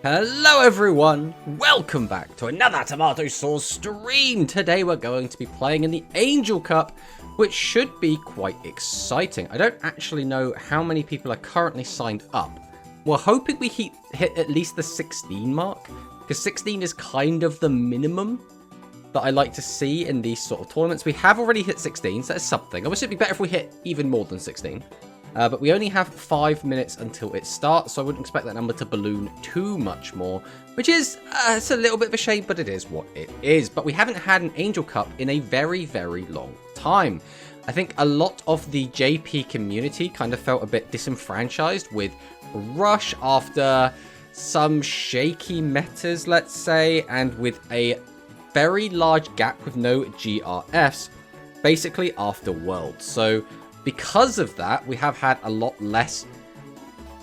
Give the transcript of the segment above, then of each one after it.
Hello everyone, welcome back to another Tomato Sauce stream. Today we're going to be playing in the Angel Cup, which should be quite exciting. I don't actually know how many people are currently signed up. We're hoping we hit at least the 16 mark, because 16 is kind of the minimum that I like to see in these sort of tournaments. We have already hit 16, so that's something. I wish it'd be better if we hit even more than 16. But we only have 5 minutes until it starts, so I wouldn't expect that number to balloon too much more, which is, it's a little bit of a shame, but it is what it is. But we haven't had an Angel Cup in a very, very long time. I think a lot of the JP community kind of felt a bit disenfranchised with Rush after some shaky metas, let's say, and with a very large gap with no GRFs, basically after Worlds. So because of that, we have had a lot less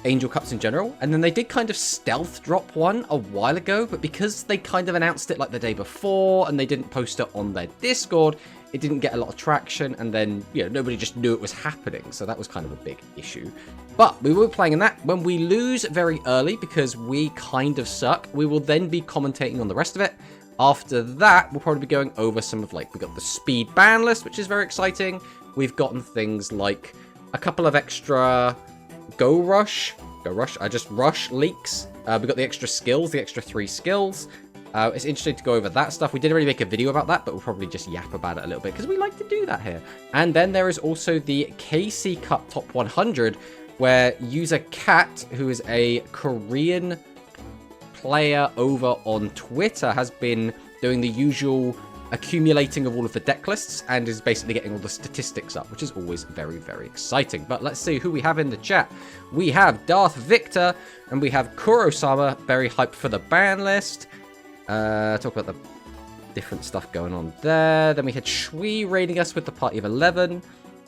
Angel Cups in general. And then they did kind of stealth drop one a while ago, but because they kind of announced it like the day before and they didn't post it on their Discord, it didn't get a lot of traction. And then, you know, nobody just knew it was happening. So that was kind of a big issue. But we will be playing in that. When we lose very early because we kind of suck, we will then be commentating on the rest of it. After that, we'll probably be going over some of, like, we got the Speed Banlist, which is very exciting. We've gotten things like a couple of extra Rush leaks. We got the extra skills, the extra 3 skills. It's interesting to go over that stuff. We didn't really make a video about that, but we'll probably just yap about it a little bit because we like to do that here. And then there is also the KCCup Top 100, where user Cat, who is a Korean player over on Twitter, has been doing the usual accumulating of all of the deck lists and is basically getting all the statistics up, which is always very, very exciting. But let's see who we have in the chat. We have Darth Victor and we have Kuro-sama, very hyped for the ban list. Talk about the different stuff going on there. Then we had Shui raiding us with the party of 11.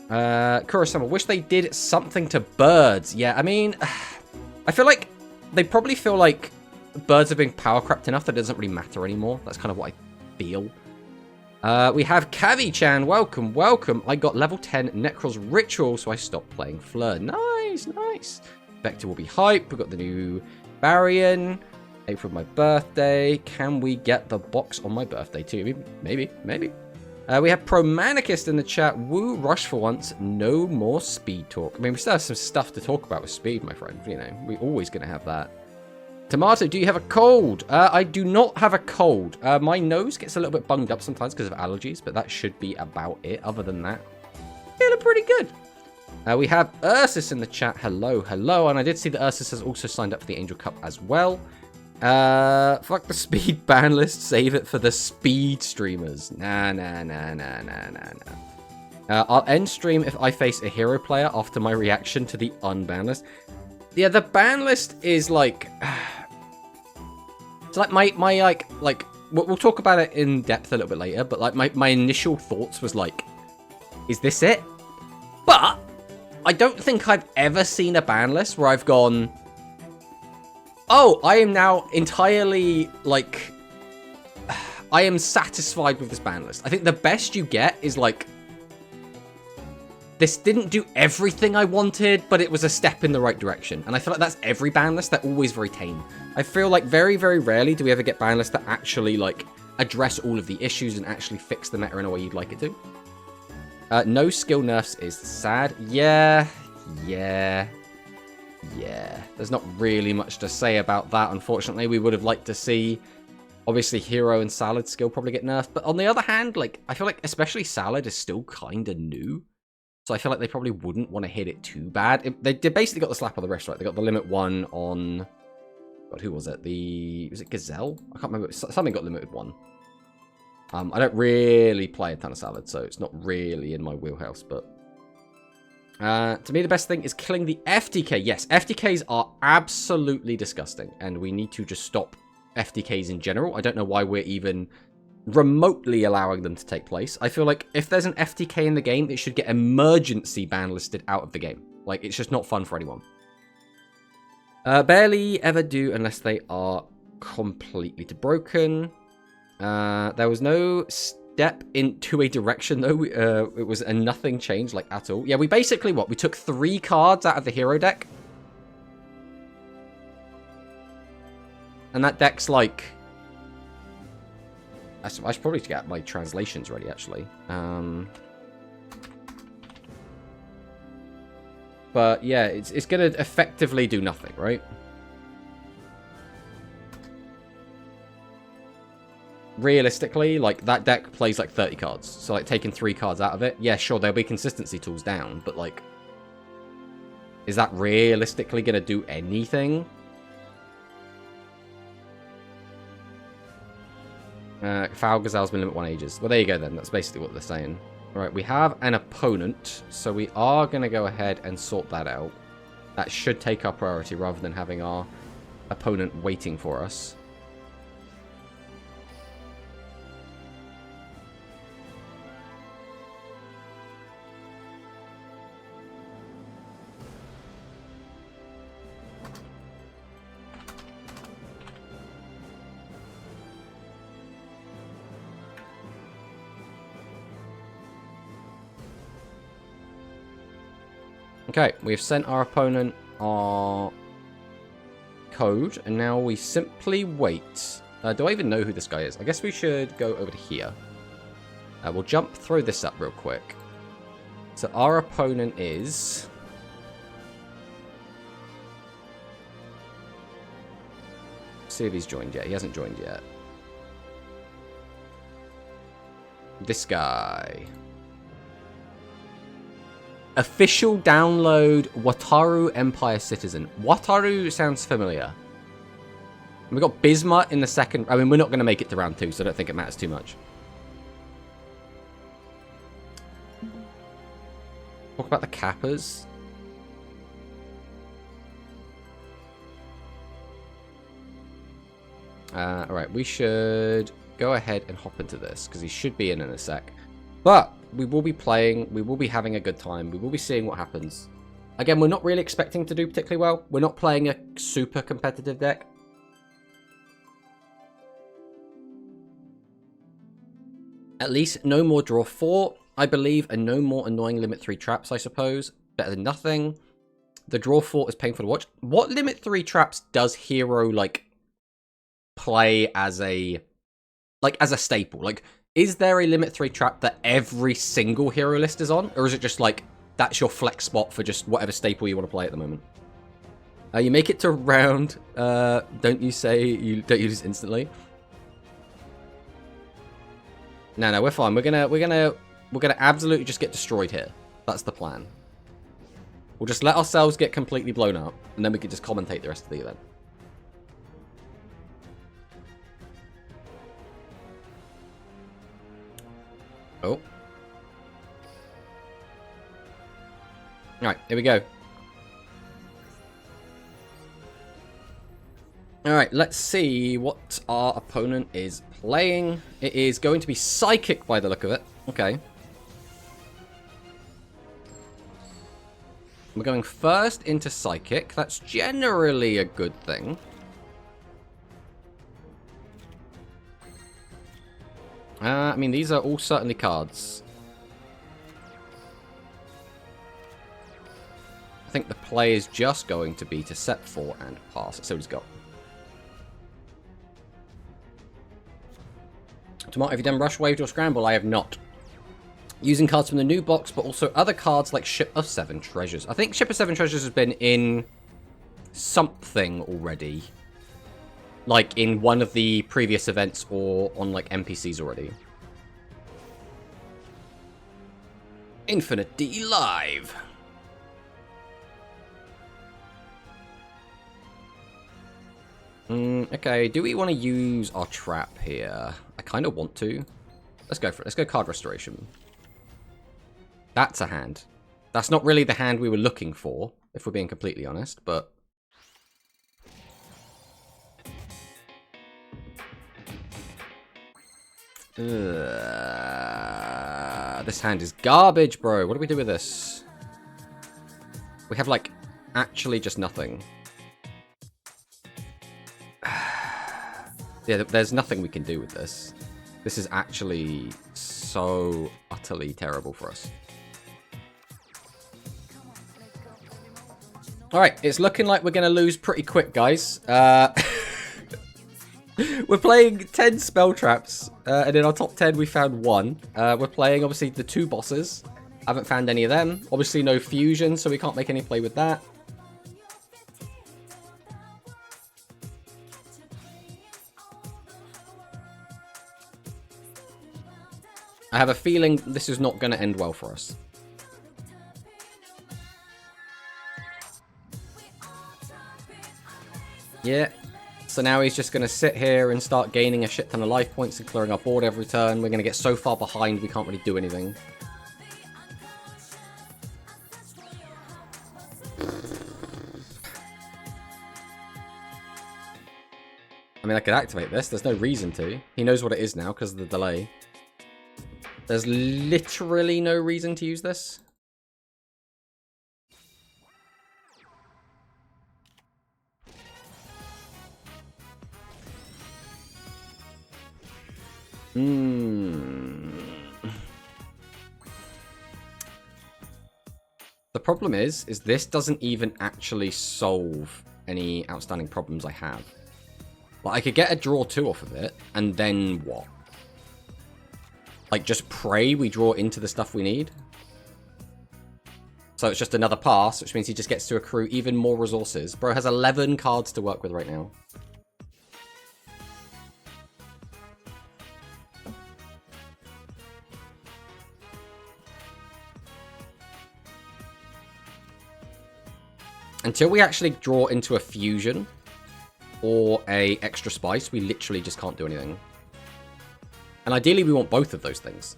Kuro-sama, wish they did something to birds. Yeah, I mean, I feel like they probably feel like birds are being power crept enough that it doesn't really matter anymore. That's kind of what I feel. We have Kavi-chan, welcome, welcome. I got level 10 Necros Ritual, so I stopped playing Fleur. Nice, nice. Vector will be hype. We've got the new Barian. April, my birthday. Can we get the box on my birthday too? Maybe. We have Promanicist in the chat. Woo, Rush for once. No more speed talk. I mean, we still have some stuff to talk about with speed, my friend. You know, we're always going to have that. Tomato, do you have a cold? I do not have a cold. My nose gets a little bit bunged up sometimes because of allergies, but that should be about it. Other than that, feeling pretty good. We have Ursus in the chat. Hello, hello. And I did see that Ursus has also signed up for the Angel Cup as well. Fuck the speed ban list. Save it for the speed streamers. Nah. I'll end stream if I face a hero player after my reaction to the unban list. Yeah, the ban list is like... It's like my like we'll talk about it in depth a little bit later, but like my initial thoughts was like, is this it? But I don't think I've ever seen a ban list where I've gone, oh, I am now entirely like, I am satisfied with this ban list. I think the best you get is like, this didn't do everything I wanted, but it was a step in the right direction. And I feel like that's every ban list. They're always very tame. I feel like very, very rarely do we ever get ban lists that actually, like, address all of the issues and actually fix the meta in a way you'd like it to. No skill nerfs is sad. Yeah. There's not really much to say about that, unfortunately. We would have liked to see, obviously, Hero and Salad skill probably get nerfed. But on the other hand, like, I feel like especially Salad is still kind of new. So I feel like they probably wouldn't want to hit it too bad. They basically got the slap on the wrist, right? They got the limit 1 on... God, who was it? Was it Gazelle? I can't remember. Something got limited 1. I don't really play a ton of Salad, so it's not really in my wheelhouse. But to me, the best thing is killing the FTK. Yes, FTKs are absolutely disgusting. And we need to just stop FTKs in general. I don't know why we're even remotely allowing them to take place. I feel like if there's an FTK in the game, it should get emergency ban listed out of the game. Like, it's just not fun for anyone. Barely ever do unless they are completely broken. There was no step into a direction, though. It was a nothing change, like, at all. Yeah, we basically, we took 3 cards out of the hero deck. And that deck's like... I should probably get my translations ready, actually. But yeah, it's going to effectively do nothing, right? Realistically, like, that deck plays like 30 cards. So, like, taking 3 cards out of it, yeah, sure, there'll be consistency tools down, but, like, is that realistically going to do anything? Foul Gazelle's been limit 1 ages. Well, there you go then. That's basically what they're saying. Alright, we have an opponent, so we are going to go ahead and sort that out. That should take our priority rather than having our opponent waiting for us. Okay, we've sent our opponent our code, and now we simply wait. Do I even know who this guy is? I guess we should go over to here. We'll jump through this up real quick. So our opponent is... see if he's joined yet. He hasn't joined yet. This guy... official download Wataru Empire Citizen. Wataru sounds familiar. We got Bismuth in the second. I mean, we're not going to make it to round 2, so I don't think it matters too much. Talk about the Kappas. Alright, we should go ahead and hop into this, because he should be in a sec. But we will be playing, we will be having a good time, we will be seeing what happens. Again, we're not really expecting to do particularly well. We're not playing a super competitive deck. At least no more draw 4, I believe, and no more annoying limit 3 traps, I suppose. Better than nothing. The draw 4 is painful to watch. What limit 3 traps does Hero, like, play as a... like, as a staple? Like, is there a limit 3 trap that every single hero list is on? Or is it just, like, that's your flex spot for just whatever staple you want to play at the moment? You make it to round. Don't you say you don't use instantly? No, we're fine. We're gonna absolutely just get destroyed here. That's the plan. We'll just let ourselves get completely blown up, and then we can just commentate the rest of the event. Oh. Alright, here we go. Alright, let's see what our opponent is playing. It is going to be Psychic by the look of it. Okay. We're going first into Psychic. That's generally a good thing. I mean, these are all certainly cards. I think the play is just going to be to set 4 and pass. So he's got. Tomato, have you done Rush, Waved, or Scramble? I have not. Using cards from the new box, but also other cards like Ship of 7 Treasures. I think Ship of 7 Treasures has been in something already. Like in one of the previous events or on like NPCs already. Infinite D live. Okay, do we want to use our trap here? I kind of want to. Let's go for it. Let's go card restoration. That's a hand. That's not really the hand we were looking for, if we're being completely honest, but... this hand is garbage, bro. What do we do with this? We have, like, actually just nothing. Yeah, there's nothing we can do with this. This is actually so utterly terrible for us. Alright, it's looking like we're going to lose pretty quick, guys. We're playing 10 spell traps, and in our top 10 we found one. We're playing, obviously, the 2 bosses. Haven't found any of them. Obviously, no fusion, so we can't make any play with that. I have a feeling this is not going to end well for us. Yeah. So now he's just going to sit here and start gaining a shit ton of life points and clearing our board every turn. We're going to get so far behind we can't really do anything. I mean, I could activate this. There's no reason to. He knows what it is now because of the delay. There's literally no reason to use this. The problem is this doesn't even actually solve any outstanding problems I have. Like, I could get a draw 2 off of it, and then what? Like, just pray we draw into the stuff we need? So it's just another pass, which means he just gets to accrue even more resources. Bro has 11 cards to work with right now. Until we actually draw into a fusion or a extra spice, we literally just can't do anything. And ideally we want both of those things.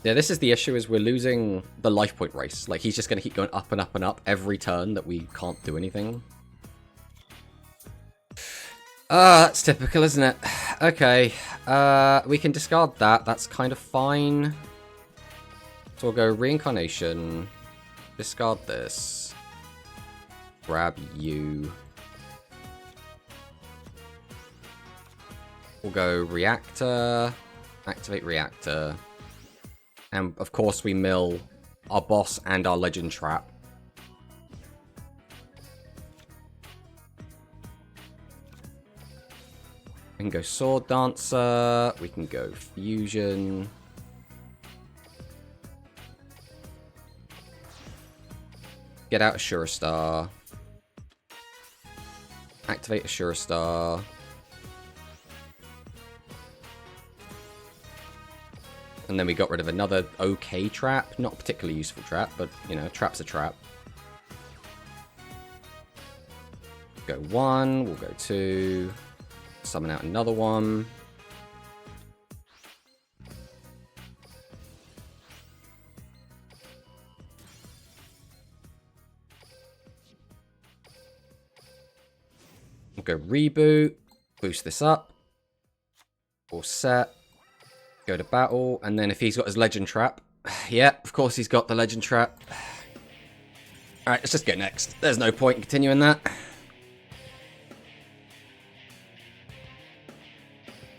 Yeah, this is the issue, is we're losing the life point race. Like, he's just going to keep going up and up and up every turn that we can't do anything. That's typical, isn't it? Okay, we can discard that. That's kind of fine. So we'll go Reincarnation. Discard this. Grab you. We'll go Reactor. Activate Reactor. And, of course, we mill our boss and our Legend Trap. We can go Sword Dancer. We can go Fusion. Get out Assura Star. Activate Assura Star. And then we got rid of another okay trap. Not a particularly useful trap, but, you know, trap's a trap. Go 1, we'll go 2. Summon out another one. We'll go Reboot. Boost this up. All set. Go to battle, and then if he's got his Legend Trap, yeah, of course he's got the Legend Trap. Alright, let's just go next. There's no point in continuing that.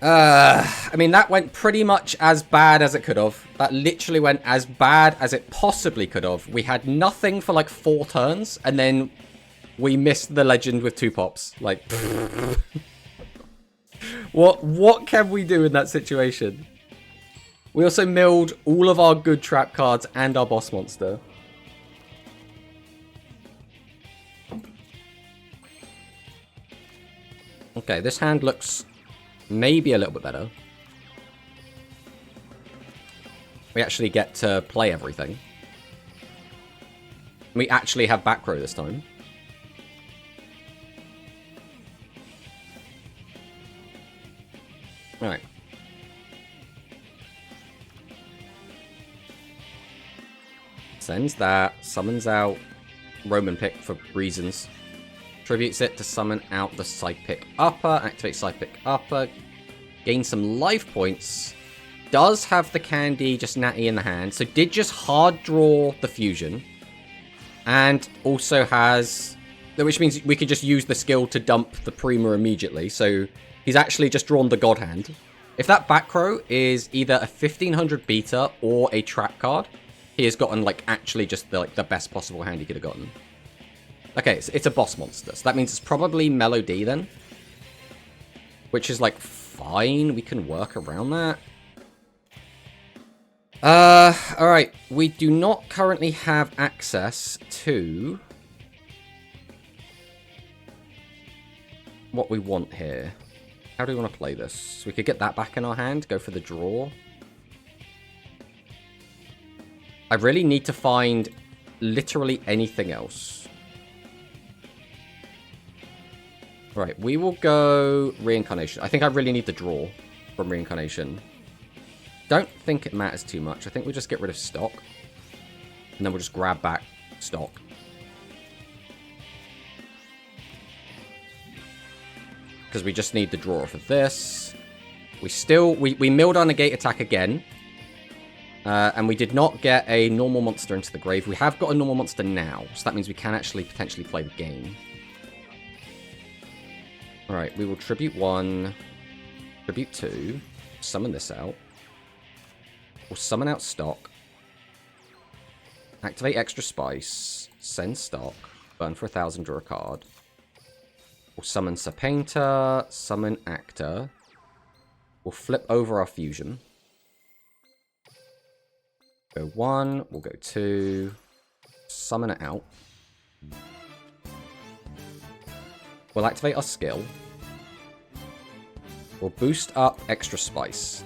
I mean, that went pretty much as bad as it could have. That literally went as bad as it possibly could have. We had nothing for like 4 turns, and then we missed the Legend with 2 pops. Like, what can we do in that situation? We also milled all of our good trap cards and our boss monster. Okay, this hand looks maybe a little bit better. We actually get to play everything. We actually have back row this time. Alright. Sends that, summons out Roman Pick for reasons. Tributes it to summon out the Side Pick Upper, activate Side Pick Upper, gain some life points. Does have the candy just natty in the hand, so did just hard draw the fusion. And also has, which means we could just use the skill to dump the Prima immediately, so he's actually just drawn the God Hand. If that back row is either a 1500 beta or a trap card, he has gotten, like, actually just the best possible hand he could have gotten. Okay, so it's a boss monster. So that means it's probably Melody then. Which is, like, fine. We can work around that. Alright. We do not currently have access to what we want here. How do we want to play this? We could get that back in our hand, go for the draw. I really need to find literally anything else. Right, we will go Reincarnation. I think I really need the draw from Reincarnation. Don't think it matters too much. I think we'll just get rid of stock. And then we'll just grab back stock. Because we just need the draw for this. We milled our negate attack again. And we did not get a normal monster into the grave. We have got a normal monster now. So that means we can actually potentially play the game. Alright, we will Tribute 1. Tribute 2. Summon this out. We'll summon out stock. Activate extra spice. Send stock. Burn for 1,000, draw a card. We'll summon Serpainter. Summon Actor. We'll flip over our fusion. Go 1. We'll go 2. Summon it out. We'll activate our skill. We'll boost up extra spice.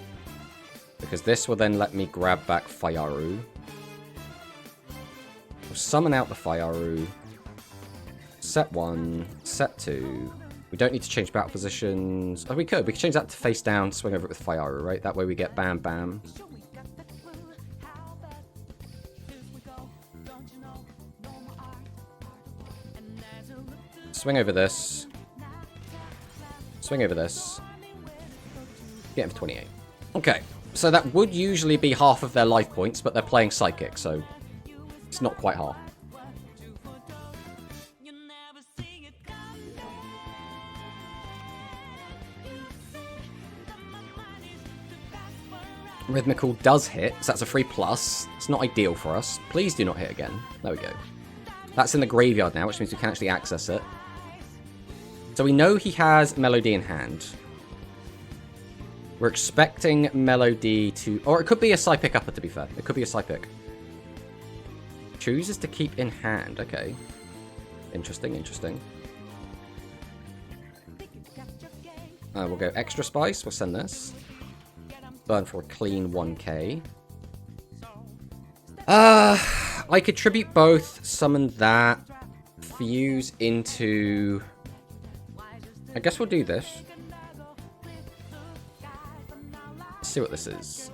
Because this will then let me grab back Fayaru. We'll summon out the Fayaru. Set 1. Set 2. We don't need to change battle positions. Oh, we could. We could change that to face down, swing over it with Fayaru, right? That way we get bam, bam. Swing over this. Swing over this. Get him for 28. Okay. So that would usually be half of their life points, but they're playing Psychic, so it's not quite half. Rhythmical does hit, so that's a free plus. It's not ideal for us. Please do not hit again. There we go. That's in the graveyard now, which means we can actually access it. So we know he has Melody in hand. We're expecting Melody to... Or it could be a Psychic upper, to be fair. It could be a Psychic. Chooses to keep in hand. Okay. Interesting, interesting. We'll go extra spice. We'll send this. Burn for a clean 1k. I could tribute both. Summon that. Fuse into... I guess we'll do this. Let's see what this is.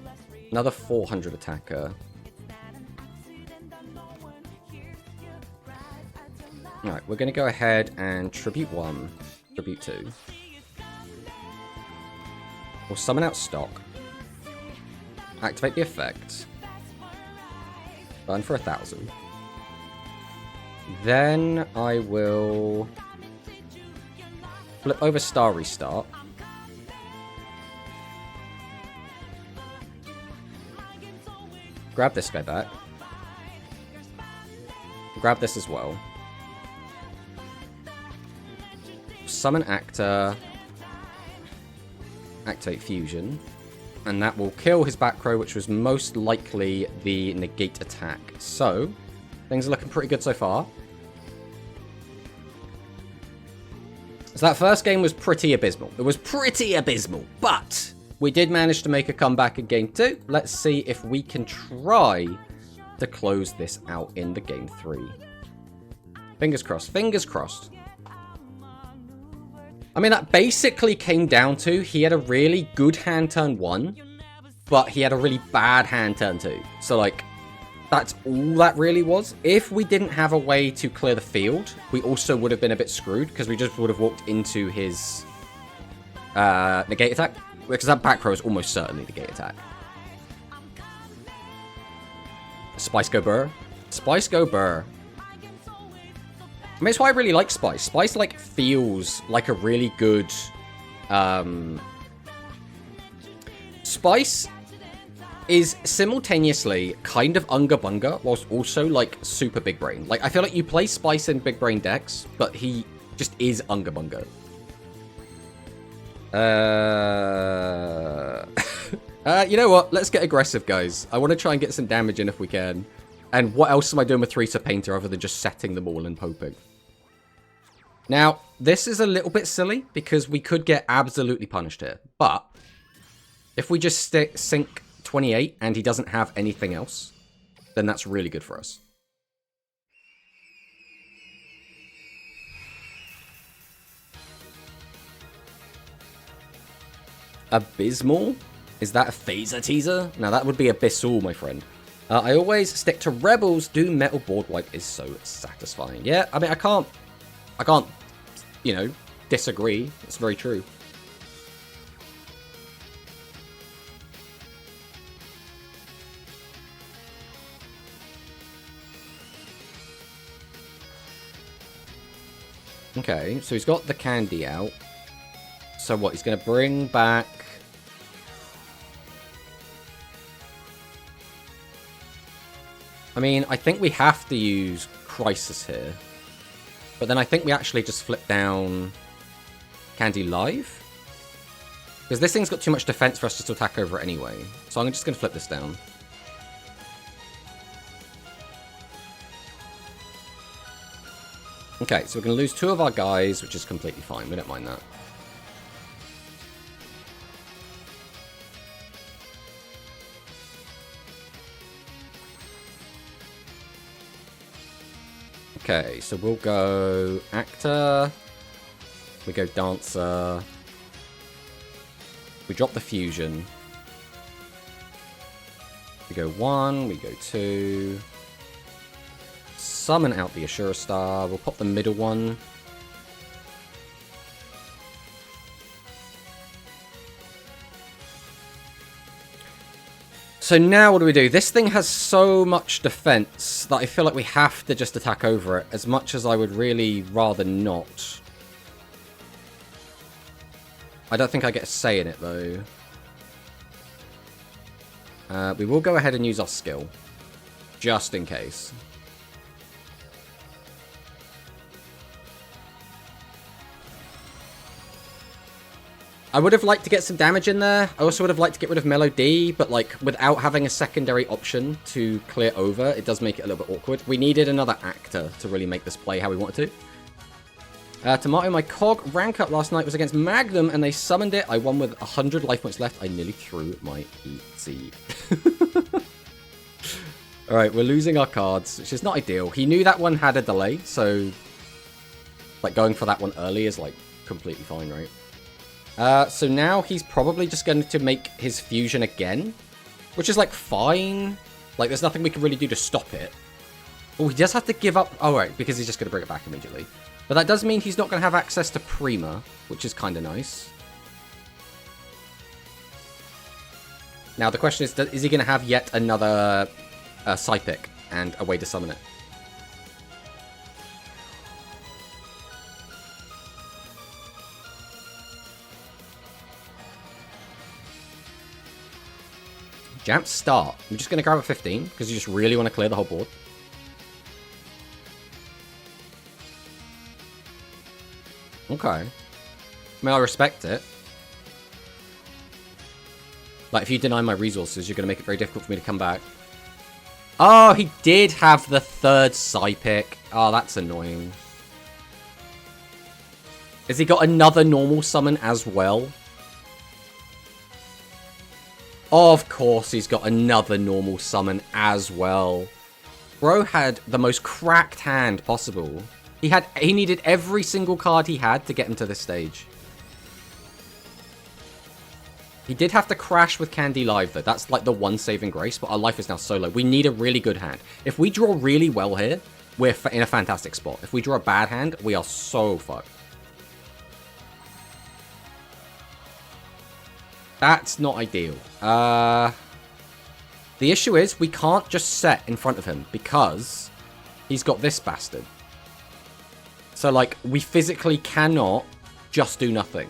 Another 400 attacker. Alright, we're going to go ahead and Tribute 1. Tribute 2. We'll summon out stock. Activate the effect. Burn for 1,000. Then I will flip over Star Restart. Grab this guy back. Grab this as well. Summon Actor. Activate Fusion. And that will kill his back row, which was most likely the negate attack. So, things are looking pretty good so far. So that first game was pretty abysmal. It was pretty abysmal, but we did manage to make a comeback in game 2. Let's see if we can try to close this out in the game 3. Fingers crossed, fingers crossed. I mean, that basically came down to he had a really good hand turn 1, but he had a really bad hand turn 2. So, like, that's all that really was. If we didn't have a way to clear the field, we also would have been a bit screwed, because we just would have walked into his negate attack, because that back row is almost certainly negate attack. Spice go burr. Spice go burr. I mean, it's why I really like Spice. Spice, like, feels like a really good, Spice is simultaneously kind of Unga Bunga, whilst also, like, super Big Brain. Like, I feel like you play Spice in Big Brain decks, but he just is Unga Bunga. You know what? Let's get aggressive, guys. I want to try and get some damage in if we can. And what else am I doing with Theresa Painter other than just setting them all and hoping? Now, this is a little bit silly because we could get absolutely punished here. But if we just sink 28 and he doesn't have anything else, then that's really good for us. Abysmal? Is that a phaser teaser? Now that would be Abyssal, my friend. I always stick to Rebels. Do Metal Board Wipe is so satisfying. Yeah, I mean, I can't, you know, disagree. It's very true. Okay, so he's got the candy out. So what, he's going to bring back... I mean, I think we have to use Crisis here. But then I think we actually just flip down Candy Live. Because this thing's got too much defense for us just to attack over it anyway. So I'm just going to flip this down. Okay, so we're going to lose 2 of our guys, which is completely fine. We don't mind that. Okay, so we'll go Actor. We go Dancer. We drop the Fusion. We go 1, we go 2. Summon out the Ashura Star. We'll pop the middle one. So now what do we do? This thing has so much defense that I feel like we have to just attack over it, as much as I would really rather not. I don't think I get a say in it, though. We will go ahead and use our skill, just in case. I would have liked to get some damage in there. I also would have liked to get rid of Melody, but like without having a secondary option to clear over, it does make it a little bit awkward. We needed another actor to really make this play how we wanted to. Tomato, my cog rank up last night was against Magnum, and they summoned it. I won with 100 life points left. I nearly threw my EC. Alright, we're losing our cards, which is not ideal. He knew that one had a delay, so like going for that one early is like completely fine, right? So now he's probably just going to make his fusion again, which is like fine. Like there's nothing we can really do to stop it. Oh, he does have to give up. Oh, right, because he's just going to bring it back immediately. But that does mean he's not going to have access to Prima, which is kind of nice. Now the question is he going to have yet another Psypic and a way to summon it? Jump start. I'm just going to grab a 15 because you just really want to clear the whole board. Okay. I mean, I respect it. Like, if you deny my resources, you're going to make it very difficult for me to come back. Oh, he did have the third Psypic. Oh, that's annoying. Has he got another normal summon as well? Of course he's got another normal summon as well. Bro had the most cracked hand possible. He needed every single card he had to get him to this stage. He did have to crash with Candy Live though. That's like the one saving grace, but our life is now so low. We need a really good hand. If we draw really well here, we're in a fantastic spot. If we draw a bad hand, we are so fucked. That's not ideal. The issue is we can't just set in front of him because he's got this bastard. So, like, we physically cannot just do nothing.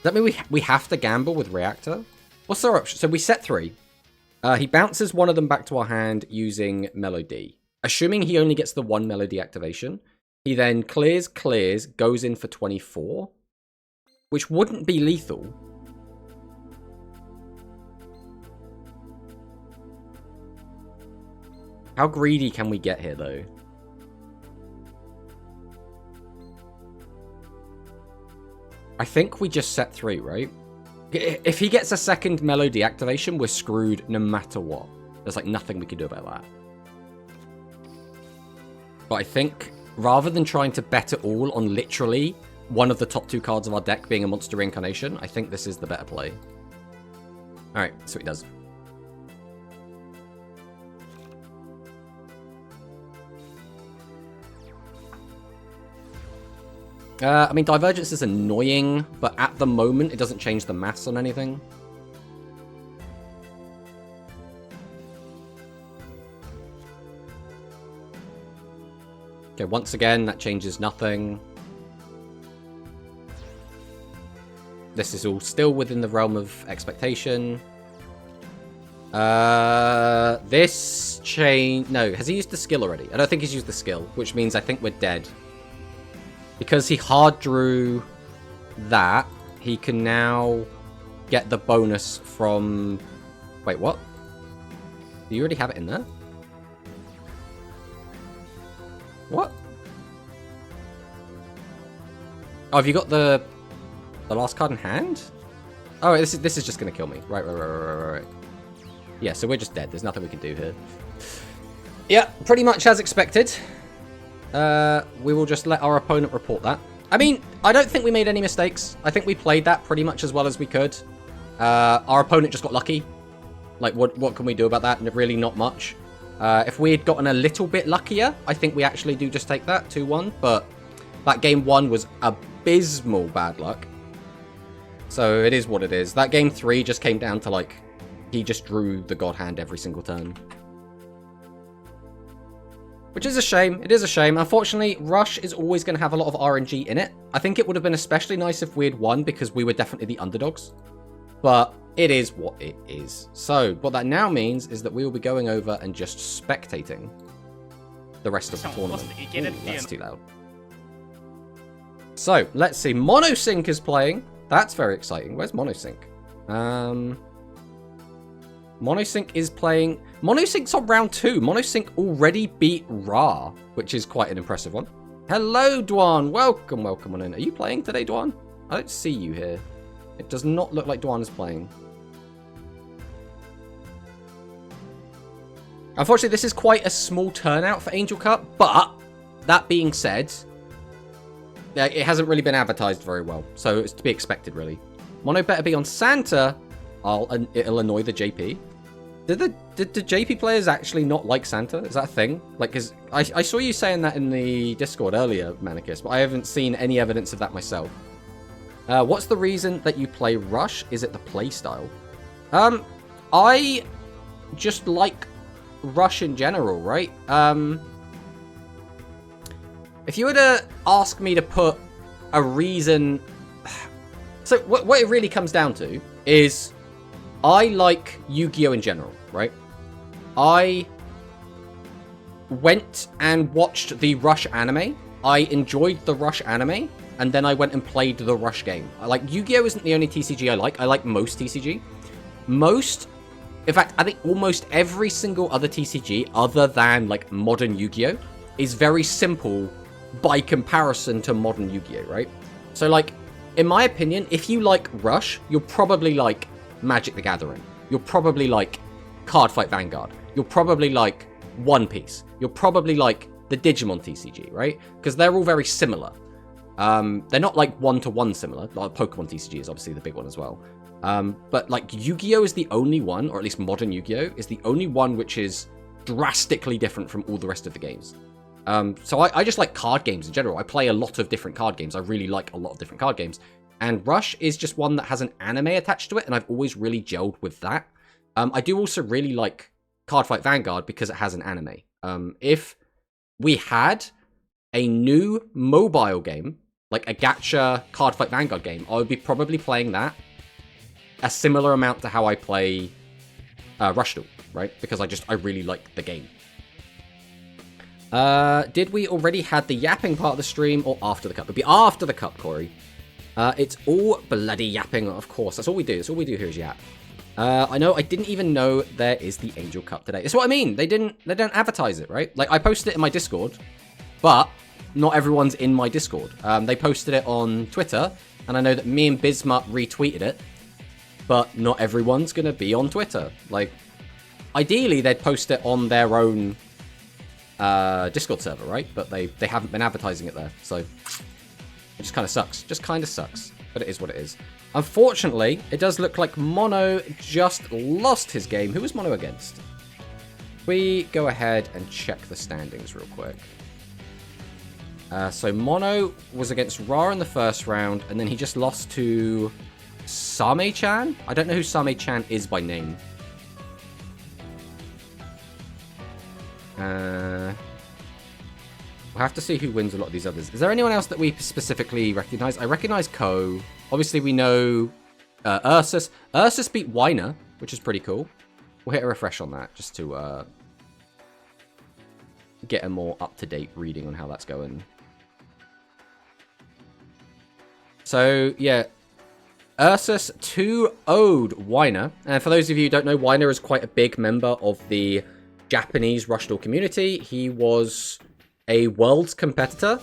that mean we have to gamble with Reactor? What's our option? So we set 3. He bounces one of them back to our hand using Melody. Assuming he only gets the 1 Melody activation, he then clears, goes in for 24, which wouldn't be lethal. How greedy can we get here, though? I think we just set 3, right? If he gets a second Melody activation, we're screwed no matter what. There's like nothing we can do about that. But I think rather than trying to bet it all on literally one of the top 2 cards of our deck being a monster reincarnation, I think this is the better play. Alright, so he does. I mean, Divergence is annoying, but at the moment, it doesn't change the maths on anything. Okay, once again, that changes nothing. This is all still within the realm of expectation. This chain... No, has he used the skill already? I don't think he's used the skill, which means I think we're dead. Because he hard drew that, he can now get the bonus from... Wait, what? Do you already have it in there? What? Oh, have you got the last card in hand? Oh, this is just gonna kill me. Right. Yeah, so we're just dead. There's nothing we can do here. Yeah, pretty much as expected. We will just let our opponent report that. I mean, I don't think we made any mistakes. I think we played that pretty much as well as we could. Our opponent just got lucky. Like, what can we do about that? Really not much. If we had gotten a little bit luckier, I think we actually do just take that 2-1. But that game 1 was abysmal bad luck. So it is what it is. That game 3 just came down to, like, he just drew the God Hand every single turn. Which is a shame. It is a shame. Unfortunately, Rush is always going to have a lot of RNG in it. I think it would have been especially nice if we had won because we were definitely the underdogs. But it is what it is. So what that now means is that we will be going over and just spectating the rest of the tournament. Ooh, that's too loud. So let's see. Monosync is playing. That's very exciting. Where's Monosync? Monosync is playing... Monosync's on round 2. Monosync already beat Ra, which is quite an impressive one. Hello, Dwan. Welcome on in. Are you playing today, Dwan? I don't see you here. It does not look like Dwan is playing. Unfortunately, this is quite a small turnout for Angel Cup, but that being said, it hasn't really been advertised very well, so it's to be expected, really. Mono better be on Santa. It'll annoy the JP. Did the JP players actually not like Santa? Is that a thing? Like, cause I saw you saying that in the Discord earlier, Manicus, but I haven't seen any evidence of that myself. What's the reason that you play Rush? Is it the play style? I just like Rush in general, right? If you were to ask me to put a reason... So what it really comes down to is I like Yu-Gi-Oh! In general, right? I went and watched the Rush anime. I enjoyed the Rush anime, and then I went and played the Rush game. Yu-Gi-Oh! Isn't the only TCG I like. I like most TCG. In fact, I think almost every single other TCG other than, like, modern Yu-Gi-Oh! Is very simple by comparison to modern Yu-Gi-Oh!, right? So, like, in my opinion, if you like Rush, you'll probably like Magic the Gathering. You'll probably like Cardfight Vanguard. You'll probably like One Piece. You'll probably like the Digimon TCG, right? Because they're all very similar. They're not like one-to-one similar. Like Pokemon TCG is obviously the big one as well. But like Yu-Gi-Oh! Is the only one, or at least modern Yu-Gi-Oh! Is the only one which is drastically different from all the rest of the games. So I just like card games in general. I play a lot of different card games. I really like a lot of different card games. And Rush is just one that has an anime attached to it, and I've always really gelled with that. I do also really like Cardfight Vanguard because it has an anime. If we had a new mobile game like a gacha card fight Vanguard game, I would be probably playing that a similar amount to how I play Rush Duel, right? Because I really like the game. Did we already had the yapping part of the stream or after the cup? It'd be after the cup, Corey. It's all bloody yapping, of course. That's all we do. That's all we do here is yap. I know. I didn't even know there is the Angel Cup today. That's what I mean. They don't advertise it, right? Like I posted it in my Discord, but not everyone's in my Discord. They posted it on Twitter, and I know that me and Bismuth retweeted it, but not everyone's gonna be on Twitter. Like, ideally, they'd post it on their own Discord server, right? But they haven't been advertising it there, so it just kind of sucks. Just kind of sucks, but it is what it is. Unfortunately, it does look like Mono just lost his game. Who was Mono against? We go ahead and check the standings real quick. So Mono was against Ra in the first round, and then he just lost to Same-chan? I don't know who Same-chan is by name. We'll have to see who wins a lot of these others. Is there anyone else that we specifically recognize? I recognize Ko. Obviously, we know Ursus. Ursus beat Weiner, which is pretty cool. We'll hit a refresh on that just to get a more up-to-date reading on how that's going. So, yeah. Ursus 2-0'd Weiner. And for those of you who don't know, Weiner is quite a big member of the Japanese Rush Duel community. He was a Worlds competitor,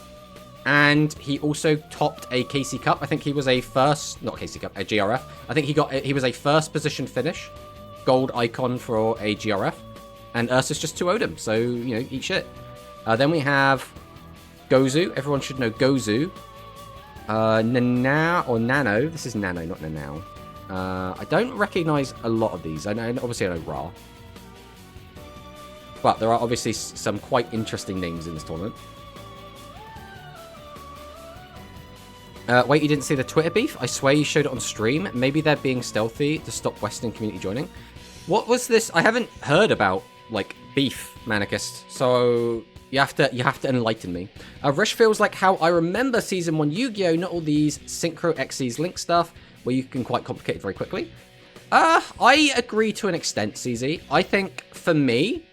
and he also topped a KCCup. I think he was a not KCCup, a GRF. I think he was a first position finish, gold icon for a GRF, and Ursus just 2-0'd him. So, you know, eat shit. Then we have Gozu. Everyone should know Gozu. Nano. This is Nano, not Nanao. I don't recognize a lot of these. Obviously I know Ra. But there are obviously some quite interesting names in this tournament. Wait, you didn't see the Twitter beef? I swear you showed it on stream. Maybe they're being stealthy to stop Western community joining. What was this? I haven't heard about, like, beef, Manicist. So you have to enlighten me. Rish feels like how I remember Season 1 Yu-Gi-Oh! Not all these Synchro Xyz link stuff, where you can quite complicate it very quickly. I agree to an extent, CZ. I think, for me,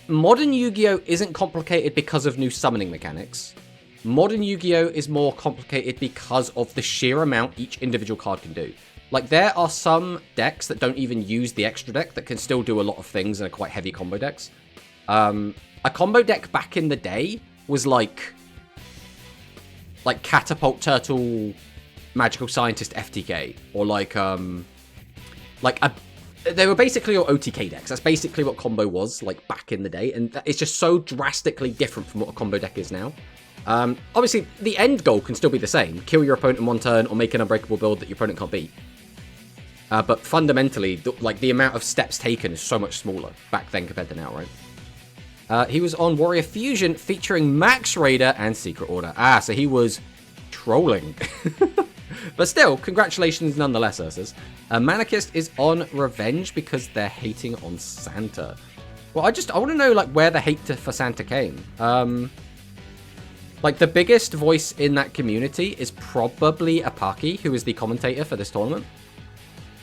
Modern Yu-Gi-Oh! Isn't complicated because of new summoning mechanics. Modern Yu-Gi-Oh! Is more complicated because of the sheer amount each individual card can do. Like, there are some decks that don't even use the extra deck that can still do a lot of things and are quite heavy combo decks. A combo deck back in the day was like Catapult Turtle Magical Scientist FTK, or they were basically your OTK decks. That's basically what combo was, like, back in the day. And it's just so drastically different from what a combo deck is now. Obviously, the end goal can still be the same. Kill your opponent in one turn or make an unbreakable build that your opponent can't beat. But fundamentally, the amount of steps taken is so much smaller back then compared to now, right? He was on Warrior Fusion featuring Max Raider and Secret Order. So he was trolling. But still, congratulations nonetheless, Ursus. Manicist is on Revenge because they're hating on Santa. Well, I want to know, like, where the hate for Santa came. Like, the biggest voice in that community is probably Apaki, who is the commentator for this tournament.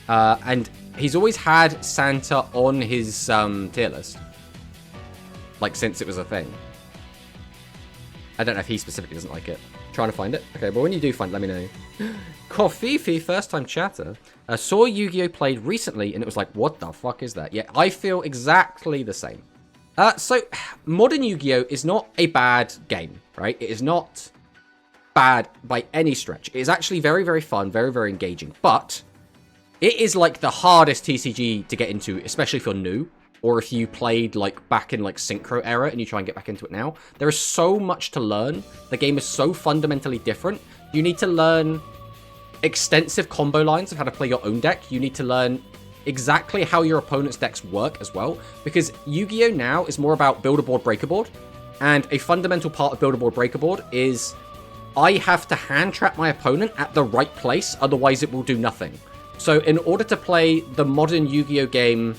And he's always had Santa on his tier list. Like, since it was a thing. I don't know if he specifically doesn't like it. Trying to find it. Okay, but when you do find it, let me know. Kofifi, first time chatter. Saw Yu-Gi-Oh! Played recently, and it was like, what the fuck is that? Yeah, I feel exactly the same. So, Modern Yu-Gi-Oh! Is not a bad game, right? It is not bad by any stretch. It is actually very, very fun, very, very engaging. But it is, like, the hardest TCG to get into, especially if you're new. Or if you played, like, back in, like, Synchro era and you try and get back into it now. There is so much to learn. The game is so fundamentally different. You need to learn extensive combo lines of how to play your own deck. You need to learn exactly how your opponent's decks work as well. Because Yu-Gi-Oh! Now is more about build a board, break a board. And a fundamental part of build a board, break a board is I have to hand trap my opponent at the right place. Otherwise, it will do nothing. So in order to play the modern Yu-Gi-Oh! Game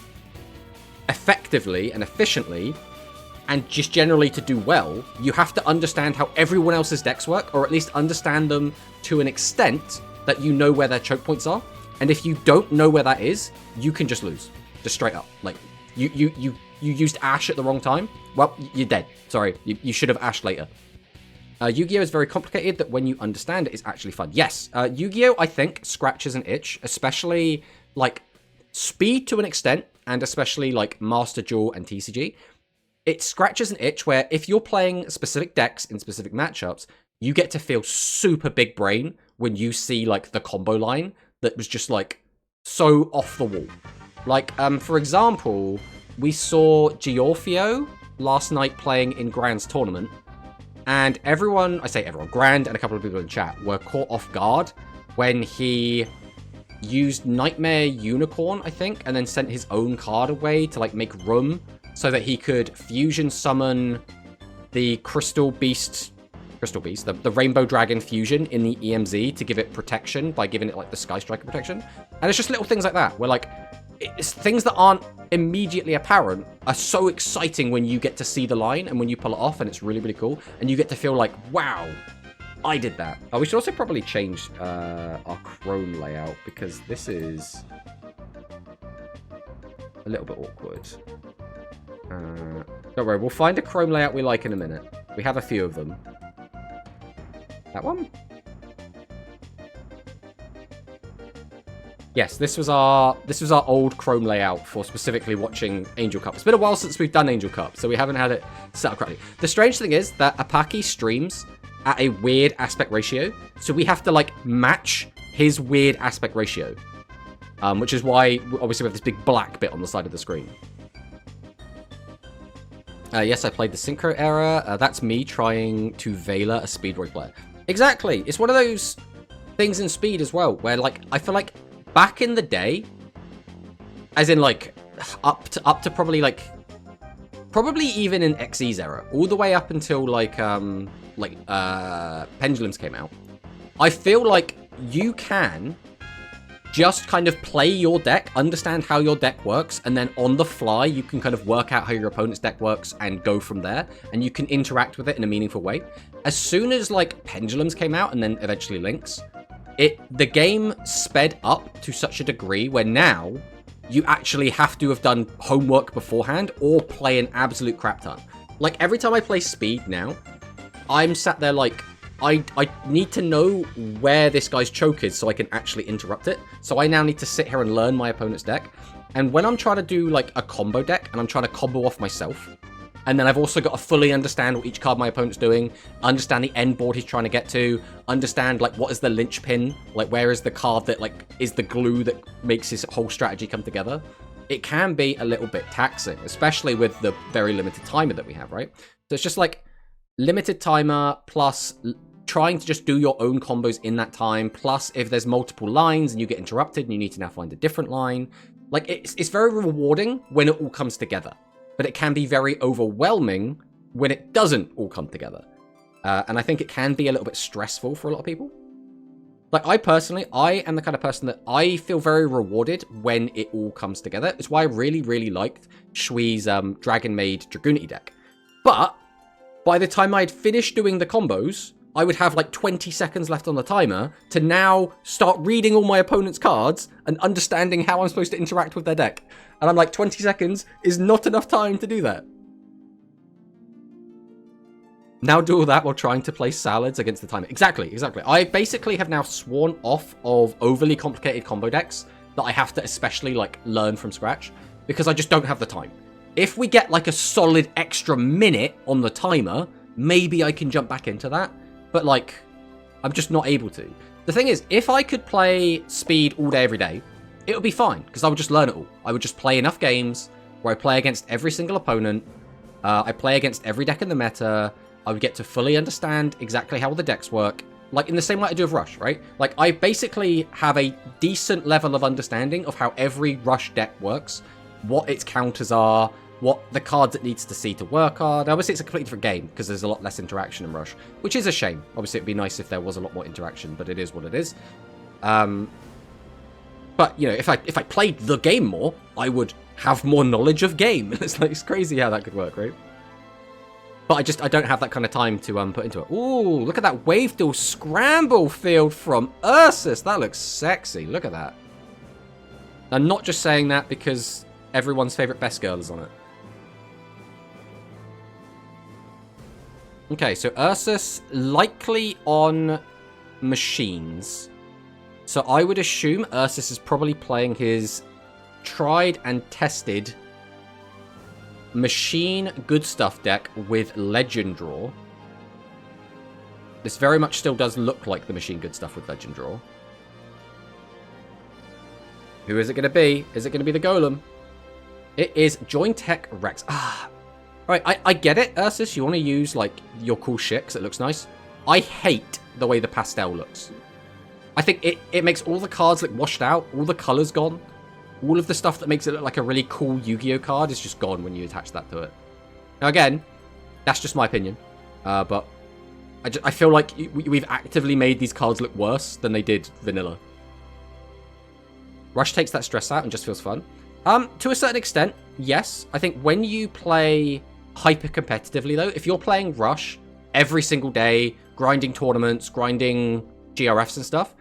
effectively and efficiently and just generally to do well, you have to understand how everyone else's decks work, or at least understand them to an extent that you know where their choke points are. And if you don't know where that is, you can just lose. Just straight up. Like, you used Ash at the wrong time. Well, you're dead. Sorry, you should have Ash later. Yu-Gi-Oh! Is very complicated, that when you understand it, it's actually fun. Yes, Yu-Gi-Oh! I think scratches an itch, especially, like, Speed to an extent, and especially, like, Master Duel and TCG. It scratches an itch where if you're playing specific decks in specific matchups, you get to feel super big brain when you see, like, the combo line that was just, like, so off the wall. Like, for example, we saw Giorfio last night playing in Grand's tournament, and everyone, I say everyone, Grand and a couple of people in chat were caught off guard when he used Nightmare Unicorn, I think, and then sent his own card away to, like, make room so that he could fusion summon the Crystal Beast, the Rainbow Dragon fusion in the EMZ to give it protection by giving it, like, the Sky Striker protection. And it's just little things like that, where, like, it's things that aren't immediately apparent are so exciting when you get to see the line and when you pull it off, and it's really, really cool. And you get to feel like, wow, I did that. Oh, we should also probably change our Chrome layout, because this is a little bit awkward. Don't worry, we'll find a Chrome layout we like in a minute. We have a few of them. That one? Yes, this was our old Chrome layout for specifically watching Angel Cup. It's been a while since we've done Angel Cup, so we haven't had it set up correctly. The strange thing is that Apaki streams at a weird aspect ratio, so we have to, like, match his weird aspect ratio, which is why obviously we have this big black bit on the side of the screen. Yes, I played the Synchro era. That's me trying to Veiler a Speedroid player. Exactly. It's one of those things in Speed as well, where, like, I feel like back in the day, as in, like, up to probably even in XE's era, all the way up until, like, Pendulums came out, I feel like you can just kind of play your deck, understand how your deck works, and then on the fly, you can kind of work out how your opponent's deck works and go from there, and you can interact with it in a meaningful way. As soon as, like, Pendulums came out, and then eventually Lynx, the game sped up to such a degree where now you actually have to have done homework beforehand or play an absolute crap ton. Like, every time I play Speed now, I'm sat there like, I need to know where this guy's choke is so I can actually interrupt it. So I now need to sit here and learn my opponent's deck. And when I'm trying to do, like, a combo deck and I'm trying to combo off myself, and then I've also got to fully understand what each card my opponent's doing, understand the end board he's trying to get to, understand, like, what is the linchpin, like, where is the card that, like, is the glue that makes his whole strategy come together. It can be a little bit taxing, especially with the very limited timer that we have, right? So it's just, like, limited timer plus trying to just do your own combos in that time, plus if there's multiple lines and you get interrupted and you need to now find a different line. Like, it's very rewarding when it all comes together, but it can be very overwhelming when it doesn't all come together. And I think it can be a little bit stressful for a lot of people. Like, I am the kind of person that I feel very rewarded when it all comes together. It's why I really, really liked Shui's Dragon Maid Dragoonity deck. But by the time I'd finished doing the combos, I would have like 20 seconds left on the timer to now start reading all my opponent's cards and understanding how I'm supposed to interact with their deck. And I'm like, 20 seconds is not enough time to do that. Now do all that while trying to play salads against the timer. Exactly. I basically have now sworn off of overly complicated combo decks that I have to especially, like, learn from scratch, because I just don't have the time. If we get, like, a solid extra minute on the timer, maybe I can jump back into that. But, like, I'm just not able to. The thing is, if I could play Speed all day, every day, it would be fine, because I would just learn it all. I would just play enough games where I play against every single opponent. I play against every deck in the meta. I would get to fully understand exactly how all the decks work. Like, in the same way I do with Rush, right? Like, I basically have a decent level of understanding of how every Rush deck works, what its counters are, what the cards it needs to see to work hard. Obviously, it's a completely different game because there's a lot less interaction in Rush, which is a shame. Obviously, it'd be nice if there was a lot more interaction, but it is what it is. But, you know, if I played the game more, I would have more knowledge of game. It's like, it's crazy how that could work, right? But I don't have that kind of time to put into it. Ooh, look at that wave duel scramble field from Ursus. That looks sexy. Look at that. I'm not just saying that because everyone's favorite best girl is on it. Okay, so Ursus likely on machines. So I would assume Ursus is probably playing his tried and tested machine good stuff deck with Legend Draw. This very much still does look like the machine good stuff with Legend Draw. Who is it going to be? Is it going to be the Golem? It is Jointech Rex. Alright, I get it, Ursus. You want to use, like, your cool shit because it looks nice. I hate the way the pastel looks. I think it makes all the cards look washed out. All the colors gone. All of the stuff that makes it look like a really cool Yu-Gi-Oh card is just gone when you attach that to it. Now, again, that's just my opinion. But I feel like we've actively made these cards look worse than they did vanilla. Rush takes that stress out and just feels fun. To a certain extent, yes. I think when you play hyper competitively, though, if you're playing Rush every single day, grinding tournaments, grinding GRFs and stuff,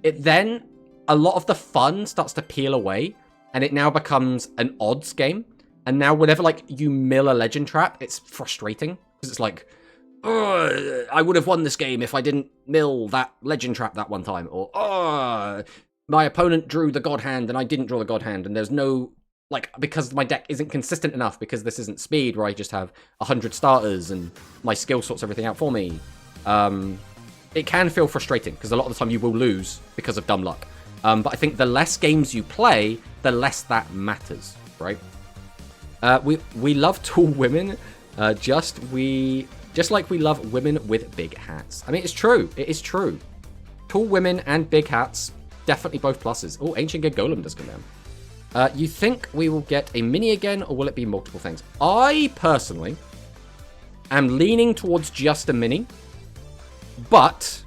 then a lot of the fun starts to peel away, and it now becomes an odds game. And now whenever, like, you mill a Legend Trap, it's frustrating. Because it's like, I would have won this game if I didn't mill that Legend Trap that one time. Or, my opponent drew the God Hand and I didn't draw the God Hand. And there's no, like, because my deck isn't consistent enough, because this isn't Speed, where I just have 100 starters and my skill sorts everything out for me. It can feel frustrating, because a lot of the time you will lose because of dumb luck. But I think the less games you play, the less that matters, right? We love tall women, just like we love women with big hats. I mean, it's true. It is true. Tall women and big hats, definitely both pluses. Oh, Ancient Gear Golem does come down. You think we will get a mini again, or will it be multiple things? I, personally, am leaning towards just a mini, but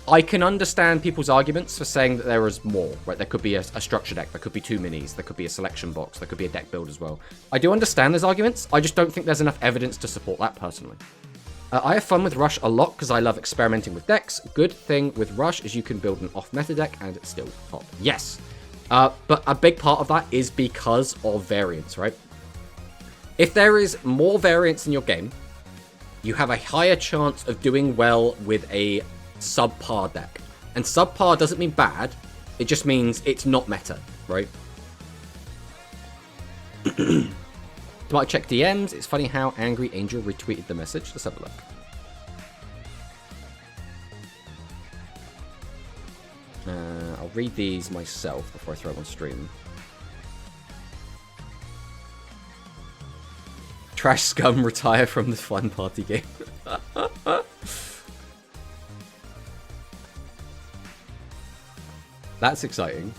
I can understand people's arguments for saying that there is more, right? There could be a structure deck, there could be 2 minis, there could be a selection box, there could be a deck build as well. I do understand those arguments, I just don't think there's enough evidence to support that personally. I have fun with Rush a lot because I love experimenting with decks. Good thing with Rush is you can build an off-meta deck and it's still top. Yes, but a big part of that is because of variance, right? If there is more variance in your game, you have a higher chance of doing well with a subpar deck. And subpar doesn't mean bad, it just means it's not meta, right? Might check DMs. It's funny how Angry Angel retweeted the message. Let's have a look. I'll read these myself before I throw them on stream. Trash scum retire from the fun party game. That's exciting.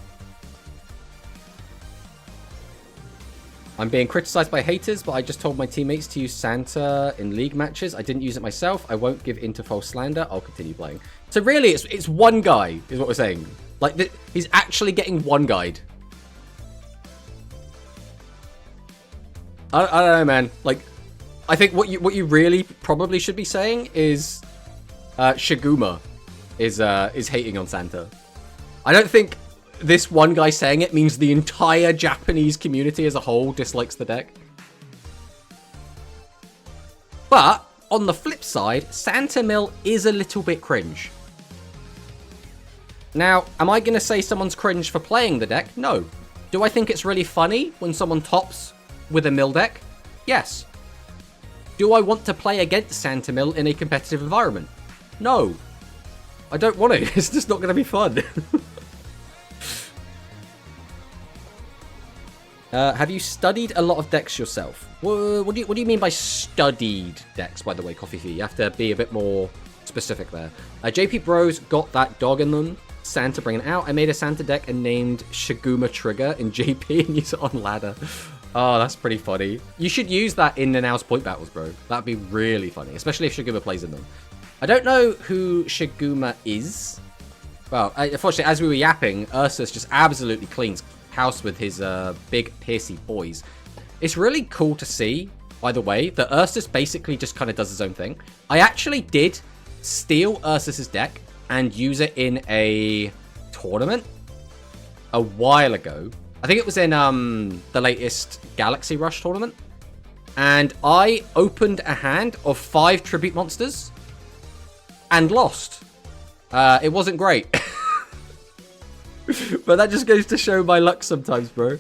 I'm being criticized by haters, but I just told my teammates to use Santa in league matches. I didn't use it myself. I won't give in to false slander. I'll continue playing. So really, it's one guy, is what we're saying. Like, he's actually getting one guide. I don't know, man. Like, I think what you really probably should be saying is Shiguma is hating on Santa. I don't think this one guy saying it means the entire Japanese community as a whole dislikes the deck. But on the flip side, Santa Mill is a little bit cringe. Now, am I going to say someone's cringe for playing the deck? No. Do I think it's really funny when someone tops with a Mill deck? Yes. Do I want to play against Santa Mill in a competitive environment? No. I don't want to. It's just not going to be fun. Have you studied a lot of decks yourself? What do you mean by studied decks, by the way, Coffee Fee? You have to be a bit more specific there. JP Bros got that dog in them. Santa bringing it out. I made a Santa deck and named Shiguma Trigger in JP and use it on ladder. Oh, that's pretty funny. You should use that in the Now's Point battles, bro. That'd be really funny, especially if Shiguma plays in them. I don't know who Shiguma is. Well, unfortunately, as we were yapping, Ursus just absolutely cleans house with his big piercy boys. It's really cool to see by the way, that Ursus basically just kind of does his own thing. I actually did steal Ursus's deck and use it in a tournament a while ago. I think it was in the latest Galaxy Rush tournament. And I opened a hand of 5 tribute monsters and lost. It wasn't great. But that just goes to show my luck sometimes, bro.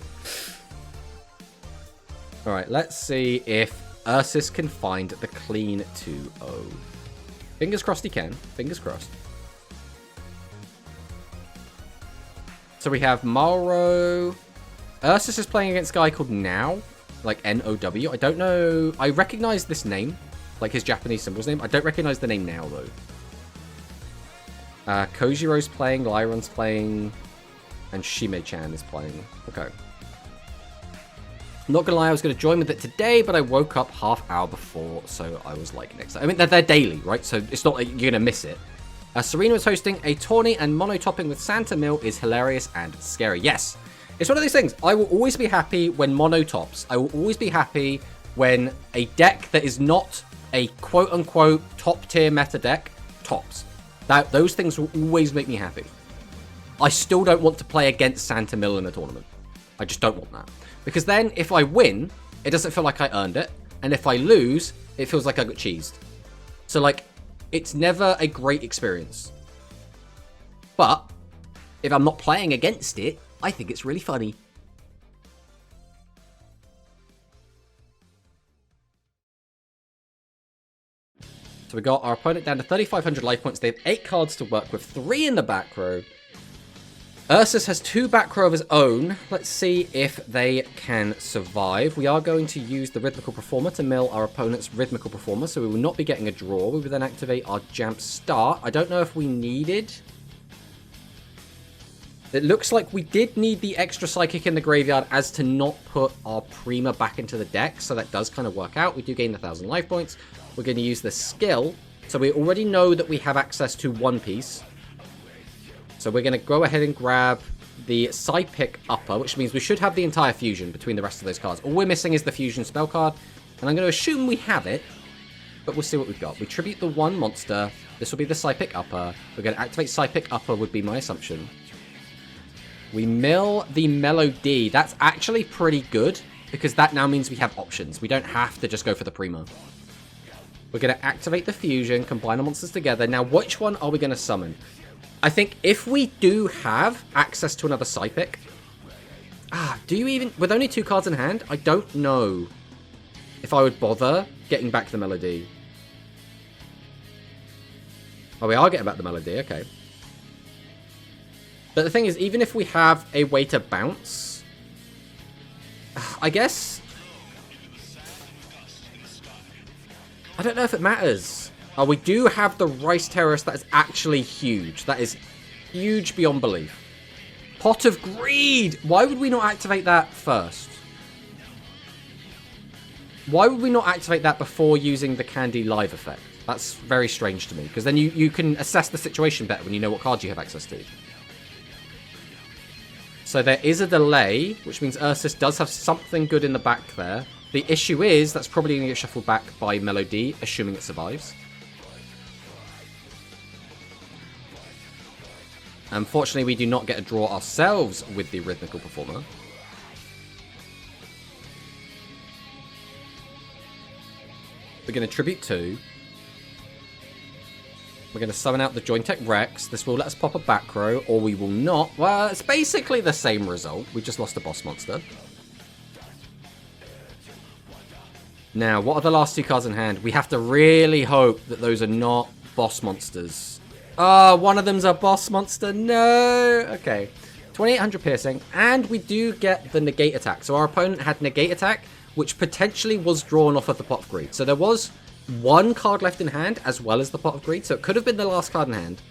Alright, let's see if Ursus can find the clean 2-0. Fingers crossed he can. Fingers crossed. So we have Mauro. Ursus is playing against a guy called Now. Like N-O-W. I don't know. I recognize this name. Like his Japanese symbols name. I don't recognize the name now, though. Kojiro's playing. Lyron's playing. And Shime-chan is playing. Okay. Not gonna lie, I was gonna join with it today, but I woke up half hour before, so I was like, next time. I mean, they're daily, right? So it's not like you're gonna miss it. Serena is hosting a tourney, and mono-topping with Santa Mill is hilarious and scary. Yes. It's one of these things. I will always be happy when mono tops. I will always be happy when a deck that is not a quote-unquote top-tier meta deck tops. Those things will always make me happy. I still don't want to play against Santa Mill in a tournament. I just don't want that. Because then, if I win, it doesn't feel like I earned it. And if I lose, it feels like I got cheesed. So, like, it's never a great experience. But, if I'm not playing against it, I think it's really funny. So we got our opponent down to 3,500 life points. They have 8 cards to work with, 3 in the back row. Ursus has 2 back row of his own. Let's see if they can survive. We are going to use the Rhythmical Performer to mill our opponent's Rhythmical Performer, so we will not be getting a draw. We will then activate our Jump Start. I don't know if we needed... It looks like we did need the extra Psychic in the graveyard as to not put our Prima back into the deck, so that does kind of work out. We do gain 1,000 life points. We're going to use the skill, so we already know that we have access to One Piece. So we're going to go ahead and grab the Psychic Upper, which means we should have the entire fusion between the rest of those cards. All we're missing is the fusion spell card, and I'm going to assume we have it, but we'll see what we've got. We tribute the 1 monster. This will be the Psychic Upper. We're going to activate Psychic Upper would be my assumption. We mill the Melody. That's actually pretty good, because that now means we have options. We don't have to just go for the Primo. We're going to activate the fusion, combine the monsters together. Now, which one are we going to summon? I think if we do have access to another Psychic... do you even... With only 2 cards in hand, I don't know if I would bother getting back the Melody. Oh, we are getting back the Melody, okay. But the thing is, even if we have a way to bounce... I guess... I don't know if it matters. Oh, we do have the Rice Terrorist. That is actually huge. That is huge beyond belief. Pot of Greed! Why would we not activate that first? Why would we not activate that before using the Candy Live effect? That's very strange to me, because then you can assess the situation better when you know what cards you have access to. So there is a delay, which means Ursus does have something good in the back there. The issue is, that's probably going to get shuffled back by Melody, assuming it survives. Unfortunately, we do not get a draw ourselves with the Rhythmical Performer. We're going to tribute 2. We're going to summon out the Jointech Rex. This will let us pop a back row, or we will not. Well, it's basically the same result. We just lost a boss monster. Now, what are the last 2 cards in hand? We have to really hope that those are not boss monsters. Oh, one of them's a boss monster. No. Okay. 2,800 piercing. And we do get the negate attack. So our opponent had negate attack, which potentially was drawn off of the Pot of Greed. So there was 1 card left in hand, as well as the Pot of Greed. So it could have been the last card in hand.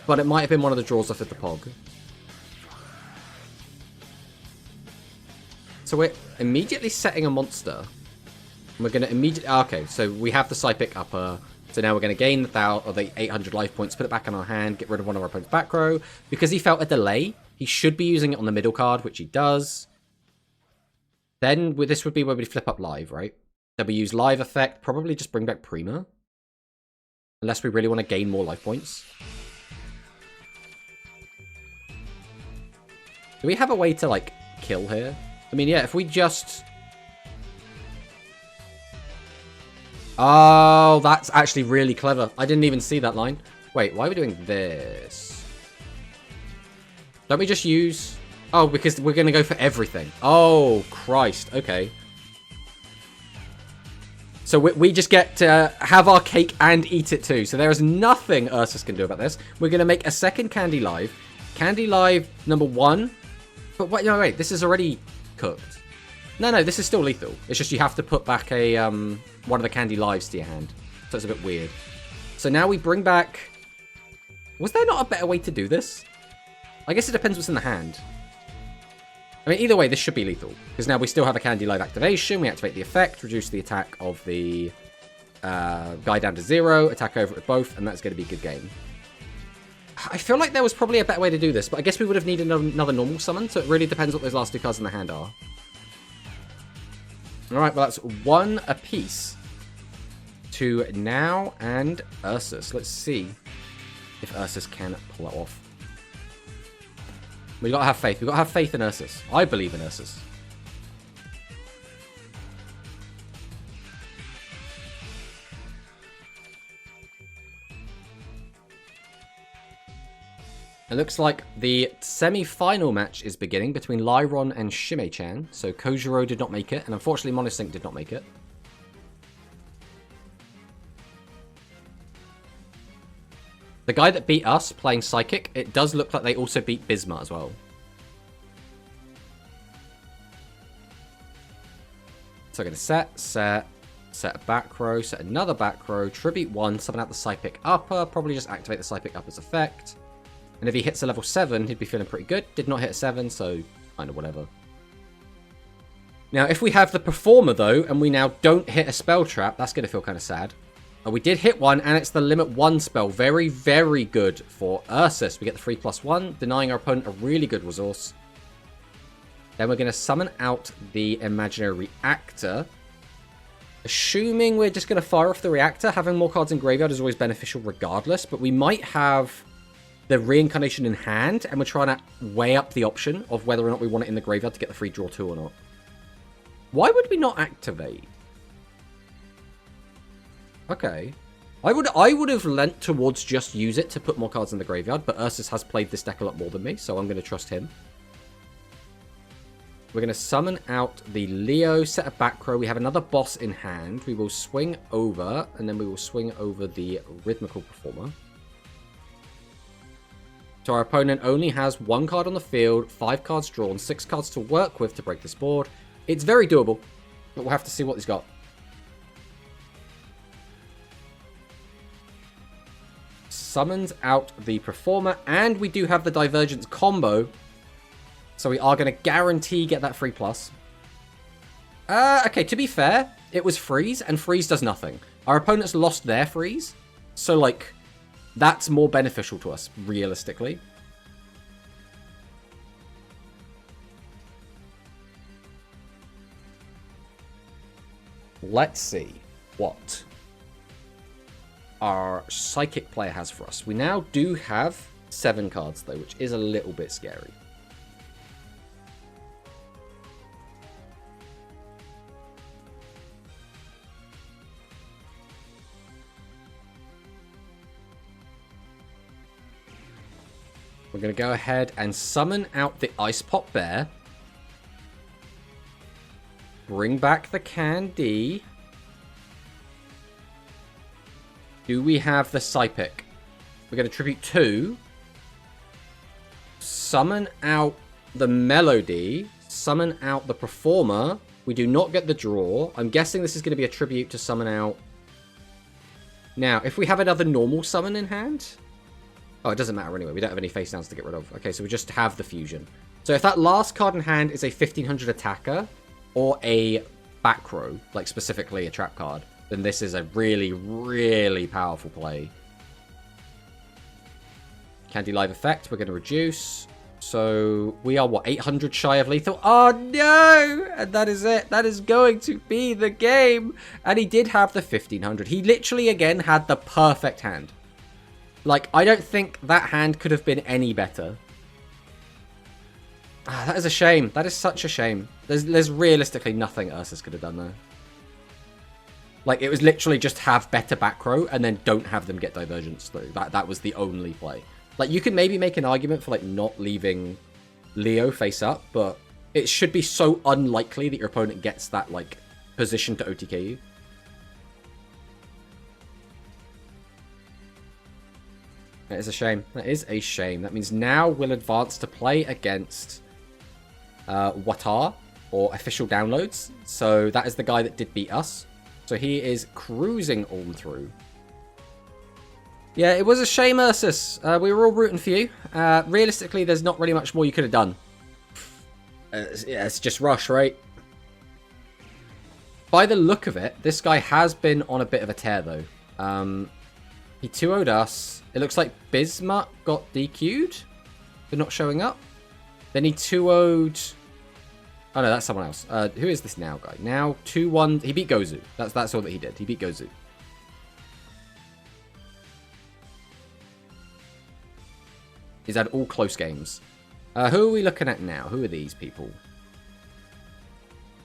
But it might have been one of the draws off of the Pog. So we're immediately setting a monster. We're going to immediately... Okay, so we have the Psychic Upper. So now we're going to gain the 800 life points, put it back in our hand, get rid of one of our opponent's back row. Because he felt a delay, he should be using it on the middle card, which he does. Then this would be where we flip up live, right? Then we use live effect. Probably just bring back Prima. Unless we really want to gain more life points. Do we have a way to, like, kill here? I mean, yeah, if we just... Oh, that's actually really clever. I didn't even see that line. Wait, why are we doing this? Don't we just use... Oh, because we're going to go for everything. Oh, Christ. Okay. So we just get to have our cake and eat it too. So there is nothing Ursus can do about this. We're going to make a second Candy Live. Candy Live number 1. But wait, no, wait. This is already cooked. No, this is still lethal. It's just you have to put back a one of the Candy Lives to your hand. So it's a bit weird. So now we bring back... Was there not a better way to do this? I guess it depends what's in the hand. I mean, either way, this should be lethal. Because now we still have a Candy Live activation. We activate the effect, reduce the attack of the guy down to 0, attack over it with both, and that's going to be a good game. I feel like there was probably a better way to do this, but I guess we would have needed another normal summon, so it really depends what those last 2 cards in the hand are. Alright, well that's 1 apiece to Now and Ursus. Let's see if Ursus can pull it off. We gotta have faith. We gotta have faith in Ursus. I believe in Ursus. It looks like the semi-final match is beginning between Lyron and Shime-chan. So Kojiro did not make it, and unfortunately Monosync did not make it. The guy that beat us playing Psychic, it does look like they also beat Bisma as well. So I'm going to set a back row, set another back row, tribute 1, summon out the Psychic Upper, probably just activate the Psychic Upper's effect. And if he hits a level 7, he'd be feeling pretty good. Did not hit a 7, so kind of whatever. Now, if we have the Performer, though, and we now don't hit a Spell Trap, that's going to feel kind of sad. We did hit one, and it's the Limit 1 spell. Very, very good for Ursus. We get the 3+1, denying our opponent a really good resource. Then we're going to summon out the Imaginary Reactor. Assuming we're just going to fire off the Reactor, having more cards in graveyard is always beneficial regardless, but we might have the Reincarnation in hand, and we're trying to weigh up the option of whether or not we want it in the graveyard to get the free draw 2 or not. Why would we not activate? Okay. I would have lent towards just use it to put more cards in the graveyard, but Ursus has played this deck a lot more than me, so I'm going to trust him. We're going to summon out the Leo, set a back row. We have another boss in hand. We will swing over, and then we will swing over the Rhythmical Performer. So our opponent only has 1 card on the field, 5 cards drawn, 6 cards to work with to break this board. It's very doable, but we'll have to see what he's got. Summons out the Performer, and we do have the Divergence combo, so we are going to guarantee get that free plus. Okay, to be fair, it was freeze, and freeze does nothing. Our opponents lost their freeze, so, like, that's more beneficial to us, realistically. Let's see what our Psychic player has for us. We now do have 7 cards, though, which is a little bit scary. We're going to go ahead and summon out the Ice Pop Bear. Bring back the Candy. Do we have the Psychic? We're going to tribute 2. Summon out the Melody. Summon out the Performer. We do not get the draw. I'm guessing this is going to be a tribute to summon out. Now, if we have another normal summon in hand... Oh, it doesn't matter anyway. We don't have any face downs to get rid of. Okay, so we just have the fusion. So if that last card in hand is a 1500 attacker or a back row, like specifically a trap card, then this is a really, really powerful play. Candy Live effect, we're going to reduce. So we are, what, 800 shy of lethal? Oh, no! And that is it. That is going to be the game. And he did have the 1500. He literally, again, had the perfect hand. Like, I don't think that hand could have been any better. Ah, that is a shame. That is such a shame. There's realistically nothing Ursus could have done there. Like, it was literally just have better back row and then don't have them get divergence through. That was the only play. Like, you could maybe make an argument for, like, not leaving Leo face up, but it should be so unlikely that your opponent gets that, like, position to OTK you. That is a shame. That is a shame. That means now we'll advance to play against Watar, or Official Downloads. So that is the guy that did beat us. So he is cruising on through. Yeah, it was a shame, Ursus. We were all rooting for you. Realistically, there's not really much more you could have done. Yeah, it's just rush, right? By the look of it, this guy has been on a bit of a tear, though. He 2-0'd us. It looks like Bismuth got DQ'd for not showing up. Then he 2-0'd... Oh, no, that's someone else. Who is this now guy? Now, 2-1... He beat Gozu. That's all that he did. He beat Gozu. He's had all close games. Who are we looking at now? Who are these people?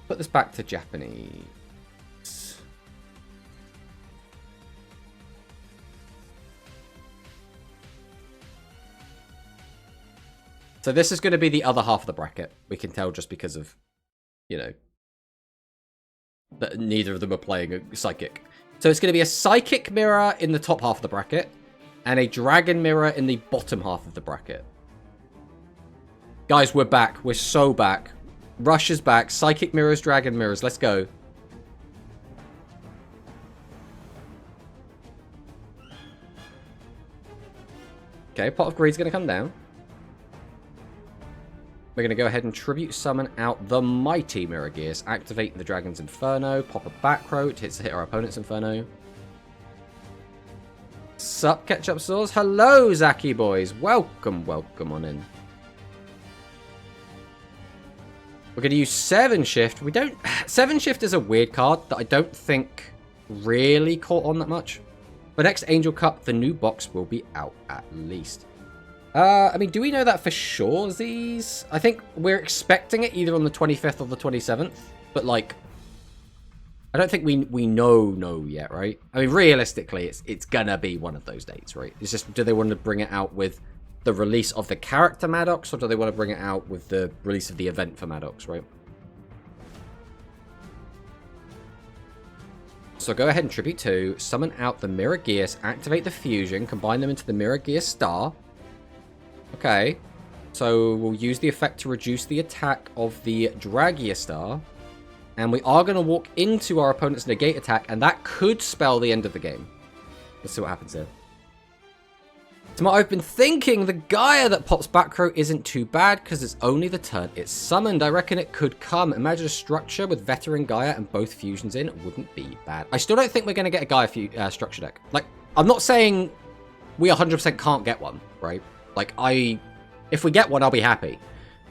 Put this back to Japanese. So this is going to be the other half of the bracket. We can tell just because of, you know, that neither of them are playing a Psychic. So it's going to be a Psychic mirror in the top half of the bracket and a Dragon mirror in the bottom half of the bracket. Guys, we're back. We're so back. Rush is back. Psychic mirrors, Dragon mirrors. Let's go. Okay, Pot of Greed's going to come down. We're going to go ahead and Tribute Summon out the Mighty Mirror Gears. Activate the Dragon's Inferno. Pop a back row. It hits to hit our opponent's Inferno. Sup, Ketchup Sauce? Hello, Zaki boys. Welcome, welcome on in. We're going to use 7 Shift. We don't... 7 Shift is a weird card that I don't think really caught on that much. But next Angel Cup, the new box will be out at least. I mean, do we know that for sure, Z's? I think we're expecting it either on the 25th or the 27th. But, like, I don't think we know yet, right? I mean, realistically, it's gonna be one of those dates, right? It's just, do they want to bring it out with the release of the character Maddox, or do they want to bring it out with the release of the event for Maddox, right? So go ahead and Tribute 2, summon out the Mirror Gears, activate the Fusion, combine them into the Mirror Gear Star. Okay, so we'll use the effect to reduce the attack of the Dragia Star. And we are going to walk into our opponent's negate attack, and that could spell the end of the game. Let's see what happens here. Tomorrow, I've been thinking the Gaia that pops back row isn't too bad, because it's only the turn it's summoned. I reckon it could come. Imagine a structure with Veteran Gaia and both fusions in. Wouldn't be bad. I still don't think we're going to get a Gaia structure deck. Like, I'm not saying we 100% can't get one, right? Like, if we get one, I'll be happy.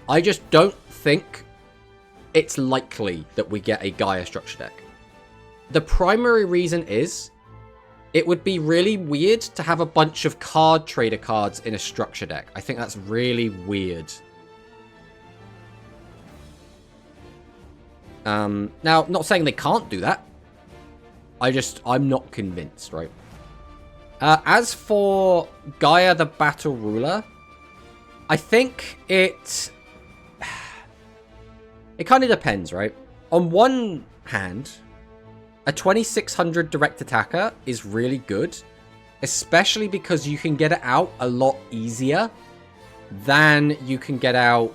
I just don't think it's likely that we get a Gaia structure deck. The primary reason is it would be really weird to have a bunch of card trader cards in a structure deck. I think that's really weird. Now, not saying they can't do that. I'm not convinced, right? As for Gaia the Battle Ruler, I think it kind of depends, right? On one hand, a 2600 direct attacker is really good, especially because you can get it out a lot easier than you can get out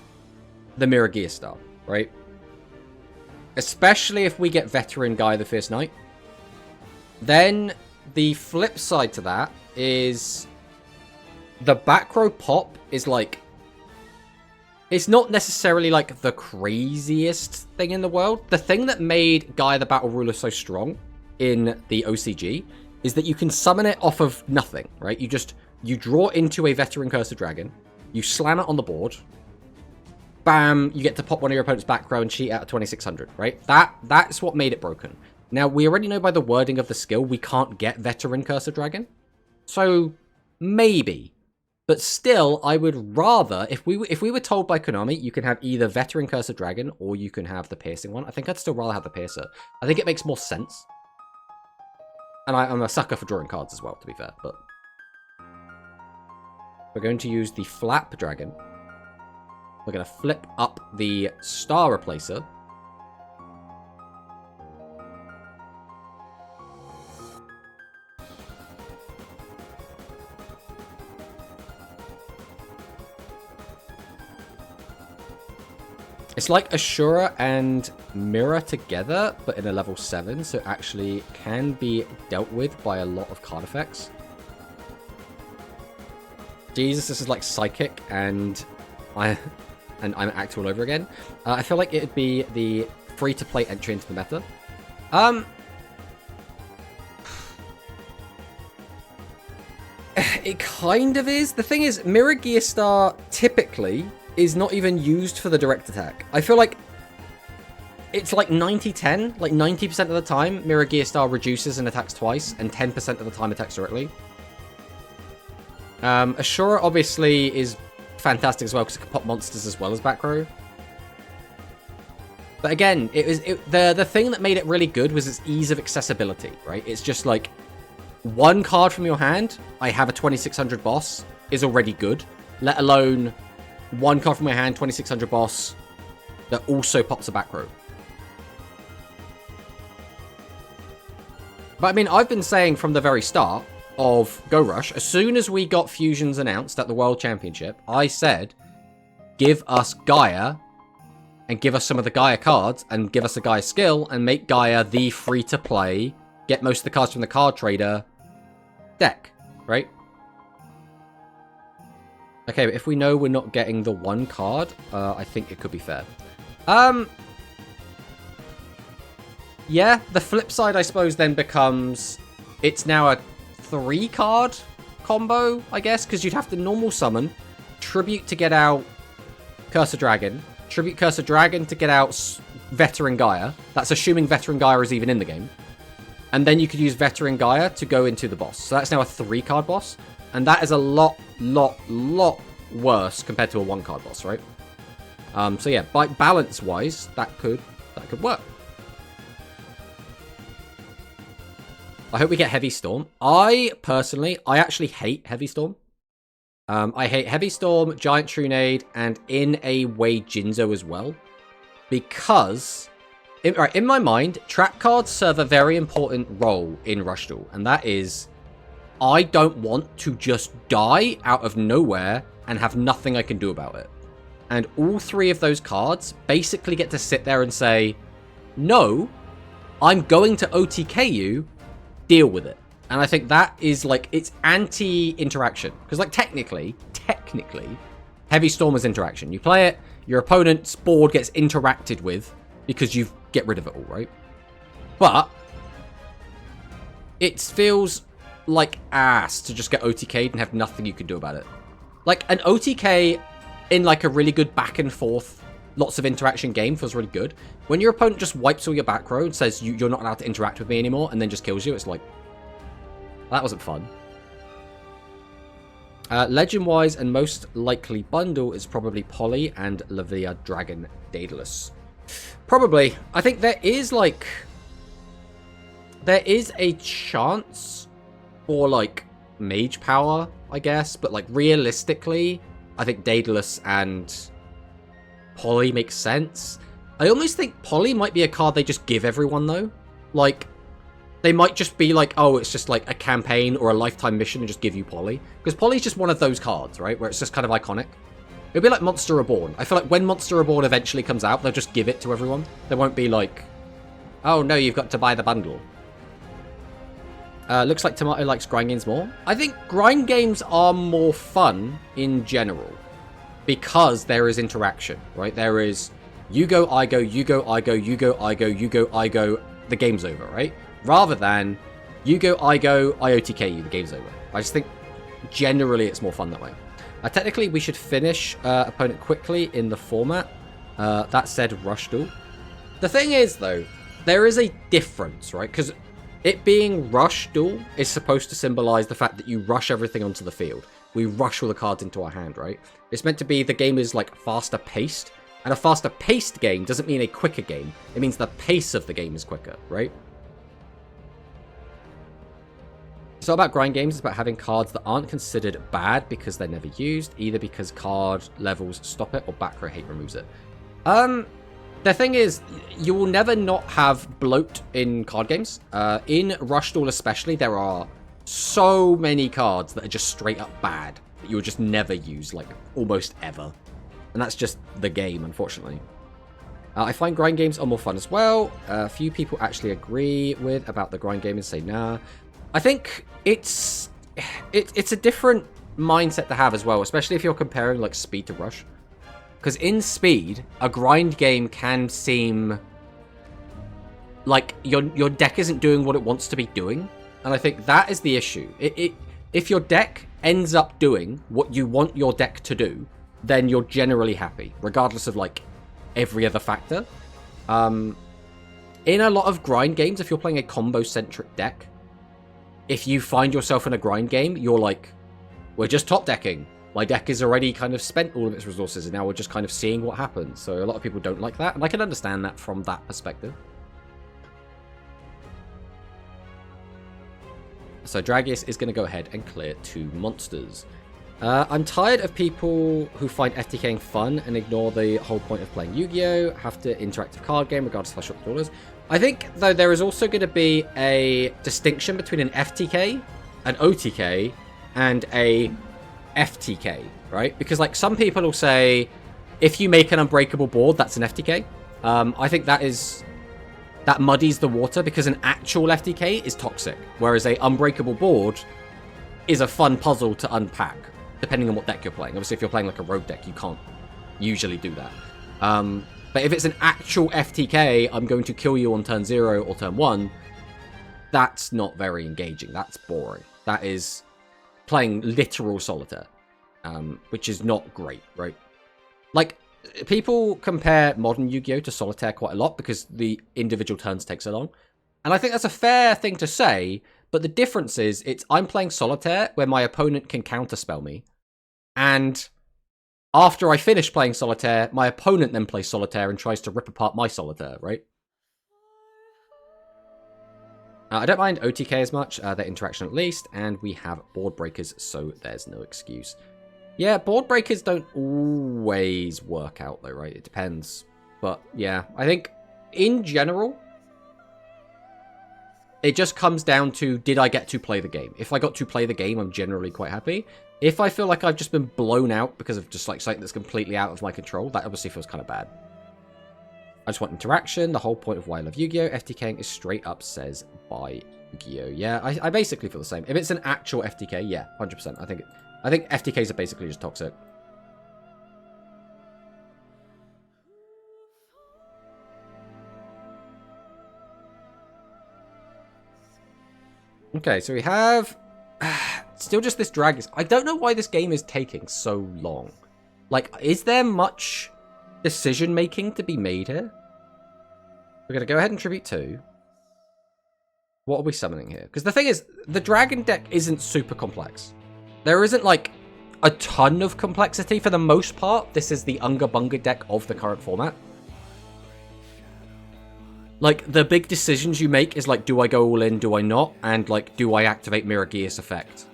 the Mirror Gear Star, right? Especially if we get Veteran Gaia the Fierce Knight. Then the flip side to that is the back row pop is like, it's not necessarily like the craziest thing in the world. The thing that made Gaia the Battle Ruler so strong in the OCG is that you can summon it off of nothing, right? You draw into a Veteran Cursed Dragon, you slam it on the board, bam, you get to pop one of your opponent's back row and cheat out of 2600, right? That's what made it broken. Now, we already know by the wording of the skill, we can't get Veteran Cursor Dragon. So, maybe. But still, I would rather, if we were told by Konami, you can have either Veteran Cursor Dragon or you can have the Piercing one, I think I'd still rather have the Piercer. I think it makes more sense. And I'm a sucker for drawing cards as well, to be fair, but... We're going to use the Flap Dragon. We're going to flip up the Star Replacer. It's like Ashura and Mirror together, but in a level 7, so it actually can be dealt with by a lot of card effects. Jesus, this is like Psychic, and I'm Act all over again. I feel like it'd be the free-to-play entry into the meta. It kind of is. The thing is, Mirror Gear Star typically is not even used for the direct attack. I feel like it's like 90-10. Like 90% of the time, Mirror Gear Star reduces and attacks twice, and 10% of the time attacks directly. Ashura obviously is fantastic as well because it can pop monsters as well as back row. But again, the thing that made it really good was its ease of accessibility, right? It's just like one card from your hand, I have a 2600 boss, is already good. Let alone one card from my hand, 2600 boss, that also pops a back row. But I mean, I've been saying from the very start of Go Rush, as soon as we got fusions announced at the World Championship, I said, give us Gaia, and give us some of the Gaia cards, and give us a Gaia skill, and make Gaia the free-to-play, get most of the cards from the card trader deck, right? Okay, but if we know we're not getting the one card, I think it could be fair. Yeah, the flip side, I suppose, then becomes, it's now a 3-card combo, I guess, because you'd have to normal summon, Tribute to get out Cursor Dragon, Tribute Cursor Dragon to get out Veteran Gaia. That's assuming Veteran Gaia is even in the game. And then you could use Veteran Gaia to go into the boss. So that's now a 3-card boss. And that is a lot worse compared to a 1-card boss, right? So yeah, by balance-wise, that could work. I hope we get Heavy Storm. I actually hate Heavy Storm. I hate Heavy Storm, Giant Trunade, and in a way Jinzo as well. Because, in my mind, trap cards serve a very important role in Rush Duel. And that is, I don't want to just die out of nowhere and have nothing I can do about it. And all 3 of those cards basically get to sit there and say, no, I'm going to OTK you, deal with it. And I think that is like, it's anti-interaction. Because like technically, Heavy Storm is interaction. You play it, your opponent's board gets interacted with because you get rid of it all, right? But it feels like ass to just get OTK'd and have nothing you can do about it. Like an OTK in like a really good back and forth, lots of interaction game feels really good. When your opponent just wipes all your back row and says you're not allowed to interact with me anymore and then just kills you, it's like, that wasn't fun. Legend-wise and most likely bundle is probably Poly and Lavia Dragon Daedalus. Probably. I think there is a chance for like Mage Power, I guess, but like realistically, I think Daedalus and Poly makes sense. I almost think Poly might be a card they just give everyone though. Like, they might just be like, oh, it's just like a campaign or a lifetime mission and just give you Poly. Because Poly's just one of those cards, right? Where it's just kind of iconic. It'll be like Monster Reborn. I feel like when Monster Reborn eventually comes out, they'll just give it to everyone. They won't be like, oh no, you've got to buy the bundle. Looks like Tomato likes grind games more. I think grind games are more fun in general. Because there is interaction, right? There is, you go, I go, you go, I go, you go, I go, you go, I go, the game's over, right? Rather than, you go, I OTK you, the game's over. I just think, generally, it's more fun that way. Technically, we should finish opponent quickly in the format. That said, rush duel. The thing is, though, there is a difference, right? Because it being rush duel is supposed to symbolize the fact that you rush everything onto the field. We rush all the cards into our hand, right? It's meant to be the game is like faster paced. And a faster paced game doesn't mean a quicker game. It means the pace of the game is quicker, right? It's not about grind games. It's about having cards that aren't considered bad because they're never used, either because card levels stop it or back row hate removes it. The thing is, you will never not have bloat in card games. In Rush Duel especially, there are so many cards that are just straight up bad that you would just never use, like, almost ever. And that's just the game, unfortunately. I find grind games are more fun as well. A few people actually agree with about the grind game and say nah. I think it's a different mindset to have as well, especially if you're comparing like Speed to Rush. Because in Speed, a grind game can seem like your deck isn't doing what it wants to be doing. And I think that is the issue. If your deck ends up doing what you want your deck to do, then you're generally happy, regardless of like every other factor. In a lot of grind games, if you're playing a combo-centric deck, if you find yourself in a grind game, you're like, we're just top decking. My deck is already kind of spent all of its resources, and now we're just kind of seeing what happens. So a lot of people don't like that, and I can understand that from that perspective. So Dragius is going to go ahead and clear 2 monsters. I'm tired of people who find FTKing fun and ignore the whole point of playing Yu-Gi-Oh! Have to interactive card game regardless of how short the duel is. I think, though, there is also going to be a distinction between an FTK, an OTK, and a FTK, right? Because, like, some people will say, if you make an unbreakable board, that's an FTK. I think that muddies the water because an actual FTK is toxic, whereas a unbreakable board is a fun puzzle to unpack, depending on what deck you're playing. Obviously, if you're playing like a rogue deck, you can't usually do that. But if it's an actual FTK, I'm going to kill you on turn 0 or turn 1, that's not very engaging. That's boring. That is playing literal solitaire, which is not great, right? Like, people compare modern Yu-Gi-Oh! To solitaire quite a lot because the individual turns take so long. And I think that's a fair thing to say, but the difference is I'm playing solitaire where my opponent can counterspell me. And after I finish playing solitaire, my opponent then plays solitaire and tries to rip apart my solitaire, right? I don't mind OTK as much, their interaction at least, and we have board breakers, so there's no excuse. Yeah, board breakers don't always work out though, right? It depends. But yeah, I think in general, it just comes down to, did I get to play the game? If I got to play the game, I'm generally quite happy. If I feel like I've just been blown out because of just like something that's completely out of my control, that obviously feels kind of bad. I just want interaction. The whole point of why I love Yu-Gi-Oh! FTKing is straight up says by Yu-Gi-Oh! Yeah, I basically feel the same. If it's an actual FTK, yeah, 100%. I think FTKs are basically just toxic. Okay, so we have still just this drag. I don't know why this game is taking so long. Like, is there much decision making to be made here? We're going to go ahead and tribute 2. What are we summoning here? Because the thing is, the dragon deck isn't super complex. There isn't, like, a ton of complexity. For the most part, this is the Unga Bunga deck of the current format. Like, the big decisions you make is, like, do I go all in, do I not? And, like, do I activate Mirror Gears effect?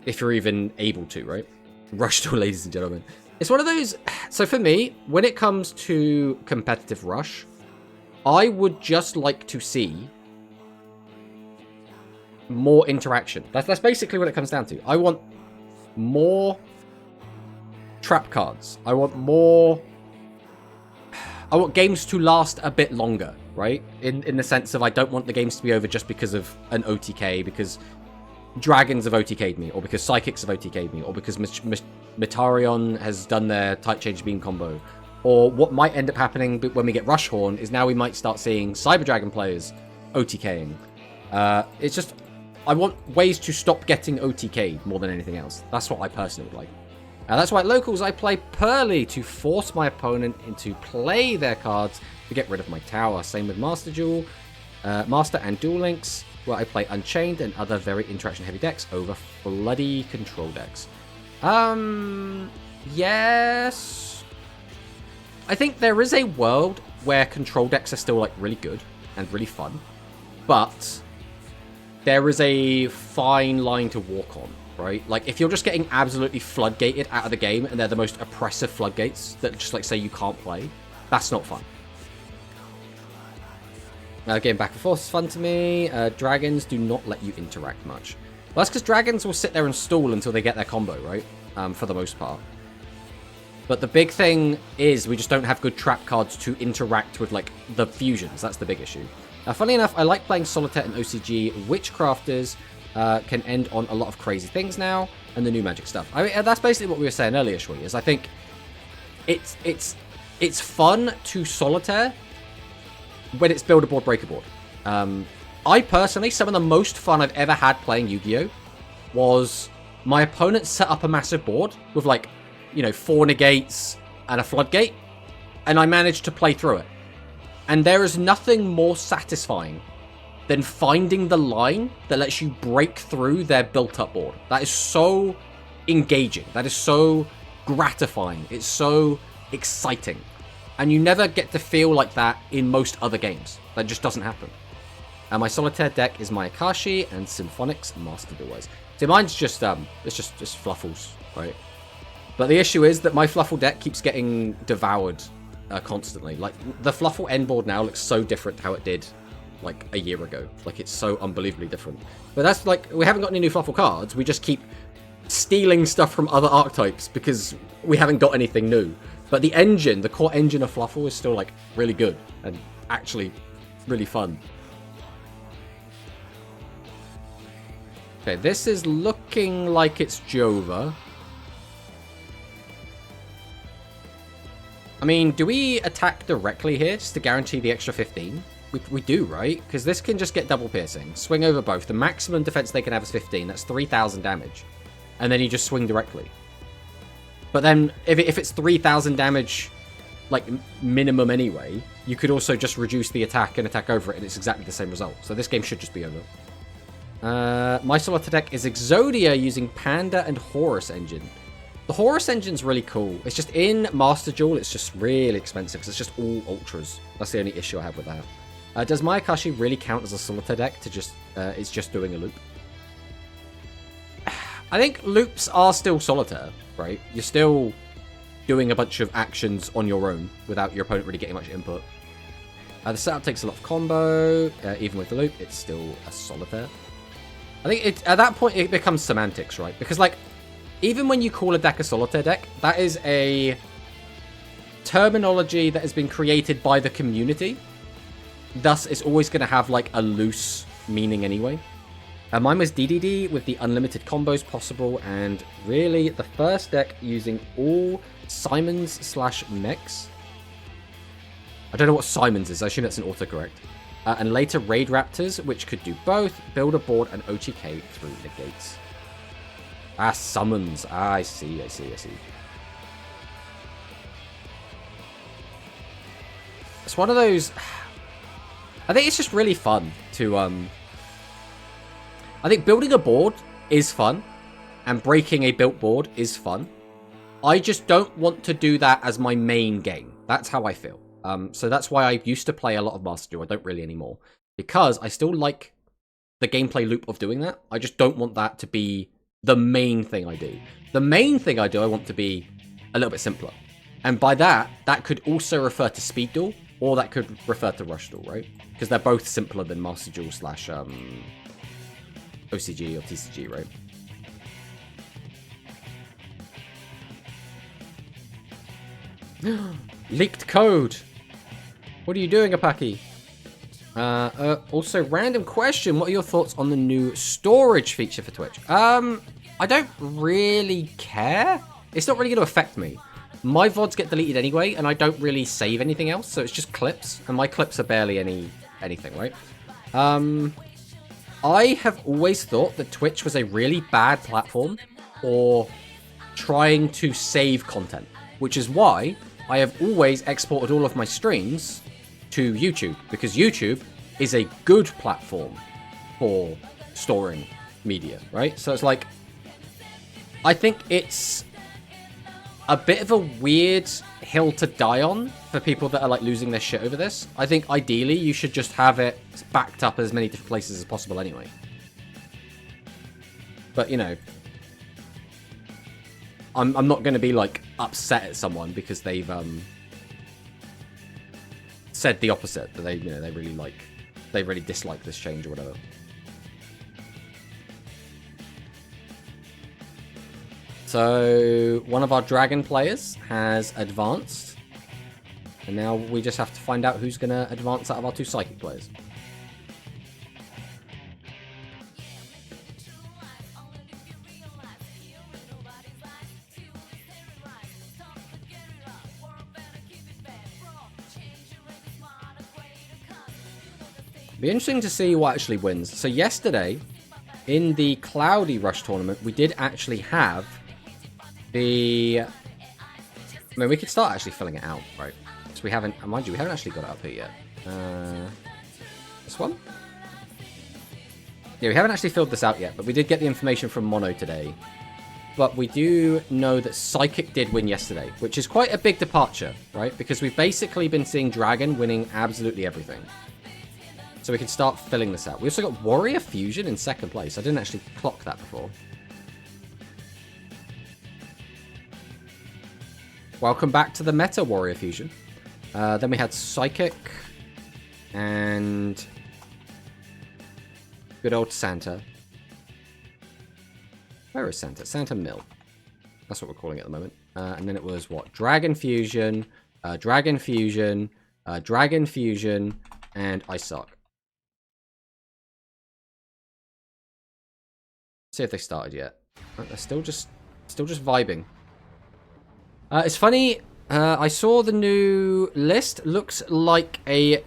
If you're even able to, right? Rush Duel, ladies and gentlemen. It's one of those... So for me, when it comes to competitive Rush, I would just like to see more interaction. That's basically what it comes down to. I want more trap cards. I want games to last a bit longer, right? In the sense of I don't want the games to be over just because of an OTK, because dragons have OTK'd me, or because psychics have OTK'd me, or because Mitarion has done their Type Change Beam combo. Or what might end up happening when we get Rush Horn is now we might start seeing Cyber Dragon players OTKing. It's just, I want ways to stop getting OTK'd more than anything else. That's what I personally would like. That's why at locals I play Pearly to force my opponent into play their cards to get rid of my tower. Same with Master Duel, Master and Duel Links, where I play Unchained and other very interaction heavy decks over bloody control decks. Yes. I think there is a world where control decks are still like really good and really fun, but there is a fine line to walk on. Right? Like, if you're just getting absolutely floodgated out of the game, and they're the most oppressive floodgates that just, like, say you can't play, that's not fun. Getting back and forth is fun to me. Dragons do not let you interact much. Well, that's because dragons will sit there and stall until they get their combo, right? For the most part. But the big thing is we just don't have good trap cards to interact with, like, the fusions. That's the big issue. Funny enough, I like playing Solitaire and OCG. Witchcrafters can end on a lot of crazy things now, and the new magic stuff. I mean, that's basically what we were saying earlier, Shui, is I think it's fun to Solitaire when it's build a board, break a board. I personally, some of the most fun I've ever had playing Yu-Gi-Oh! Was my opponent set up a massive board with, like, you know, 4 negates and a floodgate, and I managed to play through it. And there is nothing more satisfying than finding the line that lets you break through their built-up board. That is so engaging. That is so gratifying. It's so exciting. And you never get to feel like that in most other games. That just doesn't happen. And my Solitaire deck is my Akashi and Symphonics Master Duels. So mine's just, it's just fluffles, right? But the issue is that my fluffle deck keeps getting devoured constantly. Like, the fluffle end board now looks so different to how it did like a year ago. Like, it's so unbelievably different. But that's like, we haven't got any new fluffle cards. We just keep stealing stuff from other archetypes because we haven't got anything new. But the engine, the core engine of fluffle is still like really good and actually really fun. Okay, this is looking like it's Jova. I mean, do we attack directly here just to guarantee the extra 15? We do, right? Because this can just get double piercing. Swing over both. The maximum defense they can have is 15. That's 3,000 damage. And then you just swing directly. But then, if it's 3,000 damage, like, minimum anyway, you could also just reduce the attack and attack over it, and it's exactly the same result. So this game should just be over. My Solitaire deck is Exodia using Panda and Horus engine. The Horus engine's really cool. It's just in Master Duel, it's just really expensive, because it's just all ultras. That's the only issue I have with that. Does my Akashi really count as a Solitaire deck to just, it's just doing a loop? I think loops are still Solitaire, right? You're still doing a bunch of actions on your own without your opponent really getting much input. The setup takes a lot of combo. Even with the loop, it's still a Solitaire. I think at that point it becomes semantics, right? Because, like, even when you call a deck a Solitaire deck, that is a terminology that has been created by the community. Thus, it's always going to have, like, a loose meaning anyway. Mine was DDD with the unlimited combos possible, and really the first deck using all Simons/mechs. I don't know what Simons is, I assume that's an autocorrect. And later Raid Raptors, which could do both, build a board and OTK through negates. Ah, summons. Ah, I see. It's one of those... I think it's just really fun to... I think building a board is fun, and breaking a built board is fun. I just don't want to do that as my main game. That's how I feel. So that's why I used to play a lot of Master Duel. I don't really anymore. Because I still like the gameplay loop of doing that. I just don't want that to be the main thing I do. The main thing I do, I want to be a little bit simpler. And by that, that could also refer to Speed Duel, or that could refer to Rush Duel, right? Because they're both simpler than Master Duel / OCG or TCG, right? Leaked code! What are you doing, Apaki? Also, random question. What are your thoughts on the new storage feature for Twitch? I don't really care. It's not really going to affect me. My VODs get deleted anyway, and I don't really save anything else, so it's just clips, and my clips are barely anything, right? I have always thought that Twitch was a really bad platform for trying to save content, which is why I have always exported all of my streams to YouTube, because YouTube is a good platform for storing media, right? So it's like, I think it's a bit of a weird hill to die on for people that are like losing their shit over this. I think ideally you should just have it backed up as many different places as possible anyway. But, you know, I'm not going to be like upset at someone because they've said the opposite, that they, you know, they really dislike this change or whatever. So one of our dragon players has advanced, and now we just have to find out who's going to advance out of our two psychic players. Be interesting to see what actually wins. So yesterday, in the Cloudy Rush tournament, we did actually have the... I mean, we could start actually filling it out, right? So we haven't... Mind you, we haven't actually got it up here yet. This one? Yeah, we haven't actually filled this out yet, but we did get the information from Mono today. But we do know that Psychic did win yesterday, which is quite a big departure, right? Because we've basically been seeing Dragon winning absolutely everything. So we can start filling this out. We also got Warrior Fusion in second place. I didn't actually clock that before. Welcome back to the meta, Warrior Fusion. Then we had Psychic and good old Santa. Where is Santa? Santa Mill. That's what we're calling it at the moment. And then it was what? Dragon Fusion, Dragon Fusion, Dragon Fusion, and Ice Arc. See if they started yet. They're still just vibing. It's funny. I saw the new list. Looks like I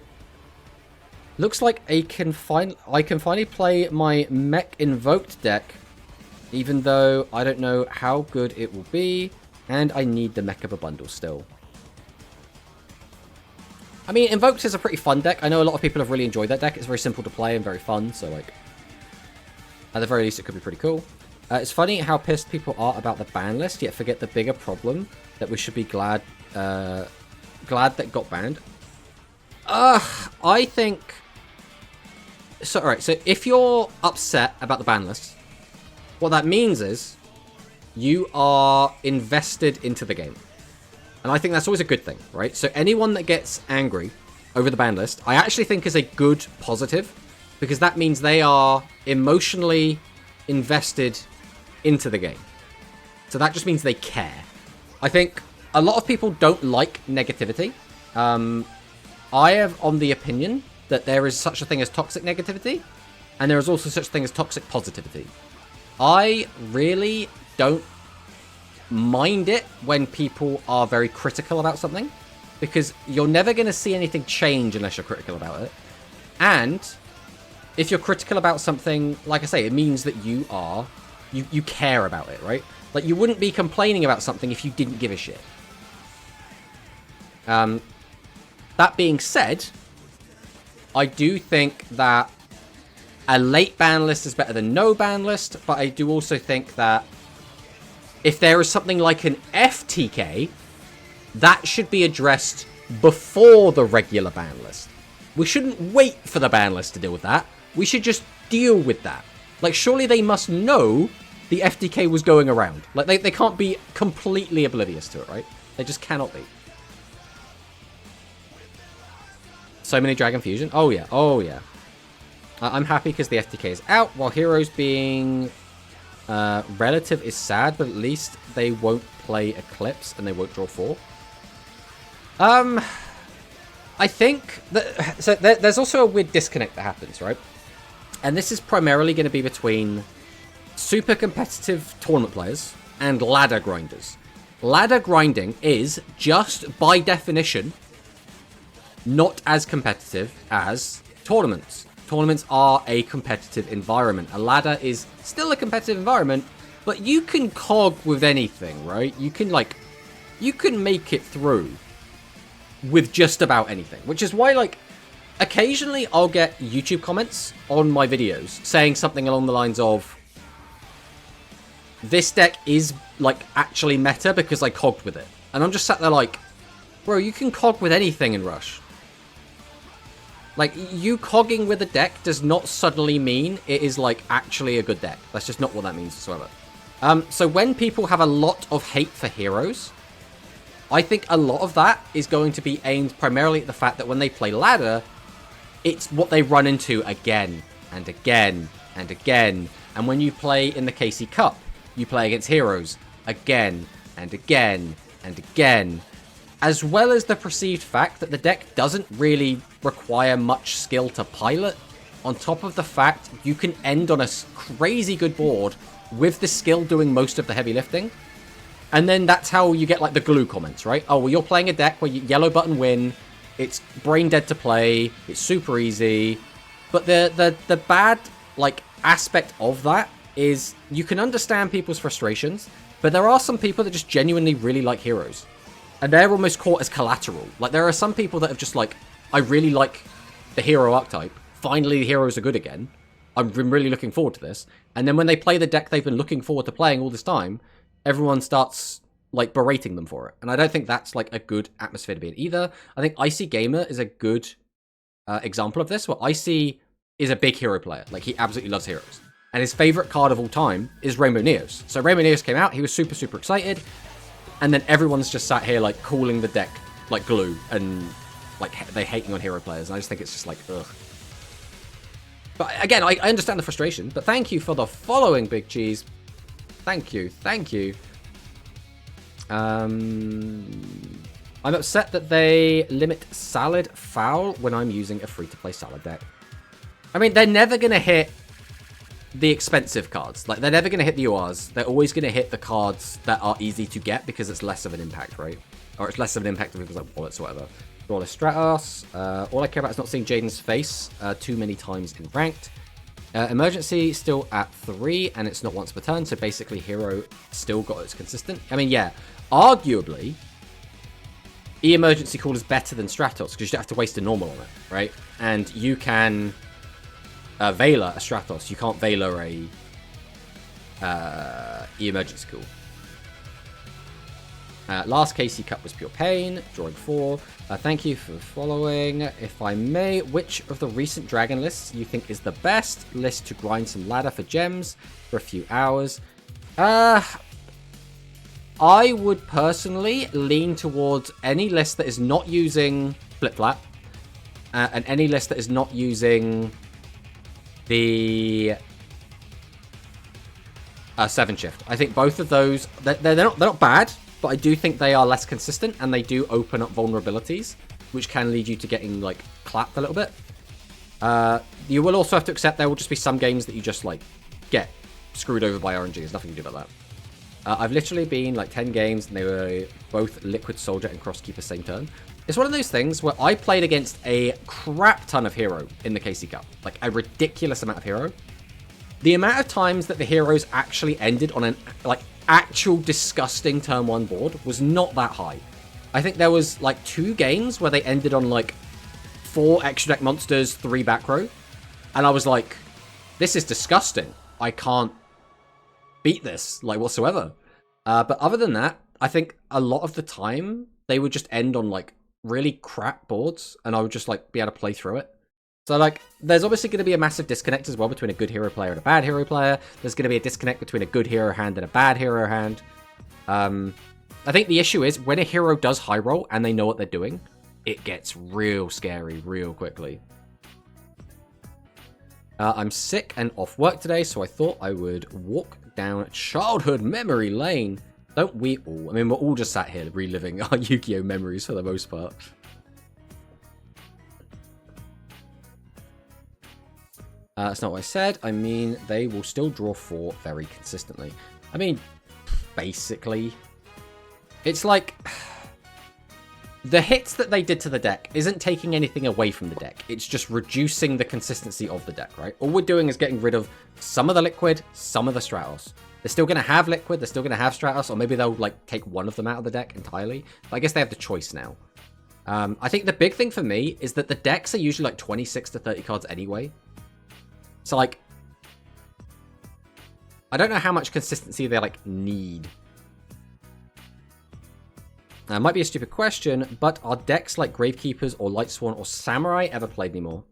can finally play my Mech Invoked deck, even though I don't know how good it will be, and I need the Mech of a bundle still. I mean, Invoked is a pretty fun deck. I know a lot of people have really enjoyed that deck. It's very simple to play and very fun, so like, at the very least, it could be pretty cool. It's funny how pissed people are about the ban list, yet forget the bigger problem that we should be glad that got banned. I think... So, alright, so if you're upset about the ban list, what that means is you are invested into the game. And I think that's always a good thing, right? So anyone that gets angry over the ban list, I actually think is a good positive, because that means they are emotionally invested into the game. So that just means they care. I think a lot of people don't like negativity. I have on the opinion that there is such a thing as toxic negativity, and there is also such a thing as toxic positivity. I really don't mind it when people are very critical about something, because you're never going to see anything change unless you're critical about it. And if you're critical about something, like I say, it means that you care about it, right? Like, you wouldn't be complaining about something if you didn't give a shit. That being said, I do think that a late ban list is better than no ban list, but I do also think that if there is something like an FTK, that should be addressed before the regular ban list. We shouldn't wait for the ban list to deal with that. We should just deal with that. Like, surely they must know the FTK was going around. Like, they can't be completely oblivious to it, right? They just cannot be. So many Dragon Fusion. Oh, yeah. Oh, yeah. I'm happy because the FTK is out, while Heroes being relative is sad, but at least they won't play Eclipse and they won't draw 4. I think that... So there's also a weird disconnect that happens, right? And this is primarily going to be between super competitive tournament players and ladder grinders. Ladder grinding is, just by definition, not as competitive as tournaments. Tournaments are a competitive environment. A ladder is still a competitive environment, But you can cog with anything, right? You can, like, you can make it through with just about anything. Which is why, like, occasionally I'll get YouTube comments on my videos saying something along the lines of, this deck is, like, actually meta because I cogged with it. And I'm just sat there like, bro, you can cog with anything in Rush. Like, you cogging with a deck does not suddenly mean it is, like, actually a good deck. That's just not what that means whatsoever. So when people have a lot of hate for heroes, I think a lot of that is going to be aimed primarily at the fact that when they play ladder, it's what they run into again and again and again. And when you play in the KCCup, you play against heroes again and again and again. As well as the perceived fact that the deck doesn't really require much skill to pilot, on top of the fact you can end on a crazy good board with the skill doing most of the heavy lifting. And then that's how you get, like, the glue comments, right? Oh, well, you're playing a deck where you yellow button win, it's brain dead to play, it's super easy. But the bad, like, aspect of that is you can understand people's frustrations, but there are some people that just genuinely really like heroes. And they're almost caught as collateral. Like, there are some people that have just, like, I really like the hero archetype. Finally, the heroes are good again. I'm really looking forward to this. And then when they play the deck they've been looking forward to playing all this time, everyone starts, like, berating them for it. And I don't think that's, like, a good atmosphere to be in either. I think Icy Gamer is a good example of this, where Icy is a big hero player. Like, he absolutely loves heroes. And his favorite card of all time is Rainbow Neos. So Rainbow Neos came out, he was super, super excited. And then everyone's just sat here, like, calling the deck, like, glue. And, like, they're hating on hero players. And I just think it's just like, ugh. But again, I understand the frustration. But thank you for the following, Big Cheese. Thank you. Thank you. I'm upset that they limit Salad Foul when I'm using a free-to-play Salad deck. I mean, they're never going to hit the expensive cards. Like, they're never going to hit the URs. They're always going to hit the cards that are easy to get because it's less of an impact, right? Or it's less of an impact if it was like wallets or whatever. Brawler Stratos. All I care about is not seeing Jaden's face too many times in ranked. Emergency still at 3, and it's not once per turn, so basically Hero still got its consistent. I mean, yeah, arguably, E-Emergency Call is better than Stratos, because you don't have to waste a normal on it, right? And you can Veiler a Stratos. You can't Veiler a E-Emergency Call. Last KCCup was pure pain, drawing 4. Thank you for following. If I may, which of the recent dragon lists you think is the best list to grind some ladder for gems for a few hours? I would personally lean towards any list that is not using Flip-Flap, and any list that is not using the 7 Shift. I think both of those, they're not bad, but I do think they are less consistent, and they do open up vulnerabilities, which can lead you to getting, like, clapped a little bit. You will also have to accept there will just be some games that you just, like, get screwed over by RNG. There's nothing you can do about that. I've literally been, like, 10 games, and they were both Liquid Soldier and Crosskeeper same turn. It's one of those things where I played against a crap ton of hero in the KCCup. Like, a ridiculous amount of hero. The amount of times that the heroes actually ended on an, like, actual disgusting turn 1 board was not that high. I think there was, like, 2 games where they ended on, like, 4 extra deck monsters, 3 back row. And I was like, this is disgusting. I can't beat this, like, whatsoever. But other than that, I think a lot of the time, they would just end on, like, really crap boards, and I would just, like, be able to play through it. So, like, there's obviously going to be a massive disconnect as well between a good hero player and a bad hero player. There's going to be a disconnect between a good hero hand and a bad hero hand. I think the issue is, when a hero does high roll and they know what they're doing, it gets real scary real quickly. I'm sick and off work today, so I thought I would walk down childhood memory lane. Don't we all? I mean, we're all just sat here reliving our Yu-Gi-Oh! Memories for the most part. That's not what I said. I mean, they will still draw 4 very consistently. I mean, basically. It's like... the hits that they did to the deck isn't taking anything away from the deck. It's just reducing the consistency of the deck, right? All we're doing is getting rid of some of the Liquid, some of the Stratos. They're still going to have Liquid, they're still going to have Stratos, or maybe they'll like take one of them out of the deck entirely. But I guess they have the choice now. I think the big thing for me is that the decks are usually like 26 to 30 cards anyway. So like, I don't know how much consistency they like need. Might be a stupid question, but are decks like Gravekeepers or Lightsworn or Samurai ever played anymore?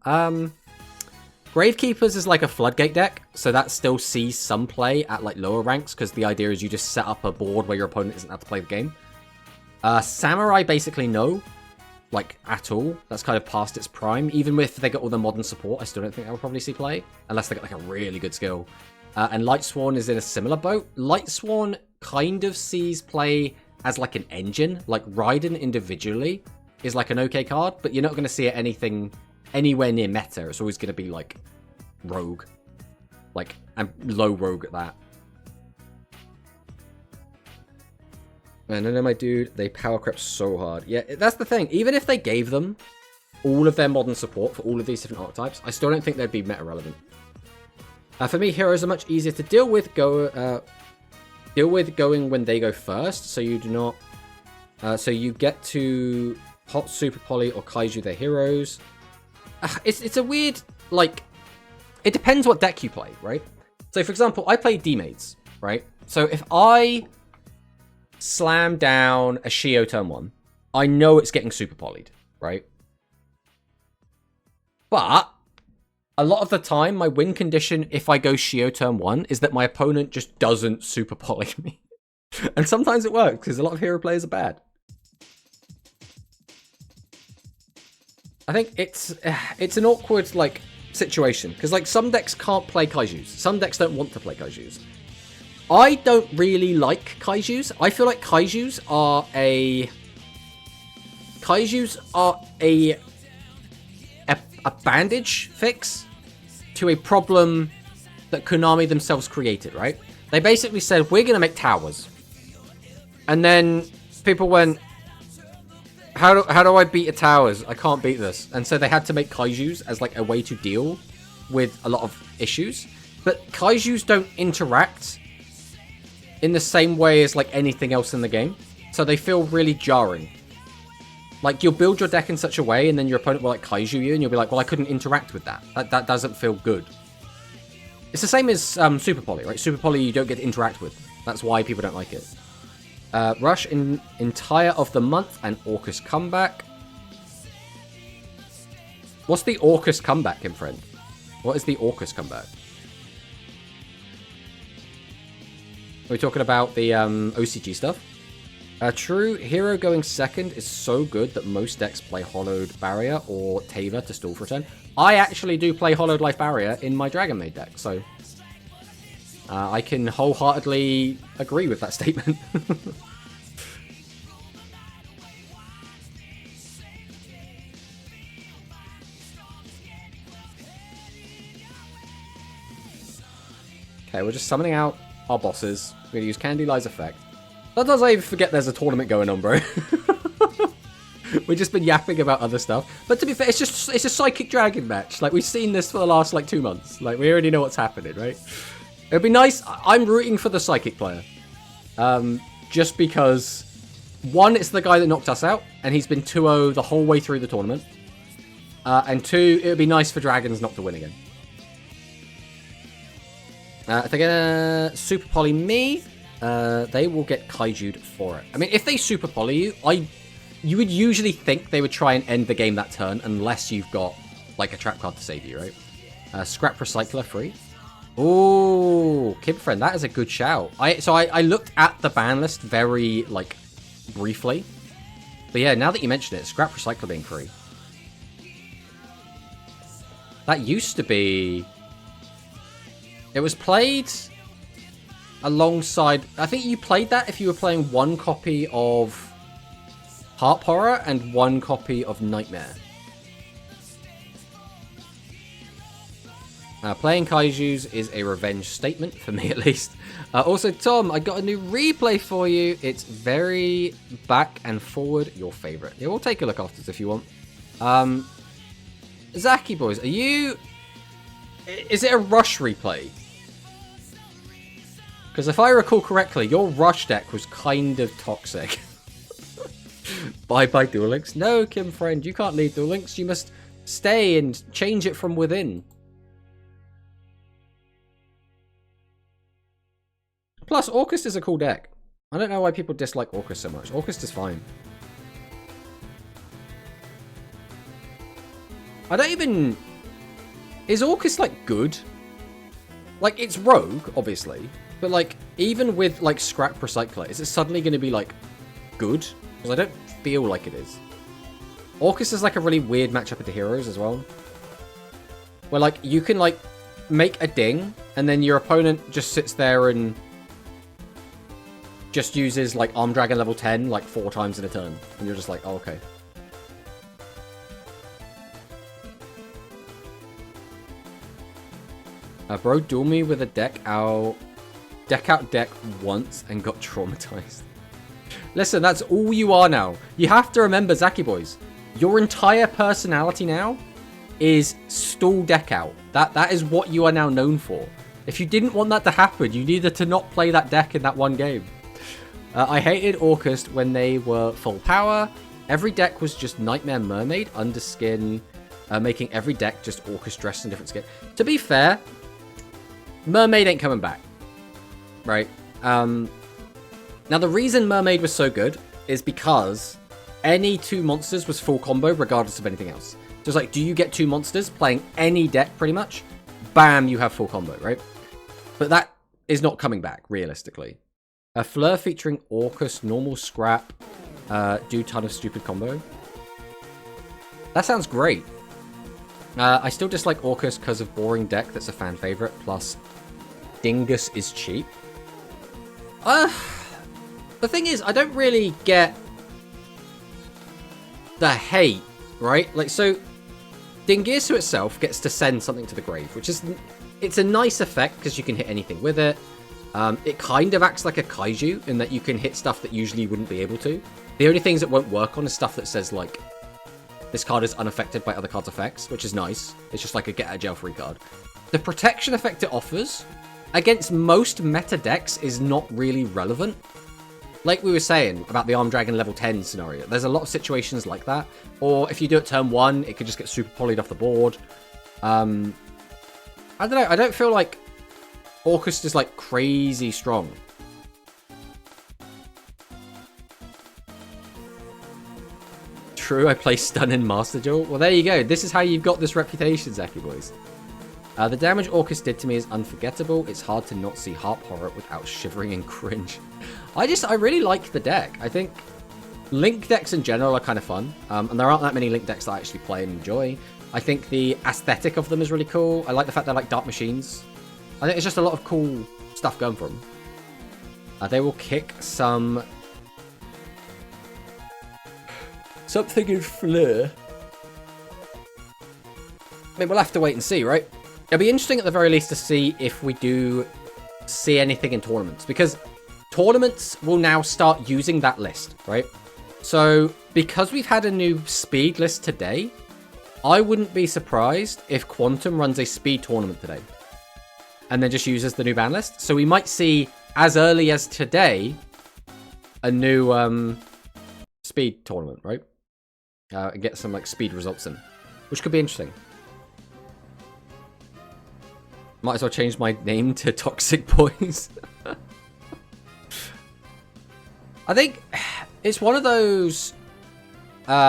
Gravekeepers is like a floodgate deck, so that still sees some play at like lower ranks, because the idea is you just set up a board where your opponent isn't allowed to play the game. Samurai basically no, like at all. That's kind of past its prime. Even if they get all the modern support, I still don't think I would probably see play, unless they get like a really good skill. And Lightsworn is in a similar boat. Lightsworn kind of sees play as like an engine, like Raiden individually is like an okay card, but you're not going to see it anywhere near meta. It's always going to be like rogue, like, and low rogue at that. Man, I know my dude, they power crept so hard. Yeah, that's the thing. Even if they gave them all of their modern support for all of these different archetypes, I still don't think they'd be meta relevant. For me, heroes are much easier to deal with going when they go first, so you do not. So you get to Hot Super Poly or Kaiju their heroes. It's a weird, like, it depends what deck you play, right? So for example, I play D-Mates, right? So if I slam down a Shio turn 1, I know it's getting Super Polyed, right? But a lot of the time, my win condition, if I go Shio turn 1, is that my opponent just doesn't Super Poly me. And sometimes it works, because a lot of hero players are bad. I think it's an awkward, like, situation. Because, like, some decks can't play Kaijus. Some decks don't want to play Kaijus. I don't really like Kaijus. I feel like Kaijus are a bandage fix to a problem that Konami themselves created, right? They basically said, we're going to make towers. And then people went, how do I beat a towers? I can't beat this. And so they had to make Kaijus as like a way to deal with a lot of issues. But Kaijus don't interact in the same way as like anything else in the game. So they feel really jarring. Like, you'll build your deck in such a way, and then your opponent will, like, Kaiju you, and you'll be like, well, I couldn't interact with that. That doesn't feel good. It's the same as Super Poly, right? Super Poly you don't get to interact with. That's why people don't like it. Rush in entire of the month and Orcus comeback. What's the Orcus comeback, Kim friend? What is the Orcus comeback? Are we talking about the OCG stuff? True, hero going second is so good that most decks play Hollowed Barrier or Tava to stall for a turn. I actually do play Hollowed Life Barrier in my Dragon Maid deck, so I can wholeheartedly agree with that statement. Okay, we're just summoning out our bosses. We're going to use Candy Lie's effect. Sometimes I even forget there's a tournament going on, bro. We've just been yapping about other stuff. But to be fair, it's a Psychic Dragon match. Like, we've seen this for the last, like, 2 months. Like, we already know what's happening, right? It'd be nice. I'm rooting for the Psychic player. Just because, one, it's the guy that knocked us out, and he's been 2-0 the whole way through the tournament. And two, it would be nice for Dragons not to win again. If they're gonna Super Poly me, they will get Kaiju'd for it. I mean, if they Super Poly you, you would usually think they would try and end the game that turn, unless you've got, like, a trap card to save you, right? Scrap Recycler free. Ooh, Kid Friend, that is a good shout. I looked at the ban list very, like, briefly. But yeah, now that you mention it, Scrap Recycler being free. That used to be... It was played alongside... I think you played that if you were playing one copy of Harp Horror and one copy of Nightmare. Playing Kaijus is a revenge statement, for me at least. Also, Tom, I got a new replay for you. It's very back and forward, your favorite. Yeah, we'll take a look after this if you want. Zaki boys, are you... Is it a rush replay? Because if I recall correctly, your rush deck was kind of toxic. Bye-bye, Duel Links. No, Kim friend, you can't leave Duel Links. You must stay and change it from within. Plus, Orcust is a cool deck. I don't know why people dislike Orcust so much. Orcust is fine. I don't even... Is Orcust, like, good? Like, it's rogue, obviously. But, like, even with, like, Scrap Recycler, is it suddenly going to be, like, good? Because I don't feel like it is. Orcust is, like, a really weird matchup into heroes as well. Where, like, you can, like, make a ding, and then your opponent just sits there and just uses, like, Arm Dragon level 10, like, 4 times in a turn. And you're just like, oh, okay. Bro, duel me with a deck out once and got traumatized. Listen, that's all you are now. You have to remember, Zaki boys, your entire personality now is stall deck out. That is what you are now known for. If you didn't want that to happen, you needed to not play that deck in that one game. I hated Orcust when they were full power. Every deck was just Nightmare Mermaid, Underskin, making every deck just Orcust dressed in different skin. To be fair, Mermaid ain't coming back. Right? Now, the reason Mermaid was so good is because any 2 monsters was full combo regardless of anything else. So it's like, do you get 2 monsters playing any deck pretty much? Bam, you have full combo, right? But that is not coming back, realistically. A Fleur featuring Orcust, normal Scrap, do ton of stupid combo. That sounds great. I still dislike Orcust because of boring deck that's a fan favorite, plus Dingus is cheap. The thing is, I don't really get the hate, right? Like, so Dingisu itself gets to send something to the grave, which is, it's a nice effect because you can hit anything with it. It kind of acts like a kaiju in that you can hit stuff that usually you wouldn't be able to. The only things it won't work on is stuff that says, like, this card is unaffected by other cards' effects, which is nice. It's just like a get-out-of-jail-free card. The protection effect it offers against most meta decks is not really relevant. Like we were saying about the Arm Dragon level 10 scenario, there's a lot of situations like that. Or if you do it turn 1, it could just get super polyed off the board. I don't know. I don't feel like Orcust is, like, crazy strong. True, I play Stun in Master Duel. Well, there you go. This is how you've got this reputation, Zaki boys. The damage Orcust did to me is unforgettable. It's hard to not see Harp Horror without shivering and cringe. I really like the deck. I think Link decks in general are kind of fun. And there aren't that many Link decks that I actually play and enjoy. I think the aesthetic of them is really cool. I like the fact they're like Dark Machines. I think it's just a lot of cool stuff going for them. They will kick some... something in Fleur. I mean, we'll have to wait and see, right? It'll be interesting at the very least to see if we do see anything in tournaments. Because tournaments will now start using that list, right? So, because we've had a new speed list today, I wouldn't be surprised if Quantum runs a speed tournament today. And then just uses the new ban list. So we might see, as early as today, a new speed tournament, right? And get some, like, speed results in. Which could be interesting. Might as well change my name to Toxic Boys. I think it's one of those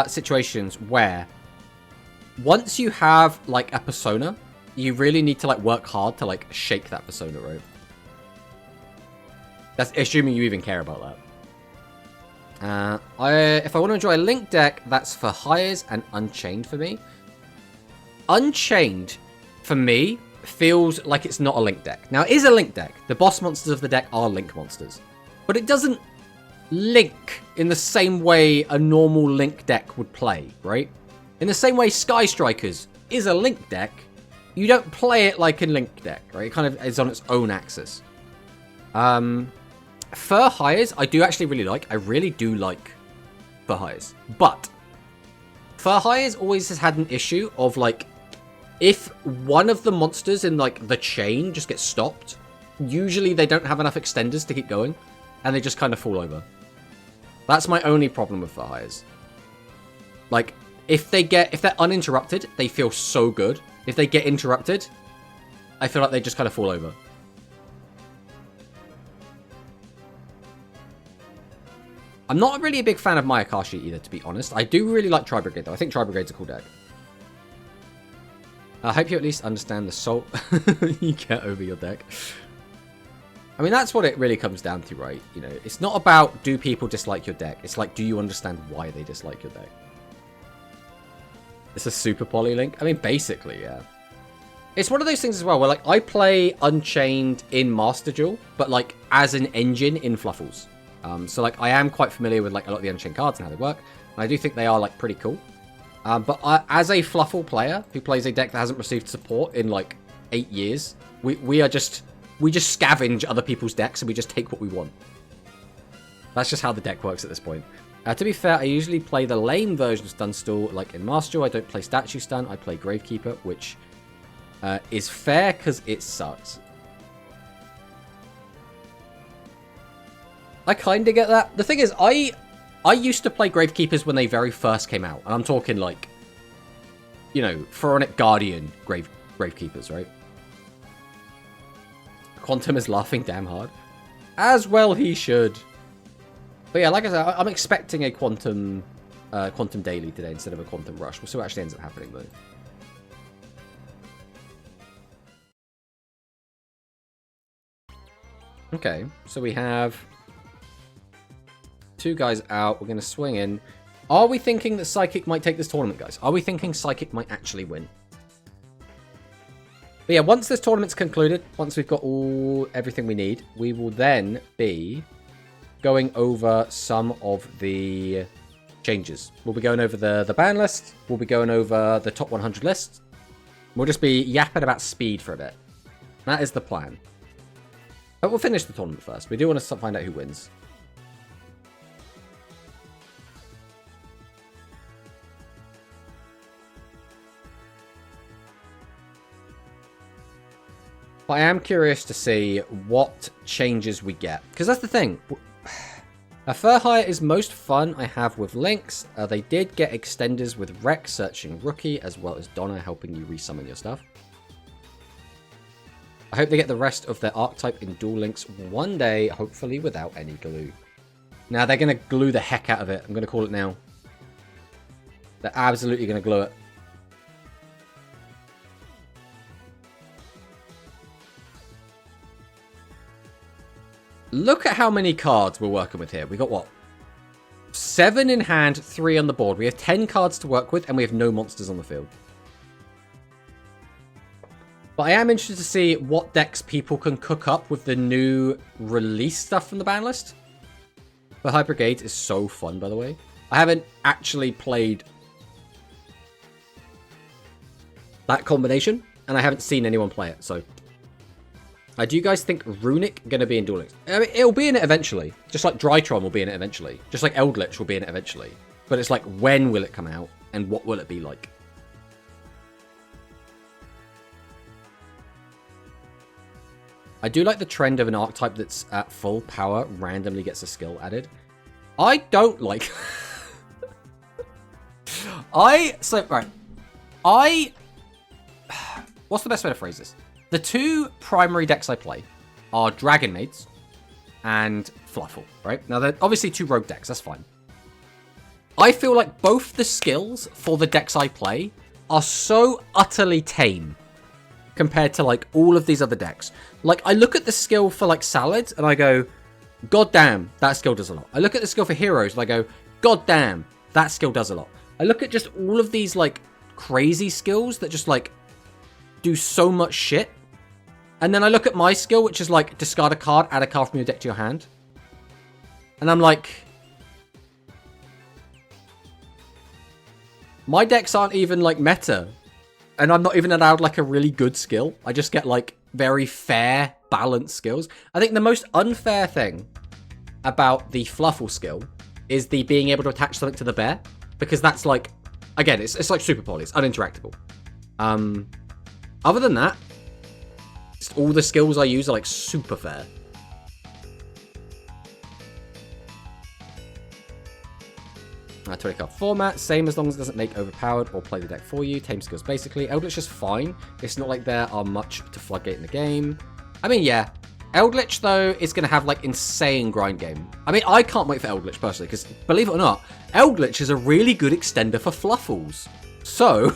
situations where once you have, like, a persona, you really need to, like, work hard to, like, shake that persona, right? That's assuming you even care about that. If I want to enjoy a Link deck, that's for Hires and Unchained for me. Unchained, for me, feels like it's not a Link deck. Now, it is a Link deck. The boss monsters of the deck are Link monsters. But it doesn't link in the same way a normal Link deck would play, right? In the same way Sky Strikers is a Link deck, you don't play it like in Link deck, right? It kind of is on its own axis. Fur Hires, I do actually really like. I really do like Fur Hires. But Fur Hires always has had an issue of, like, if one of the monsters in, like, the chain just gets stopped, usually they don't have enough extenders to keep going, and they just kind of fall over. That's my only problem with Fur Hires. Like, if they're uninterrupted, they feel so good. If they get interrupted, I feel like they just kind of fall over. I'm not really a big fan of Mayakashi either, to be honest. I do really like Tri-Brigade, though. I think Tri-Brigade's a cool deck. I hope you at least understand the salt you get over your deck. I mean, that's what it really comes down to, right? You know, it's not about do people dislike your deck. It's like, do you understand why they dislike your deck? It's a super poly link. I mean, basically, yeah. It's one of those things as well where, like, I play Unchained in Master Duel, but, like, as an engine in Fluffles. So, like, I am quite familiar with, like, a lot of the Unchained cards and how they work. And I do think they are, like, pretty cool. But as a Fluffle player who plays a deck that hasn't received support in, like, 8 years, we just scavenge other people's decks and we just take what we want. That's just how the deck works at this point. To be fair, I usually play the lame version of Stun Stall, like in Master Duel. I don't play Statue Stun, I play Gravekeeper, which is fair because it sucks. I kind of get that. The thing is, I used to play Gravekeepers when they very first came out. And I'm talking like, you know, Pharaonic Guardian Gravekeepers, right? Quantum is laughing damn hard. As well he should. But yeah, like I said, I'm expecting a Quantum Daily today instead of a Quantum Rush. We'll see what actually ends up happening, though. Okay, so we have 2 guys out. We're going to swing in. Are we thinking that Psychic might take this tournament, guys? Are we thinking Psychic might actually win? But yeah, once this tournament's concluded, once we've got everything we need, we will then be going over some of the changes. We'll be going over the ban list. We'll be going over the top 100 list. We'll just be yapping about speed for a bit. That is the plan. But we'll finish the tournament first. We do want to find out who wins. But I am curious to see what changes we get. Because that's the thing. A Fur Hire is most fun I have with Lynx. They did get extenders with Rex searching Rookie, as well as Donna helping you resummon your stuff. I hope they get the rest of their archetype in Duel Links one day, hopefully without any glue. Now, they're going to glue the heck out of it. I'm going to call it now. They're absolutely going to glue it. Look at how many cards we're working with here. We got what? 7 in hand, 3 on the board. We have 10 cards to work with, and we have no monsters on the field. But I am interested to see what decks people can cook up with the new release stuff from the ban list. The High Brigade is so fun, by the way. I haven't actually played that combination, and I haven't seen anyone play it, so... do you guys think Runic going to be in Duel Links? I mean, it'll be in it eventually. Just like Drytron will be in it eventually. Just like Eldritch will be in it eventually. But it's like, when will it come out? And what will it be like? I do like the trend of an archetype that's at full power randomly gets a skill added. I don't like... What's the best way to phrase this? The 2 primary decks I play are Dragon Maids and Fluffle, right? Now, they're obviously 2 rogue decks. That's fine. I feel like both the skills for the decks I play are so utterly tame compared to, like, all of these other decks. Like, I look at the skill for, like, Salads, and I go, God damn, that skill does a lot. I look at the skill for Heroes, and I go, God damn, that skill does a lot. I look at just all of these, like, crazy skills that just, like, do so much shit. And then I look at my skill, which is like, discard a card, add a card from your deck to your hand. And I'm like... my decks aren't even, like, meta. And I'm not even allowed, like, a really good skill. I just get, like, very fair, balanced skills. I think the most unfair thing about the Fluffle skill is the being able to attach something to the bear. Because that's, like, again, it's like Super Poly. It's uninteractable. Other than that, just all the skills I use are, like, super fair. Tony card format, same as long as it doesn't make overpowered or play the deck for you. Tame skills basically. Eldritch is fine. It's not like there are much to floodgate in the game. I mean, yeah. Eldritch, though, is going to have, like, insane grind game. I mean, I can't wait for Eldritch, personally, because, believe it or not, Eldritch is a really good extender for Fluffles. So,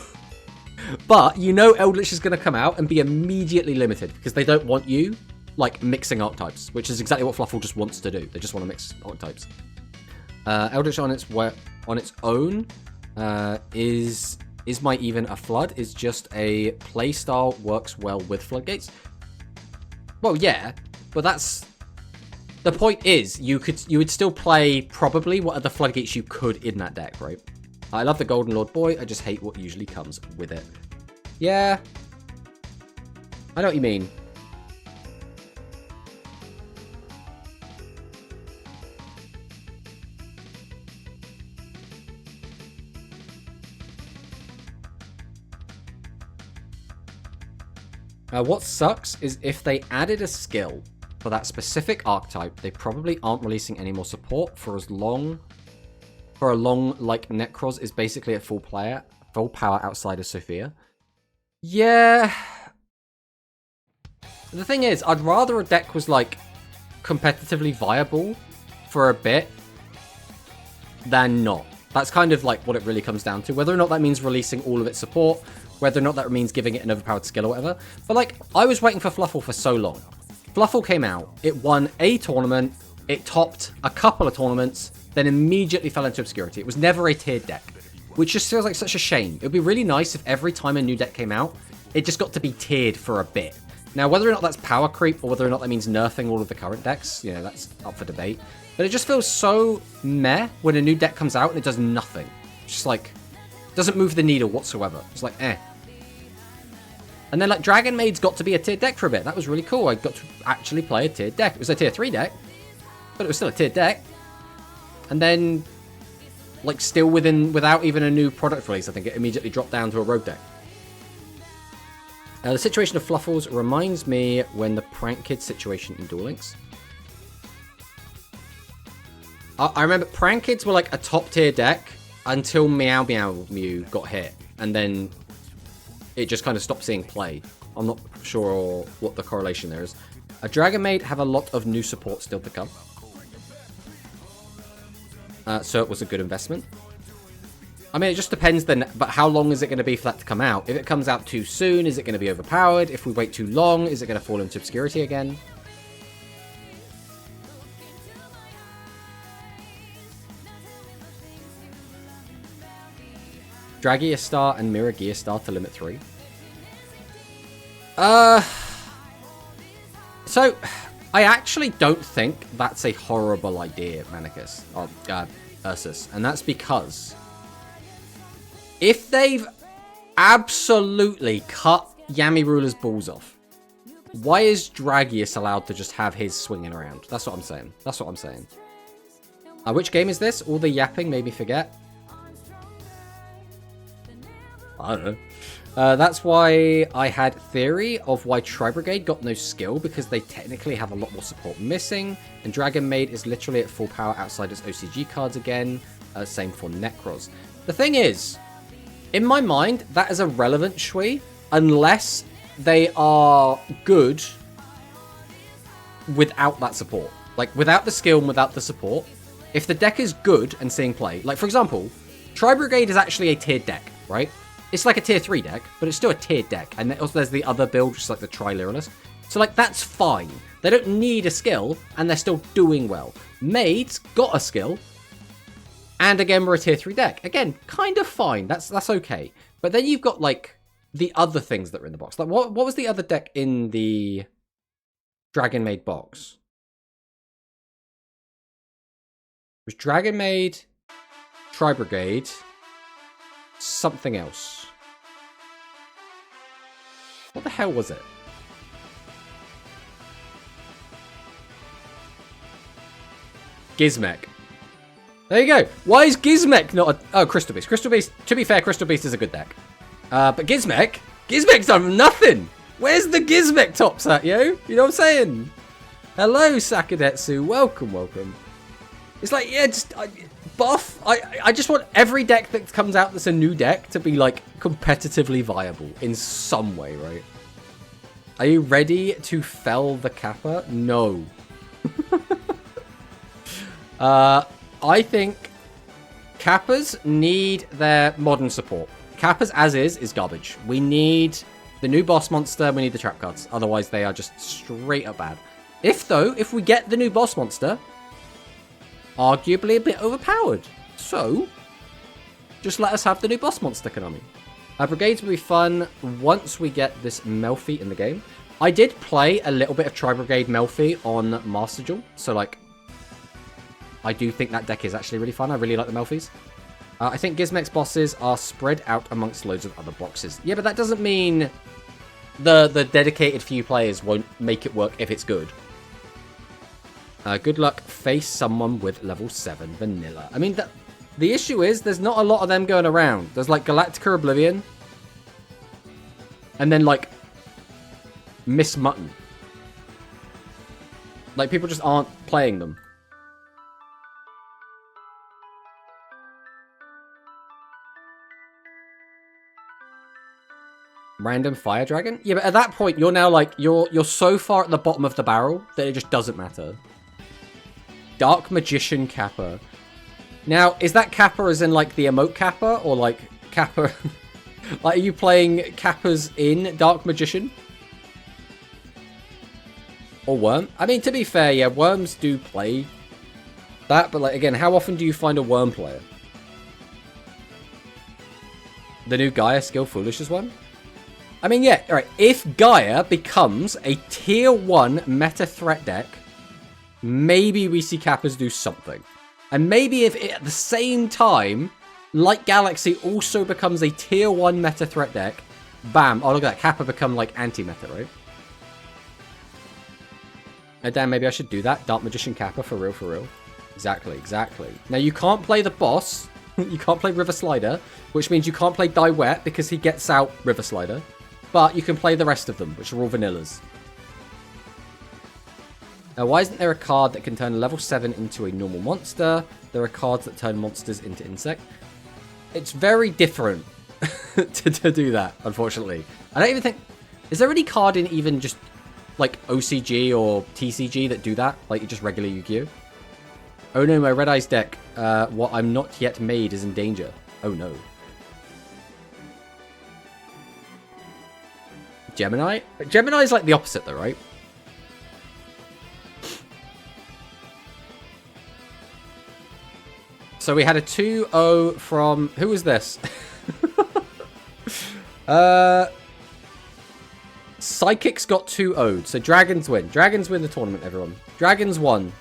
but you know Eldritch is going to come out and be immediately limited, because they don't want you, like, mixing archetypes, which is exactly what Fluffle just wants to do. They just want to mix archetypes. Eldritch on its own is Might even a flood is just a playstyle works well with floodgates. Well, yeah, but that's the point. Is you would still play probably what other floodgates you could in that deck, right? I love the Golden Lord Boy. I just hate what usually comes with it. Yeah, I know what you mean. What sucks is if they added a skill for that specific archetype, they probably aren't releasing any more support for a long like Necros is basically at full power outside of Sophia. Yeah. The thing is, I'd rather a deck was like competitively viable for a bit than not. That's kind of like what it really comes down to. Whether or not that means releasing all of its support, whether or not that means giving it an overpowered skill or whatever. But like, I was waiting for Fluffle for so long. Fluffle came out, it won a tournament, it topped a couple of tournaments, then immediately fell into obscurity. It was never a tiered deck, which just feels like such a shame. It would be really nice if every time a new deck came out, it just got to be tiered for a bit. Now, whether or not that's power creep, or whether or not that means nerfing all of the current decks, you know, that's up for debate. But it just feels so meh when a new deck comes out and it does nothing. It's just like, doesn't move the needle whatsoever. It's like, eh. And then, like, Dragon Maid's got to be a tiered deck for a bit. That was really cool. I got to actually play a tiered deck. It was a tier 3 deck, but it was still a tiered deck. And then, like, still without even a new product release, I think it immediately dropped down to a rogue deck. The situation of Fluffles reminds me when the Prank Kid situation in Duel Links. I remember Prank Kids were like a top tier deck until Meow Meow Mew got hit, and then it just kind of stopped seeing play. I'm not sure what the correlation there is. A Dragon Maid have a lot of new support still to come. So it was a good investment. I mean, it just depends then, but how long is it going to be for that to come out? If it comes out too soon, is it going to be overpowered? If we wait too long, is it going to fall into obscurity again? Dragiastar and Mirror Gearstar to limit 3. So, I actually don't think that's a horrible idea, Manicus. Oh, Ursus. And that's because if they've absolutely cut Yami Ruler's balls off, why is Dragius allowed to just have his swinging around? That's what I'm saying. That's what I'm saying. Which game is this? All the yapping made me forget. I don't know. That's why I had theory of why Tri-Brigade got no skill, because they technically have a lot more support missing, and Dragon Maid is literally at full power outside its OCG cards again. Same for Necros. The thing is, in my mind, that is irrelevant, Shui, unless they are good without that support. Like, without the skill and without the support. If the deck is good and seeing play, like, for example, Tri-Brigade is actually a tiered deck, right? It's like a tier 3 deck, but it's still a tiered deck. And also there's the other build, just like the Tri-Lyrillist. So, like, that's fine. They don't need a skill, and they're still doing well. Maid's got a skill, and again, we're a tier 3 deck. Again, kind of fine. That's okay. But then you've got, like, the other things that are in the box. Like, what was the other deck in the Dragon Maid box? It was Dragon Maid, Tri-Brigade, something else. What the hell was it? Gizmek. There you go. Why is Gizmek not a... Oh, Crystal Beast. Crystal Beast, to be fair, Crystal Beast is a good deck. But Gizmek? Gizmek's done nothing. Where's the Gizmek tops at, yo? You know what I'm saying? Hello, Sakadetsu. Welcome, welcome. It's like, yeah, just... buff. I just want every deck that comes out that's a new deck to be, like, competitively viable in some way, right? Are you ready to fell the Kappa? No. I think Kappas need their modern support. Kappas as is garbage. We need the new boss monster, we need the trap cards. Otherwise, they are just straight up bad. If we get the new boss monster, arguably a bit overpowered. So, just let us have the new boss monster, Konami. Brigades will be fun once we get this Melfi in the game. I did play a little bit of Tri-Brigade Melfi on Master Duel, so like, I do think that deck is actually really fun. I really like the Melfis. I think Gizmek's bosses are spread out amongst loads of other boxes. Yeah, but that doesn't mean the dedicated few players won't make it work if it's good. Good luck. Face someone with level 7 vanilla. I mean, the issue is there's not a lot of them going around. There's like Galactica Oblivion. And then like Miss Mutton. Like people just aren't playing them. Random Fire Dragon? Yeah, but at that point, you're now like, you're so far at the bottom of the barrel that it just doesn't matter. Dark Magician Kappa. Now, is that Kappa as in like the emote Kappa? Or like Kappa... like, are you playing Kappas in Dark Magician? Or Worm? I mean, to be fair, yeah, Worms do play that. But like, again, how often do you find a Worm player? The new Gaia Skill Foolish is one? I mean, yeah, alright, if Gaia becomes a tier 1 meta threat deck, maybe we see Kappas do something. And maybe if it, at the same time, like Galaxy also becomes a tier 1 meta threat deck, bam, oh look at that, Kappa become like anti-meta, right? Oh damn, maybe I should do that. Dark Magician Kappa, for real, for real. Exactly, exactly. Now you can't play the boss, you can't play River Slider, which means you can't play Die Wet because he gets out River Slider. But you can play the rest of them, which are all vanillas. Now, why isn't there a card that can turn a level 7 into a normal monster? There are cards that turn monsters into insect. It's very different to do that, unfortunately. I don't even think... Is there any card in even just, like, OCG or TCG that do that? Like, just regular Yu-Gi-Oh? Oh no, my Red Eyes deck, what I'm not yet made is in danger. Oh no. Gemini? Gemini is like the opposite though, right? So we had a 2-0 from... Who was this? Psychics got 2-0'd. So Dragons win. Dragons win the tournament, everyone. Dragons won.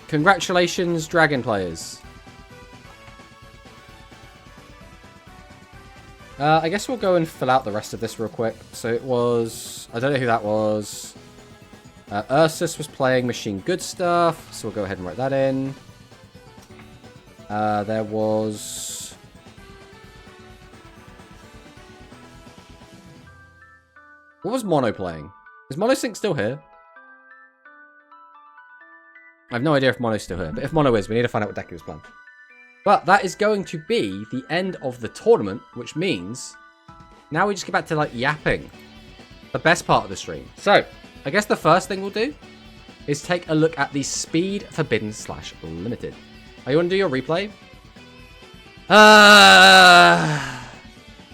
Congratulations, Dragon players. I guess we'll go and fill out the rest of this real quick. So it was... I don't know who that was. Ursus was playing Machine Good Stuff. So we'll go ahead and write that in. There was... What was Mono playing? Is Monosync still here? I have no idea if Mono's still here. But if Mono is, we need to find out what deck he was playing. But that is going to be the end of the tournament, which means now we just get back to like yapping. The best part of the stream. So, I guess the first thing we'll do is take a look at the Speed Forbidden / Limited. Oh, you want to do your replay?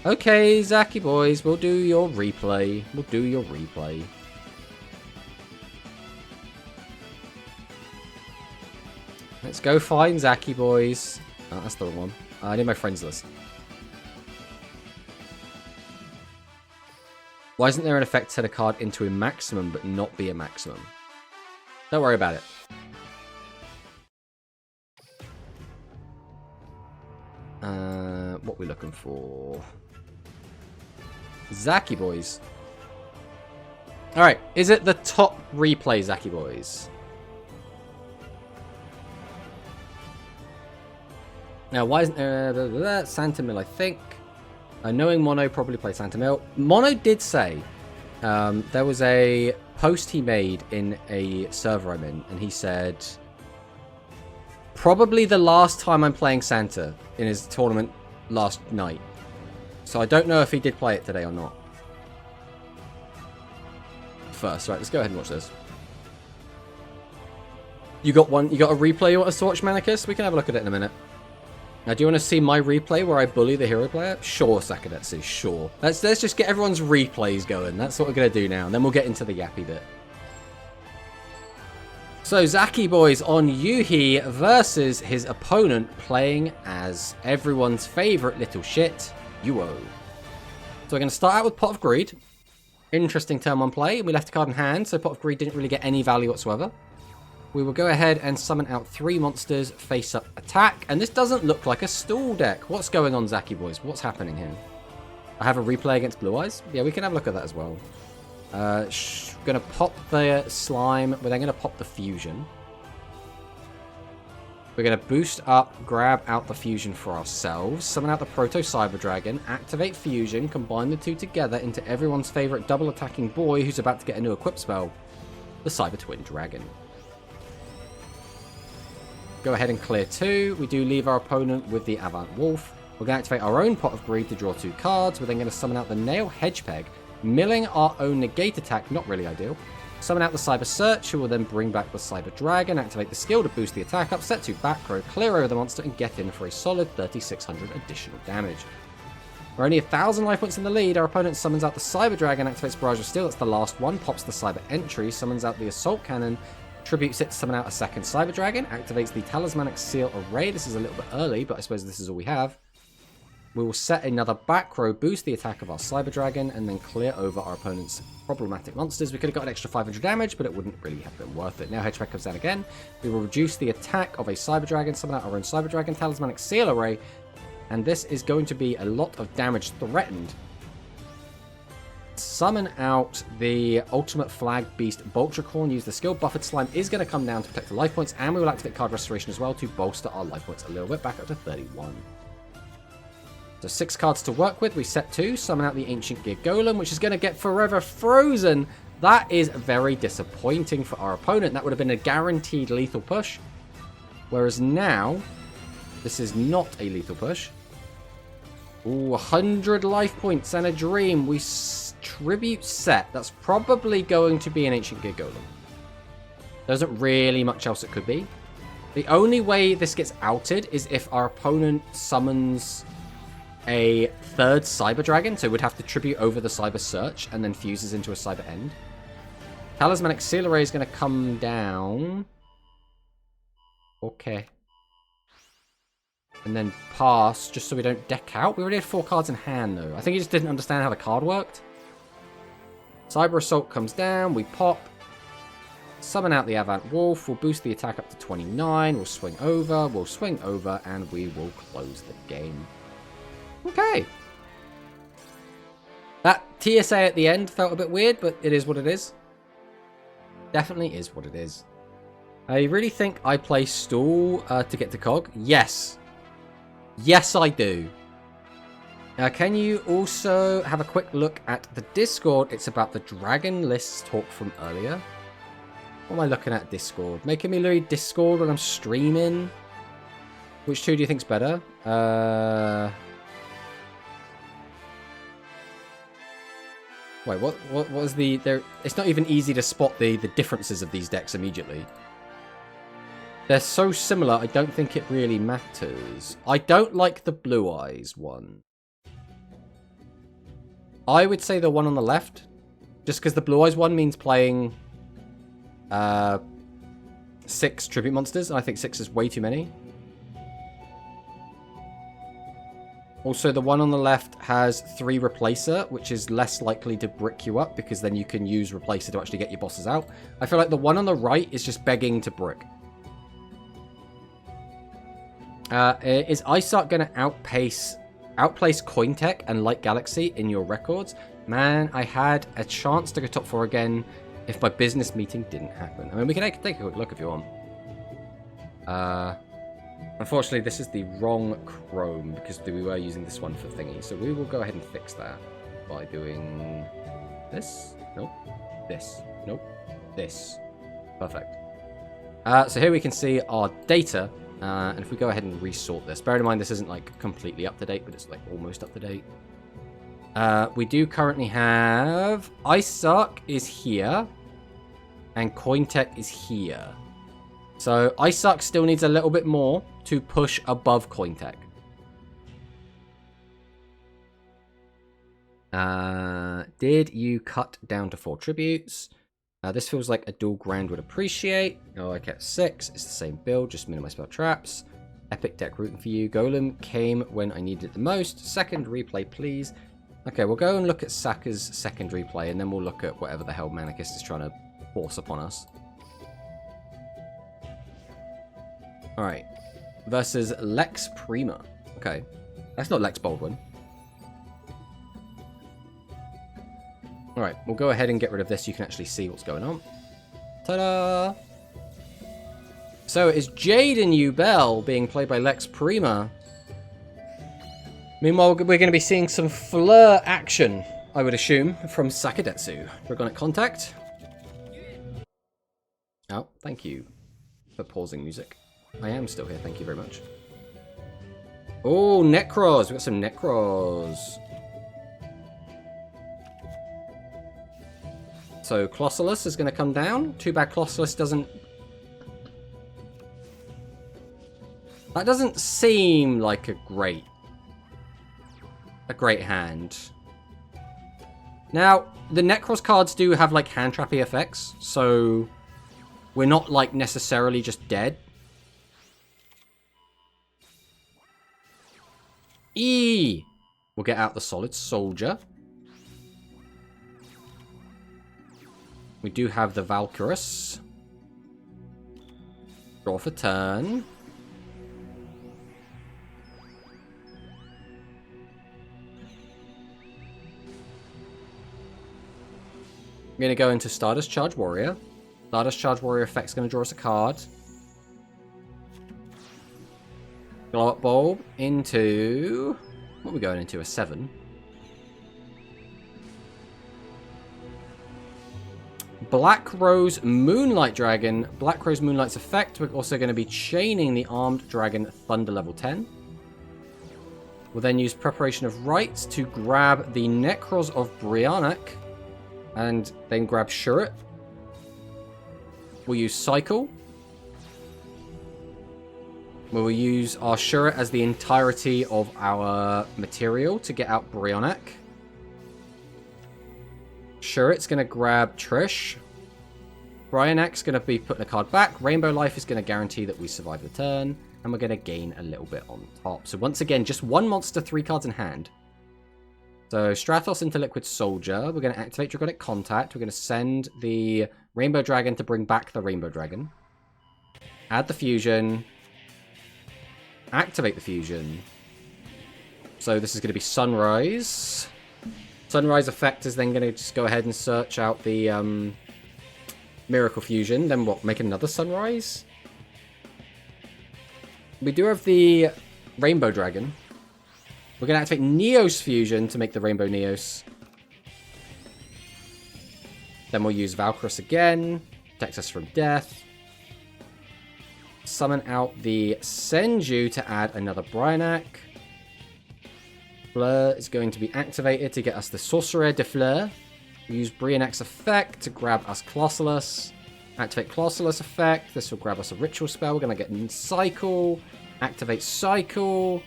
Okay, Zaki boys, we'll do your replay. We'll do your replay. Let's go find Zaki boys. Oh, that's the wrong one. I need my friends list. Why isn't there an effect to set a card into a maximum but not be a maximum? Don't worry about it. What are we looking for? Zaki boys. Alright, is it the top replay, Zaki boys? Now, why isn't there Santa Mill, I think. Knowing Mono probably played Santa Mill. Mono did say there was a post he made in a server I'm in, and he said, probably the last time I'm playing Santa in his tournament last night. So I don't know if he did play it today or not. First, right, let's go ahead and watch this. You got a replay you want us to watch, Manicus? We can have a look at it in a minute. Now, do you want to see my replay where I bully the hero player? Sure, Sakadetsu, sure. Let's just get everyone's replays going. That's what we're going to do now, and then we'll get into the yappy bit. So, Zaki boys on Yuhi versus his opponent playing as everyone's favourite little shit, Yuo. So we're going to start out with Pot of Greed. Interesting turn one play. We left a card in hand, so Pot of Greed didn't really get any value whatsoever. We will go ahead and summon out 3 monsters, face up attack. And this doesn't look like a stall deck. What's going on, Zaki boys? What's happening here? I have a replay against Blue Eyes. Yeah, we can have a look at that as well. Going to pop the slime. We're then going to pop the fusion. We're going to boost up, grab out the fusion for ourselves, summon out the Proto Cyber Dragon, activate fusion, combine the two together into everyone's favourite double attacking boy who's about to get a new equip spell, the Cyber Twin Dragon. Go ahead and clear 2. We do leave our opponent with the Avant Wolf. We're going to activate our own Pot of Greed to draw 2 cards. We're then going to summon out the Nail Hedgepeg, milling our own negate attack, not really ideal. Summon out the Cyber Search, who will then bring back the Cyber Dragon, activate the skill to boost the attack up, set 2 back row, clear over the monster, and get in for a solid 3,600 additional damage. We're only 1,000 life points in the lead. Our opponent summons out the Cyber Dragon, activates Barrage of Steel, that's the last one, pops the Cyber Entry, summons out the Assault Cannon, tributes it to summon out a second Cyber Dragon, activates the Talismanic Seal Array. This is a little bit early, but I suppose this is all we have. We will set another back row, boost the attack of our Cyber Dragon, and then clear over our opponent's problematic monsters. We could have got an extra 500 damage, but it wouldn't really have been worth it. Now Hedgehog comes down again. We will reduce the attack of a Cyber Dragon, summon out our own Cyber Dragon, Talismanic Seal Array, and this is going to be a lot of damage threatened. Summon out the Ultimate Flag Beast Boltracorn. Use the skill. Buffered Slime is going to come down to protect the life points, and we will activate Card Restoration as well to bolster our life points a little bit, back up to 31. So 6 cards to work with. We set 2. Summon out the Ancient Gear Golem, which is going to get Forever Frozen. That is very disappointing for our opponent. That would have been a guaranteed lethal push. Whereas now, this is not a lethal push. Ooh, 100 life points and a dream. We tribute set. That's probably going to be an Ancient Gear Golem. There isn't really much else it could be. The only way this gets outed is if our opponent summons a third Cyber Dragon, so we'd have to tribute over the Cyber Search and then fuses into a Cyber End. Talismanic Seal Array is going to come down. Okay. And then pass, just so we don't deck out. We already had 4 cards in hand, though. I think he just didn't understand how the card worked. Cyber Assault comes down. We pop. Summon out the Avant Wolf. We'll boost the attack up to 29. We'll swing over. We'll swing over. And we will close the game. Okay. That TSA at the end felt a bit weird, but it is what it is. Definitely is what it is. I really think I play stall to get to Cog. Yes. Yes, I do. Can you also have a quick look at the Discord? It's about the Dragon lists talk from earlier. What am I looking at Discord? Making me read Discord when I'm streaming. Which two do you think's better? Wait, what was the... It's not even easy to spot the differences of these decks immediately. They're so similar, I don't think it really matters. I don't like the Blue Eyes one. I would say the one on the left. Just because the Blue Eyes one means playing 6 tribute monsters, and I think 6 is way too many. Also, the one on the left has 3 Replacer, which is less likely to brick you up, because then you can use Replacer to actually get your bosses out. I feel like the one on the right is just begging to brick. Is Isarc going to outplace Cointech and Light Galaxy in your records? Man, I had a chance to go top 4 again if my business meeting didn't happen. I mean, we can take a quick look if you want. Unfortunately, this is the wrong Chrome because we were using this one for thingy. So we will go ahead and fix that by doing this. Nope. This. Nope. This. Perfect. So here we can see our data. And if we go ahead and resort this, bear in mind this isn't like completely up to date, but it's like almost up to date. We do currently have IceSuck is here and CoinTech is here. So IceSuck still needs a little bit more to push above CoinTech. Did you cut down to 4 tributes? This feels like a dual grand would appreciate. Oh, I kept 6. It's the same build, just minimize spell traps. Epic deck rooting for you. Golem came when I needed it the most. Second replay, please. Okay, we'll go and look at Saka's second replay, and then we'll look at whatever the hell Manicus is trying to force upon us. Alright. Versus Lex Prima. Okay. That's not Lex Baldwin. Alright, we'll go ahead and get rid of this so you can actually see what's going on. Ta-da! So it is Jaden Ubel being played by Lex Prima. Meanwhile, we're going to be seeing some Fleur action, I would assume, from Sakadetsu. Dragonic Contact. Oh, thank you for pausing music. I am still here, thank you very much. Oh, Necros! We've got some Necros. So, Clossalus is going to come down. Too bad Clossalus doesn't... That doesn't seem like a great hand. Now, the Necros cards do have, like, hand trappy effects, so we're not, like, necessarily just dead. We'll get out the Solid Soldier. We do have the Valkyrus. Draw for turn. I'm going to go into Stardust Charge Warrior. Stardust Charge Warrior effect's going to draw us a card. Glow Up Bulb into... What are we going into? A 7. Black Rose Moonlight Dragon. Black Rose Moonlight's effect. We're also going to be chaining the Armed Dragon Thunder level 10. We'll then use Preparation of Rites to grab the Necros of Brianak. And then grab Shuret. We'll use Cycle. We'll use our Shuret as the entirety of our material to get out Brianak. Shuret's going to grab Trish. Brianak's going to be putting a card back. Rainbow Life is going to guarantee that we survive the turn. And we're going to gain a little bit on top. So once again, just one monster, 3 cards in hand. So Stratos into Liquid Soldier. We're going to activate Dragonic Contact. We're going to send the Rainbow Dragon to bring back the Rainbow Dragon. Add the Fusion. Activate the Fusion. So this is going to be Sunrise. Sunrise effect is then going to just go ahead and search out the Miracle Fusion. Then what? Make another Sunrise? We do have the Rainbow Dragon. We're going to activate Neos Fusion to make the Rainbow Neos. Then we'll use Valkyrus again. Protects us from death. Summon out the Senju to add another Brianak. Fleur is going to be activated to get us the Sorcerer de Fleur. We use Brianak's effect to grab us Clossalus. Activate Clossalus effect. This will grab us a Ritual spell. We're going to get Cycle. Activate Cycle.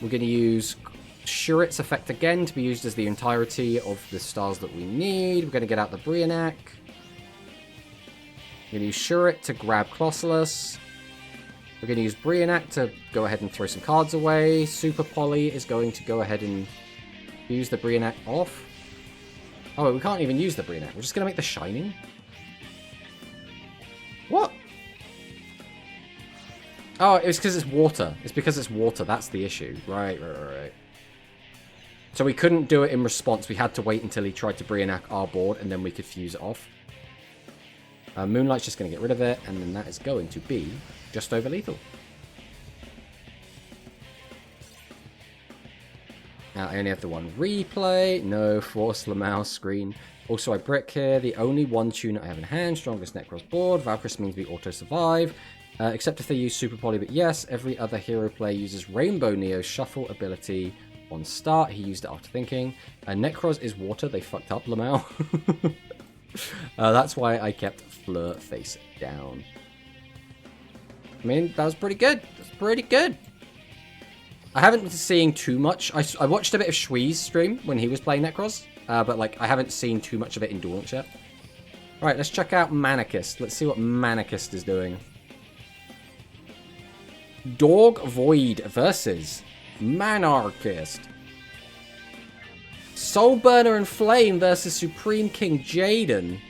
We're going to use Shuret's effect again to be used as the entirety of the stars that we need. We're going to get out the Brianak. We're going to use Shuret to grab Clossalus. We're going to use Brianak to go ahead and throw some cards away. Super Poly is going to go ahead and use the Brianak off. Oh, we can't even use the Brianak. We're just going to make the Shining. What? Oh, it's because it's water. It's because it's water. That's the issue. Right. So we couldn't do it in response. We had to wait until he tried to Brionac our board, and then we could fuse it off. Moonlight's just going to get rid of it, and then that is going to be just over lethal. Now, I only have the one replay. No, force Lamau screen. Also, I brick here. The only one tuner I have in hand. Strongest Necros board. Valkyrie means we auto-survive. Except if they use Super Poly, but yes, every other hero player uses Rainbow Neo's shuffle ability on start. He used it after thinking. Necros is water. They fucked up, Lamau. That's why I kept Fleur face down. I mean, that was pretty good. That's pretty good. I haven't been seeing too much. I watched a bit of Shui's stream when he was playing Necros, but like I haven't seen too much of it in Duel Links yet. All right, let's check out Manicist. Let's see what Manicist is doing. Dog Void versus Manarchist. Soulburner and Flame versus Supreme King Jaden.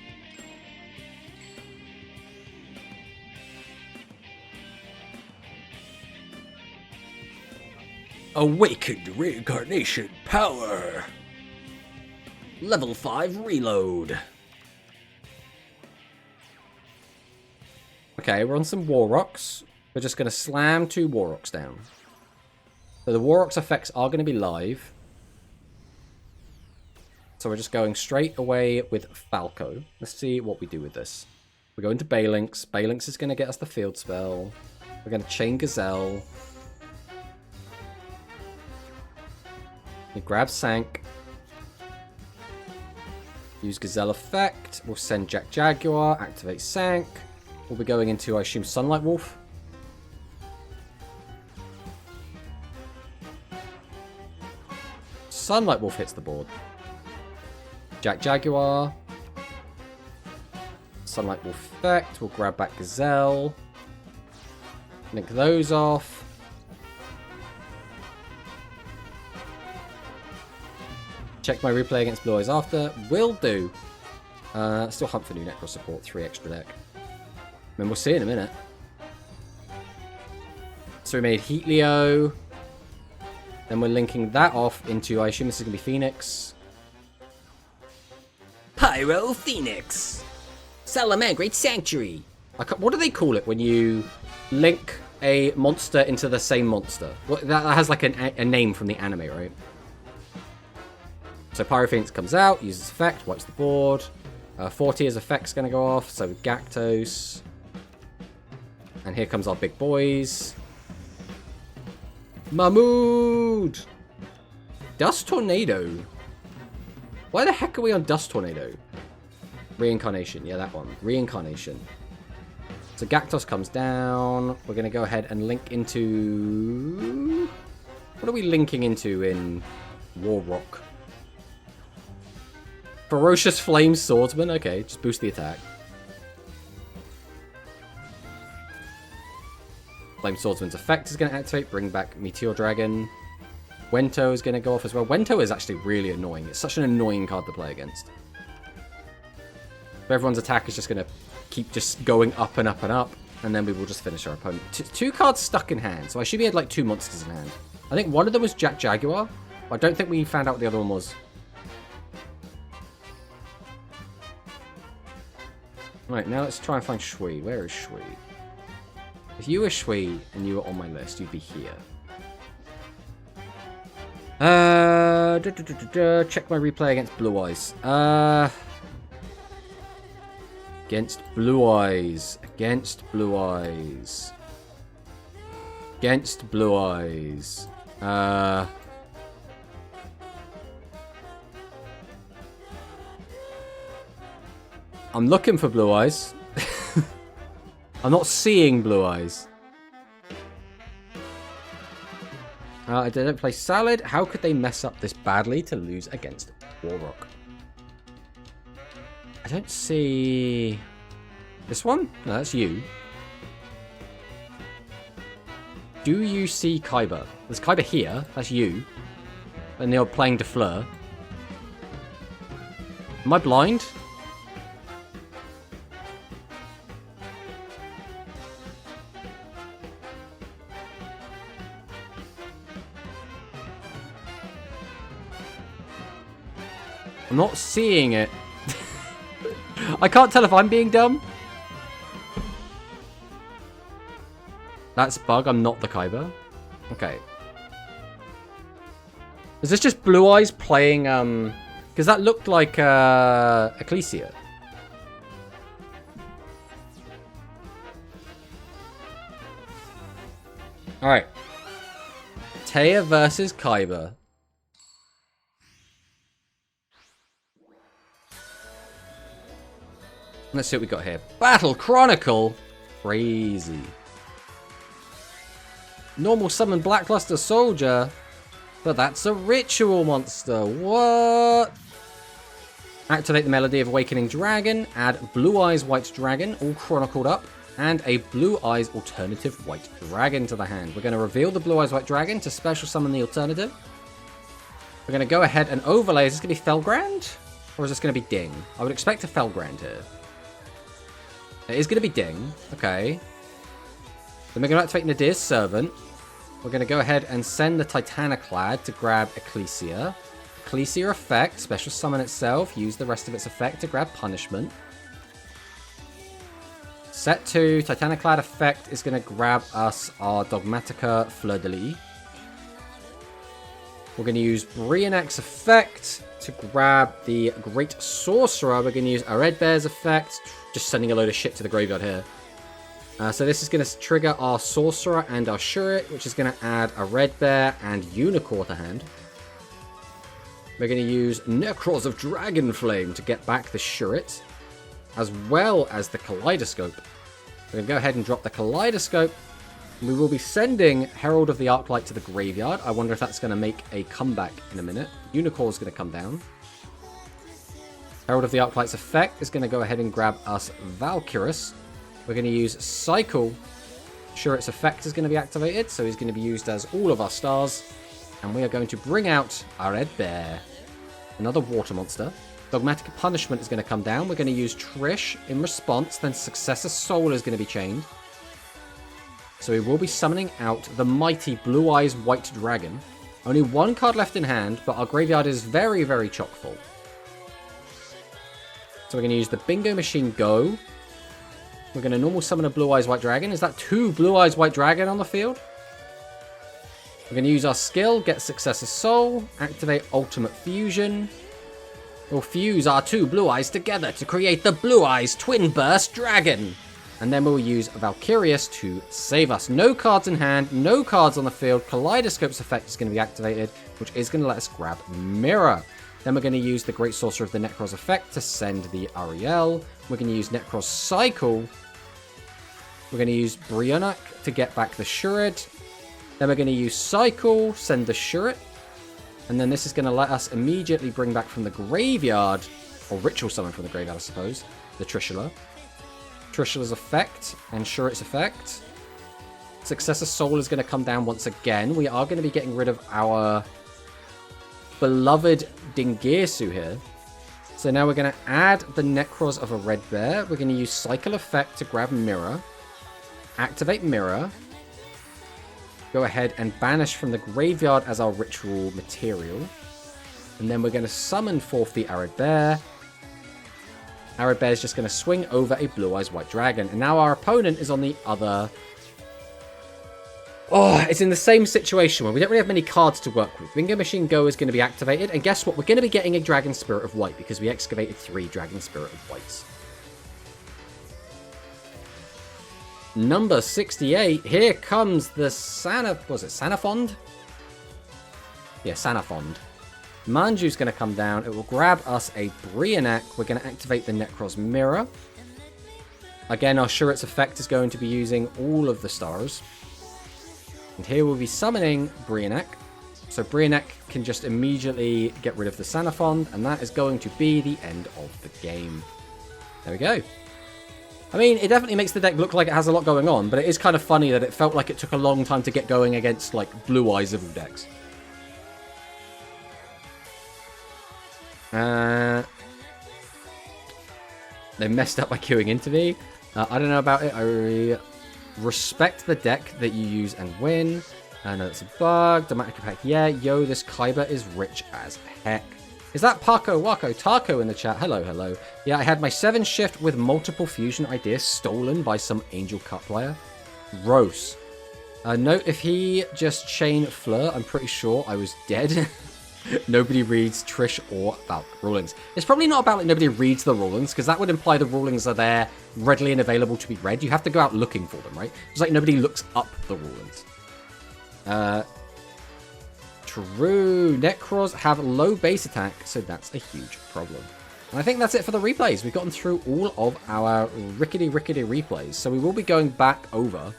Awakened Reincarnation Power. Level 5 Reload. Okay, we're on some War Rocks. We're just going to slam 2 War Rocks down. So the War Rocks effects are going to be live. So we're just going straight away with Falco. Let's see what we do with this. We're going to Balinx. Balinx is going to get us the field spell. We're going to chain Gazelle. We grab Sank. Use Gazelle effect. We'll send Jack Jaguar. Activate Sank. We'll be going into, I assume, Sunlight Wolf. Sunlight Wolf hits the board. Jack Jaguar. Sunlight Wolf effect. We'll grab back Gazelle. Link those off. Check my replay against Blue Eyes after. Will do. Still hunt for new Necro support. 3 extra deck. I mean, we'll see in a minute. So we made Heat Leo. Then we're linking that off into, I assume this is going to be Phoenix. Pyro Phoenix. Salamangreat Sanctuary. What do they call it when you link a monster into the same monster? That has like a name from the anime, right? So Pyro Phoenix comes out, uses effect, wipes the board. 40 as effect's going to go off, so Gactos. And here comes our big boys. Mahmood! Dust Tornado. Why the heck are we on Dust Tornado? Reincarnation. Yeah, that one. Reincarnation. So Gactos comes down. We're going to go ahead and link into... What are we linking into in War Rock? Ferocious Flame Swordsman. Okay, just boost the attack. Flame Swordsman's effect is going to activate. Bring back Meteor Dragon. Wento is going to go off as well. Wento is actually really annoying. It's such an annoying card to play against. Everyone's attack is just going to keep just going up and up and up. And then we will just finish our opponent. 2 cards stuck in hand. So I should be had like 2 monsters in hand. I think one of them was Jack Jaguar. But I don't think we found out what the other one was. Right, now let's try and find Shui. Where is Shui? If you were Shui and you were on my list, you'd be here. Check my replay against Blue Eyes. Against Blue Eyes. Against Blue Eyes. Against Blue Eyes. I'm looking for Blue Eyes. I'm not seeing Blue Eyes. They don't play Salad. How could they mess up this badly to lose against Warrock? I don't see... This one? No, that's you. Do you see Kyber? There's Kyber here. That's you. And they're playing Defleur. Am I blind? I'm not seeing it. I can't tell if I'm being dumb. That's bug. I'm not the Kaiba. Okay. Is this just Blue Eyes playing, because that looked like, Ecclesia. Alright. Taya versus Kaiba. Let's see what we got here. Battle Chronicle. Crazy. Normal summon Blackluster Soldier. But that's a ritual monster. What? Activate the Melody of Awakening Dragon. Add Blue Eyes White Dragon. All chronicled up. And a Blue Eyes Alternative White Dragon to the hand. We're going to reveal the Blue Eyes White Dragon to special summon the alternative. We're going to go ahead and overlay. Is this going to be Felgrand? Or is this going to be Ding? I would expect a Felgrand here. It is going to be Ding. Okay. Then we're going to activate Nadir's Servant. We're going to go ahead and send the Titaniclad to grab Ecclesia. Ecclesia effect. Special summon itself. Use the rest of its effect to grab Punishment. Set 2, Titaniclad effect is going to grab us our Dogmatica Fleur-de-Lis. We're going to use Brionac's effect to grab the Great Sorcerer. We're going to use a Red Bear's effect. Just sending a load of shit to the graveyard here. So this is going to trigger our Sorcerer and our Shurit, which is going to add a Red Bear and Unicorn to hand. We're going to use Necros of Dragonflame to get back the Shurit, as well as the Kaleidoscope. We're going to go ahead and drop the Kaleidoscope. We will be sending Herald of the Arclight to the graveyard. I wonder if that's going to make a comeback in a minute. Unicorn's going to come down. Herald of the Arclight's effect is going to go ahead and grab us Valkyrus. We're going to use Cycle. Shurit's effect is going to be activated, so he's going to be used as all of our stars. And we are going to bring out our Red Bear. Another water monster. Dogmatic Punishment is going to come down. We're going to use Trish in response. Then Successor Soul is going to be chained. So we will be summoning out the mighty Blue Eyes White Dragon. Only one card left in hand, but our graveyard is very, very chock full. So we're going to use the Bingo Machine Go. We're going to normal summon a Blue Eyes White Dragon. Is that 2 Blue Eyes White Dragon on the field? We're going to use our skill, get Successor Soul, activate Ultimate Fusion. We'll fuse our 2 Blue Eyes together to create the Blue Eyes Twin Burst Dragon. And then we'll use Valkyrius to save us. No cards in hand, no cards on the field. Kaleidoscope's effect is going to be activated, which is going to let us grab Mirror. Then we're going to use the Great Sorcerer of the Necros effect to send the Ariel. We're going to use Necros Cycle. We're going to use Brionac to get back the Shurit. Then we're going to use Cycle, send the Shurit. And then this is going to let us immediately bring back from the graveyard, or ritual summon from the graveyard, I suppose, the Trishula. Trishula's effect and Shurit's effect. Successor Soul is going to come down once again. We are going to be getting rid of our beloved Dingirsu here. So now we're going to add the Necros of a Red Bear. We're going to use Cycle effect to grab Mirror. Activate Mirror. Go ahead and banish from the graveyard as our ritual material. And then we're going to summon forth the Arid Bear. Arid Bear is just going to swing over a Blue Eyes White Dragon. And now our opponent is on the other... Oh, it's in the same situation where we don't really have many cards to work with. Bingo Machine Go is going to be activated. And guess what? We're going to be getting a Dragon Spirit of White because we excavated 3 Dragon Spirit of Whites. Number 68. Here comes the Sanafond? Yeah, Sanafond. Manju's going to come down. It will grab us a Brionac. We're going to activate the Necros Mirror. Again, our Shurit's effect is going to be using all of the stars. And here we'll be summoning Brionac. So Brionac can just immediately get rid of the Sanafond. And that is going to be the end of the game. There we go. I mean, it definitely makes the deck look like it has a lot going on, but it is kind of funny that it felt like it took a long time to get going against, like, Blue Eyes Evil decks. They messed up by queuing into me. I don't know about it. I respect the deck that you use and win. I know it's a bug. Dramatic effect. Yeah, yo, this Kaiba is rich as heck. Is that Paco Waco Taco in the chat? Hello, hello. Yeah, I had my 7 shift with multiple fusion ideas stolen by some Angel Cup player. Gross. Note, if he just chain Fleur, I'm pretty sure I was dead. Nobody reads Trish or about rulings. It's probably not about like nobody reads the rulings, because that would imply the rulings are there readily and available to be read. You have to go out looking for them, right? It's like nobody looks up the rulings. True. Necros have low base attack, so that's a huge problem. And I think that's it for the replays. We've gotten through all of our rickety replays, so we will be going back over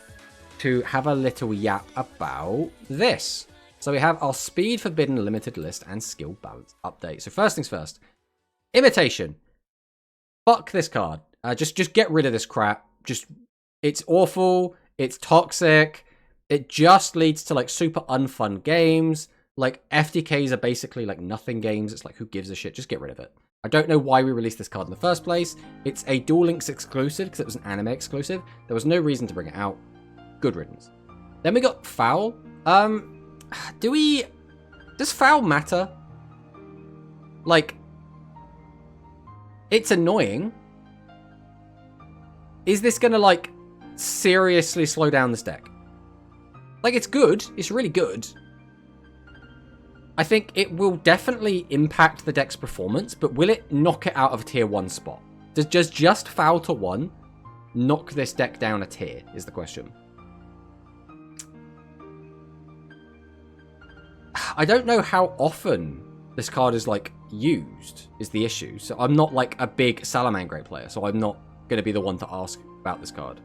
to have a little yap about this. So we have our Speed Forbidden Limited List and Skill Balance update. So first things first. Imitation. Fuck this card. Just get rid of this crap. It's awful. It's toxic. It just leads to like super unfun games. Like FTKs are basically like nothing games. It's like, who gives a shit? Just get rid of it. I don't know why we released this card in the first place. It's a Duel Links exclusive because it was an anime exclusive. There was no reason to bring it out. Good riddance. Then we got Foul. Does Foul matter? Like, it's annoying. Is this gonna, like, seriously slow down this deck? Like, it's good. It's really good. I think it will definitely impact the deck's performance, but will it knock it out of a tier 1 spot? Does just Foul to 1 knock this deck down a tier, is the question. I don't know how often this card is, like, used, is the issue. So I'm not, like, a big Salamangreat player, so I'm not going to be the one to ask about this card.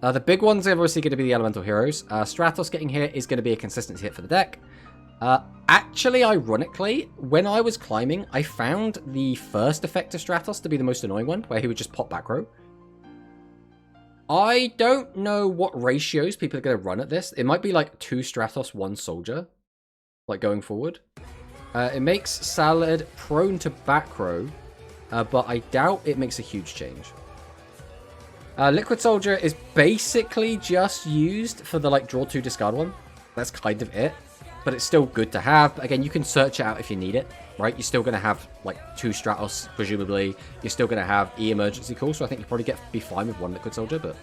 The big ones are obviously going to be the Elemental Heroes. Stratos getting here is going to be a consistent hit for the deck. Actually, ironically, when I was climbing, I found the first effect of Stratos to be the most annoying one, where he would just pop back row. I don't know what ratios people are going to run at this. It might be, like, 2 Stratos, 1 Soldier. Like, going forward. It makes Salad prone to back row, but I doubt it makes a huge change. Liquid Soldier is basically just used for the, like, draw 2, discard 1. That's kind of it. But it's still good to have. Again, you can search it out if you need it, right? You're still going to have, like, 2 Stratos, presumably. You're still going to have E-Emergency Call, so I think you probably be fine with 1 Liquid Soldier, but...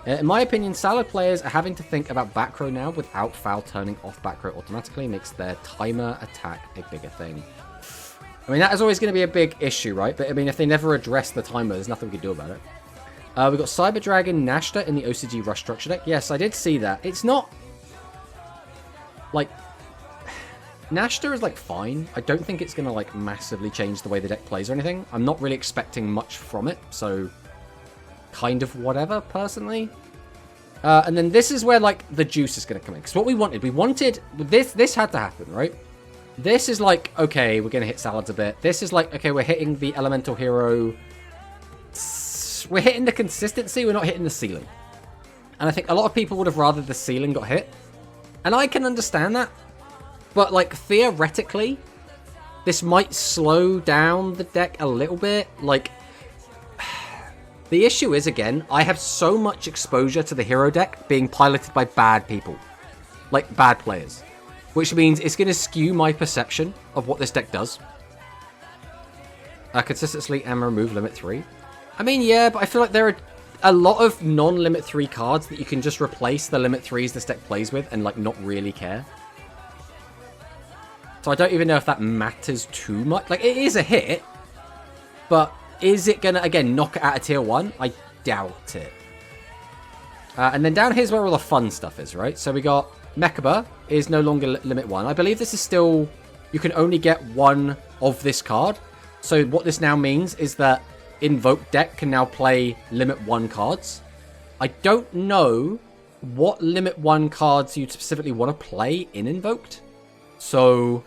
in my opinion, Salad players are having to think about back row now without Foul turning off back row automatically. Makes their timer attack a bigger thing. I mean, that is always going to be a big issue, right? But, I mean, if they never address the timer, there's nothing we can do about it. We've got Cyber Dragon Nashta in the OCG Rush Structure deck. Yes, I did see that. It's not... Like... Nashta is, like, fine. I don't think it's going to, like, massively change the way the deck plays or anything. I'm not really expecting much from it, so... kind of whatever, personally. And then this is where, like, the juice is going to come in. Because what we wanted... This had to happen, right? This is like, okay, we're going to hit Salads a bit. This is like, okay, we're hitting the Elemental Hero. We're hitting the consistency, we're not hitting the ceiling. And I think a lot of people would have rather the ceiling got hit. And I can understand that. But, like, theoretically, this might slow down the deck a little bit. Like... The issue is, again, I have so much exposure to the hero deck being piloted by bad people. Like, bad players. Which means it's going to skew my perception of what this deck does. Consistently and remove limit 3. I mean, yeah, but I feel like there are a lot of non-limit 3 cards that you can just replace the limit 3s this deck plays with and, like, not really care. So I don't even know if that matters too much. Like, it is a hit, but... is it going to, again, knock it out of tier 1? I doubt it. And then down here's where all the fun stuff is, right? So we got Mechaba is no longer limit 1. I believe this is still... you can only get 1 of this card. So what this now means is that Invoke deck can now play limit 1 cards. I don't know what limit 1 cards you'd specifically want to play in Invoked. So...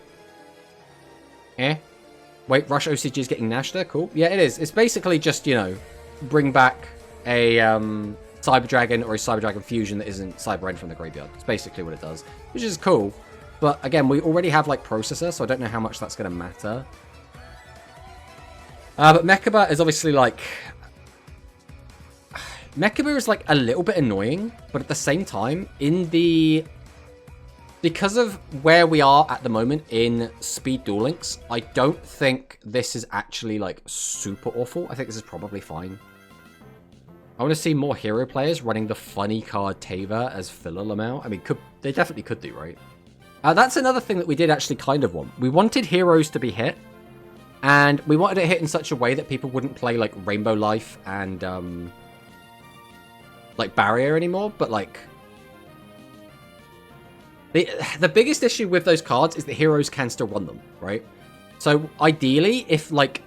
Wait, Rush OCG is getting Nashta. Cool. Yeah, it is. It's basically just, you know, bring back a Cyber Dragon or a Cyber Dragon fusion that isn't Cyber End from the graveyard. It's basically what it does, which is cool. But again, we already have, like, Processor, so I don't know how much that's going to matter. But Mechaba is obviously, like... Mechaba is, like, a little bit annoying, but at the same time, in the because of where we are at the moment in Speed Duel Links, I don't think this is actually, like, super awful. I think this is probably fine. I want to see more hero players running the funny card Tava as filler Lamau. I mean, they definitely could do, right? That's another thing that we did actually kind of want. We wanted heroes to be hit, and we wanted it hit in such a way that people wouldn't play, like, Rainbow Life and, like, Barrier anymore, but, like... The biggest issue with those cards is that heroes can still run them, right? So, ideally, if, like,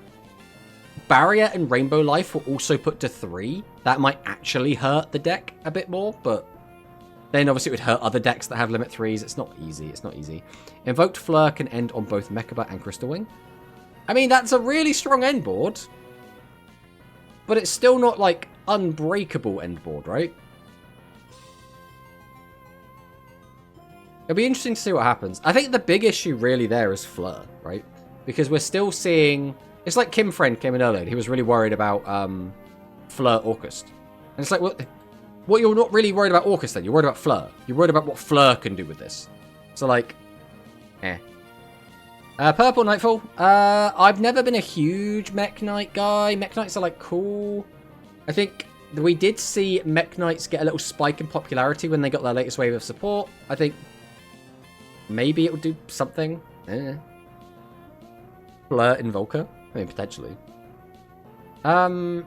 Barrier and Rainbow Life were also put to 3, that might actually hurt the deck a bit more, but then obviously it would hurt other decks that have limit 3s. It's not easy. It's not easy. Invoked Fleur can end on both Mechaba and Crystal Wing. I mean, that's a really strong end board, but it's still not, like, unbreakable end board, right? It'll be interesting to see what happens. I think the big issue really there is Fleur, right? Because we're still seeing... It's like Kim Friend came in earlier. He was really worried about Fleur Orcust. And it's like, what you're not really worried about Orcust then? You're worried about Fleur. You're worried about what Fleur can do with this. So, like, Purple Nightfall. I've never been a huge Mech Knight guy. Mech Knights are, like, cool. I think we did see Mech Knights get a little spike in popularity when they got their latest wave of support. I think maybe it would do something. Fleur Invoker. I mean, potentially. Again,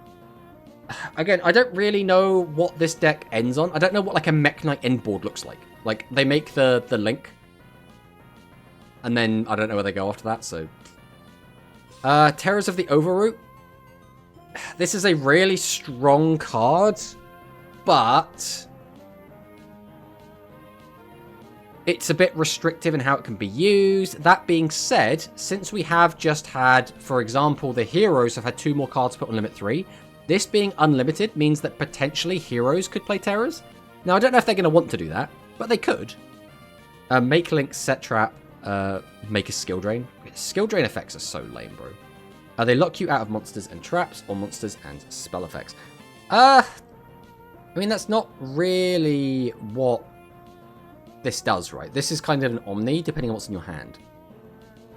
I don't really know what this deck ends on. I don't know what, like, a Mech Knight end board looks like. Like, they make the link. And then, I don't know where they go after that, so... Terrors of the Overroot. This is a really strong card, but... it's a bit restrictive in how it can be used. That being said, since we have just had, for example, the heroes have had 2 more cards put on limit 3, this being unlimited means that potentially heroes could play terrors. Now, I don't know if they're going to want to do that, but they could. Make Link, Set Trap, make a Skill Drain. Skill Drain effects are so lame, bro. They lock you out of monsters and traps, or monsters and spell effects. I mean, that's not really what this does, right? This is kind of an Omni, depending on what's in your hand.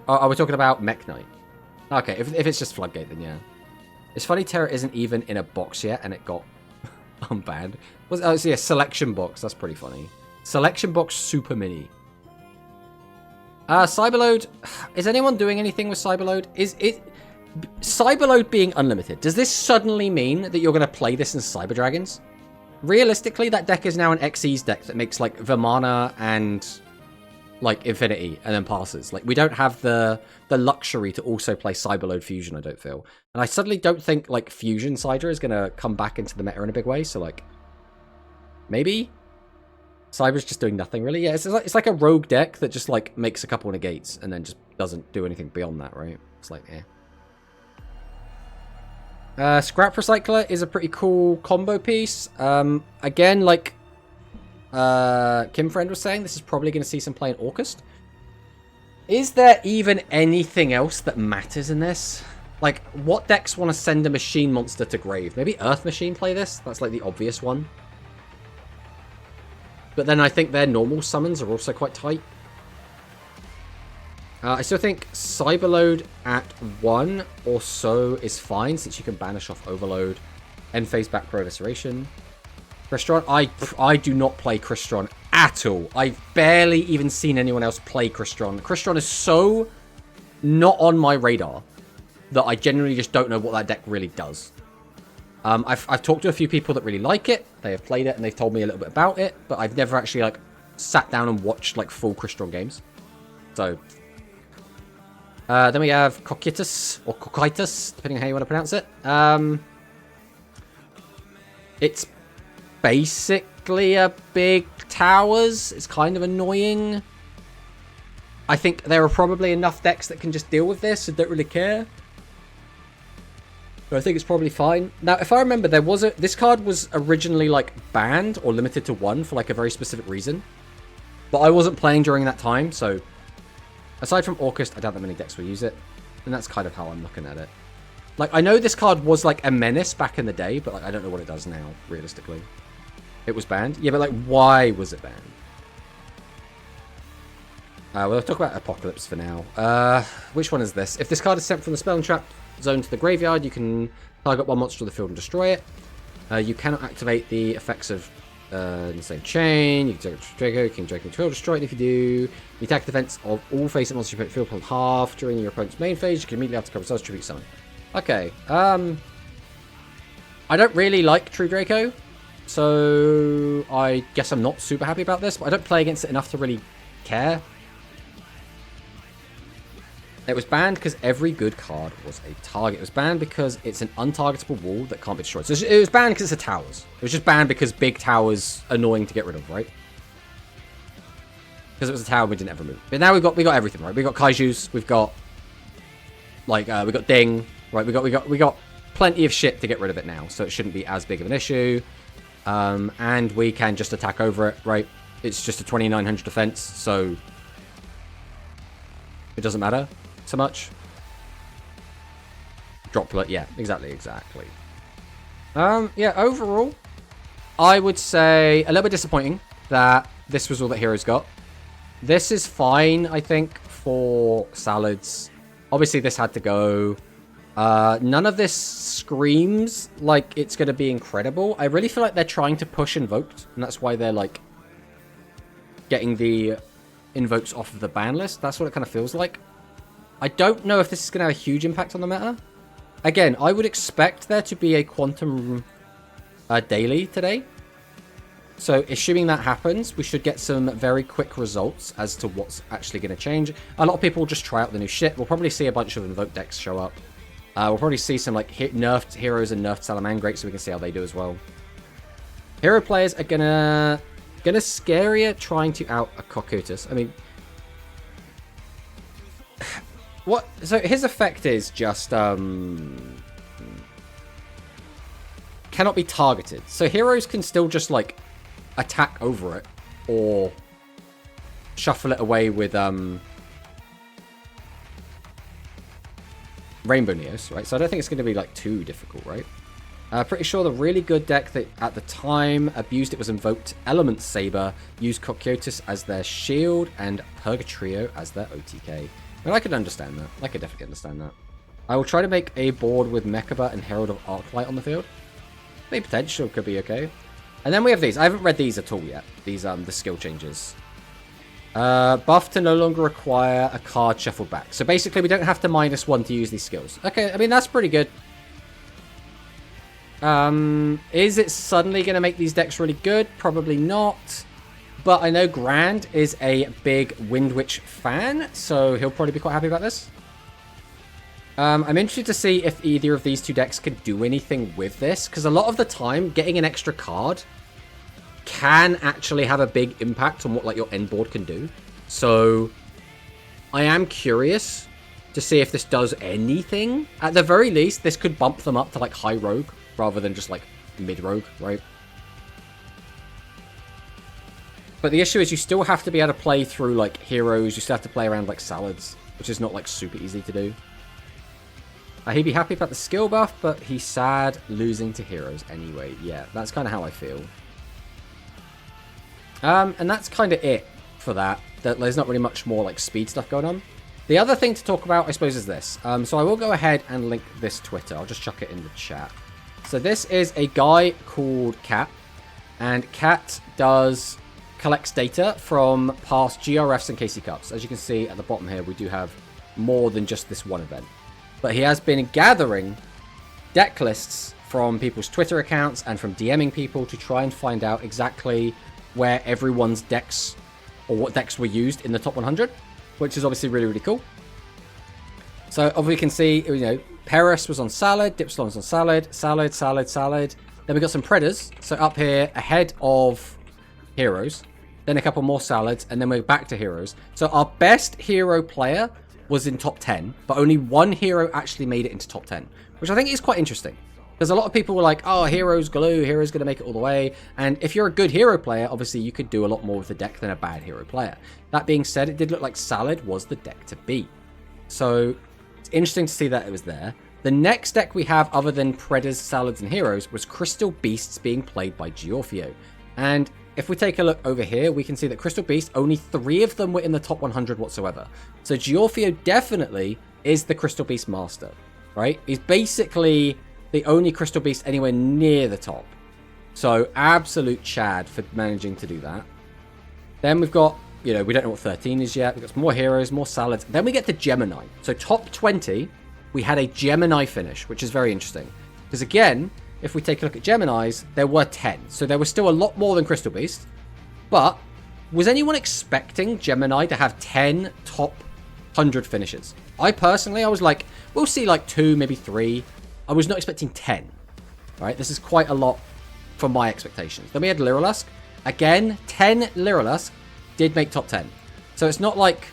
Oh, are we talking about Mech Knight? Okay, if it's just Floodgate, then yeah. It's funny Terra isn't even in a box yet, and it got unbanned. Oh, it's a selection box. That's pretty funny. Selection box super mini. Cyberload. Is anyone doing anything with Cyberload? Is it... Cyberload being unlimited, does this suddenly mean that you're going to play this in Cyber Dragons? Realistically, that deck is now an Xyz deck that makes, like, Vimana and, like, Infinity, and then passes. Like, we don't have the luxury to also play Cyberload Fusion, I don't feel. And I suddenly don't think, like, Fusion Sidra is going to come back into the meta in a big way, so, like, maybe? Cyber's just doing nothing, really. Yeah, it's like a rogue deck that just, like, makes a couple of negates, and then just doesn't do anything beyond that, right? It's like, Scrap Recycler is a pretty cool combo piece. Again, like Kim Friend was saying, this is probably going to see some play in Orcust. Is there even anything else that matters in this? Like, what decks want to send a machine monster to grave? Maybe Earth Machine play this? That's like the obvious one. But then I think their normal summons are also quite tight. I still think Cyberload at 1 or so is fine, since you can banish off Overload. End phase back pro Evisceration. Crystron, I do not play Crystron at all. I've barely even seen anyone else play Crystron. Crystron is so not on my radar that I genuinely just don't know what that deck really does. I've talked to a few people that really like it. They have played it and they've told me a little bit about it, but I've never actually, like, sat down and watched, like, full Crystron games. So... then we have Cocytus, or Cocytus, depending on how you want to pronounce it. It's basically a big towers. It's kind of annoying. I think there are probably enough decks that can just deal with this and don't really care. So I think it's probably fine. Now, if I remember, this card was originally, like, banned or limited to 1 for, like, a very specific reason. But I wasn't playing during that time, so... aside from Orcust, I doubt that many decks will use it. And that's kind of how I'm looking at it. Like, I know this card was, like, a menace back in the day, but, like, I don't know what it does now, realistically. It was banned? Yeah, but, like, why was it banned? We'll talk about Apocalypse for now. Which one is this? If this card is sent from the spell and trap zone to the graveyard, you can target one monster on the field and destroy it. You cannot activate the effects of Insane Chain. You can take Draco, King Draco Control, destroy it if you do. The attack defense of all face monsters you field from half during your opponent's main phase. You can immediately have to cover themselves, tribute summon. Okay, I don't really like True Draco, so I guess I'm not super happy about this, but I don't play against it enough to really care. It was banned because every good card was a target. It was banned because it's an untargetable wall that can't be destroyed. So it was banned because it's a towers. It was just banned because big towers are annoying to get rid of, right? Because it was a tower we didn't ever move. But now we got everything, right? We got Kaijus, we've got like we got Ding, right? We got plenty of shit to get rid of it now, so it shouldn't be as big of an issue. And we can just attack over it, right? It's just a 2900 defense, so it doesn't matter so much. Droplet, yeah, exactly. Yeah, overall, I would say a little bit disappointing that this was all that Heroes got. This is fine, I think, for Salads. Obviously, this had to go. None of this screams like it's going to be incredible. I really feel like they're trying to push Invoked, and that's why they're, like, getting the Invokes off of the ban list. That's what it kind of feels like. I don't know if this is going to have a huge impact on the meta. Again, I would expect there to be a Quantum daily today. So, assuming that happens, we should get some very quick results as to what's actually going to change. A lot of people will just try out the new shit. We'll probably see a bunch of Invoke decks show up. We'll probably see some like nerfed Heroes and nerfed Salamangreat, so we can see how they do as well. Hero players are gonna scare you trying to out a Cocytus. I mean, what? So his effect is just cannot be targeted. So heroes can still just like attack over it or shuffle it away with Rainbow Neos, right? So I don't think it's going to be like too difficult, right? Pretty sure the really good deck that at the time abused it was Invoked Element Saber, used Cocytus as their shield, and Purgatrio as their OTK. And I could understand that. I could definitely understand that. I will try to make a board with Mechaba and Herald of Arclight on the field. Maybe potential could be okay. And then we have these. I haven't read these at all yet. These the skill changes. Buff to no longer require a card shuffled back. So basically we don't have to -1 to use these skills. Okay, I mean that's pretty good. Is it suddenly going to make these decks really good? Probably not. But I know Grand is a big Windwitch fan, so he'll probably be quite happy about this. I'm interested to see if either of these two decks can do anything with this, because a lot of the time, getting an extra card can actually have a big impact on what like your end board can do. So I am curious to see if this does anything. At the very least, this could bump them up to like high rogue rather than just like mid rogue, right? But the issue is you still have to be able to play through like heroes. You still have to play around like salads, which is not like super easy to do. He'd be happy about the skill buff, but he's sad losing to heroes anyway. Yeah, that's kind of how I feel. And that's kind of it for that. There's not really much more like speed stuff going on. The other thing to talk about, I suppose, is this. So I will go ahead and link this Twitter. I'll just chuck it in the chat. So this is a guy called Cat. And Cat collects data from past GRFs and KCCups. As you can see at the bottom here, we do have more than just this one event. But he has been gathering deck lists from people's Twitter accounts and from DMing people to try and find out exactly where everyone's decks or what decks were used in the top 100, which is obviously really, really cool. So obviously you can see, you know, Paris was on Salad, Dipslon was on Salad, Salad, Salad, Salad. Then we got some Predators, so up here ahead of Heroes. Then a couple more Salads, and then we're back to Heroes. So our best hero player was in top 10, but only one hero actually made it into top 10, which I think is quite interesting. Because a lot of people were like, oh, Hero's glue, Hero's going to make it all the way. And if you're a good hero player, obviously you could do a lot more with the deck than a bad hero player. That being said, it did look like Salad was the deck to beat. So it's interesting to see that it was there. The next deck we have, other than Predators, Salads, and Heroes, was Crystal Beasts being played by Giorfio. And if we take a look over here, we can see that Crystal Beast, only 3 of them were in the top 100 whatsoever. So Giorfio definitely is the Crystal Beast master, right? He's basically the only Crystal Beast anywhere near the top. So absolute Chad for managing to do that. Then we've got, you know, we don't know what 13 is yet. We've got some more heroes, more salads. Then we get to Gemini. So top 20, we had a Gemini finish, which is very interesting. Because again, if we take a look at Geminis, there were 10. So there was still a lot more than Crystal Beast. But was anyone expecting Gemini to have 10 top 100 finishes? I personally, I was like, we'll see like 2, maybe 3. I was not expecting 10. Right? This is quite a lot from my expectations. Then we had Lyrilusk. Again, 10 Lyrilusk did make top 10. So it's not like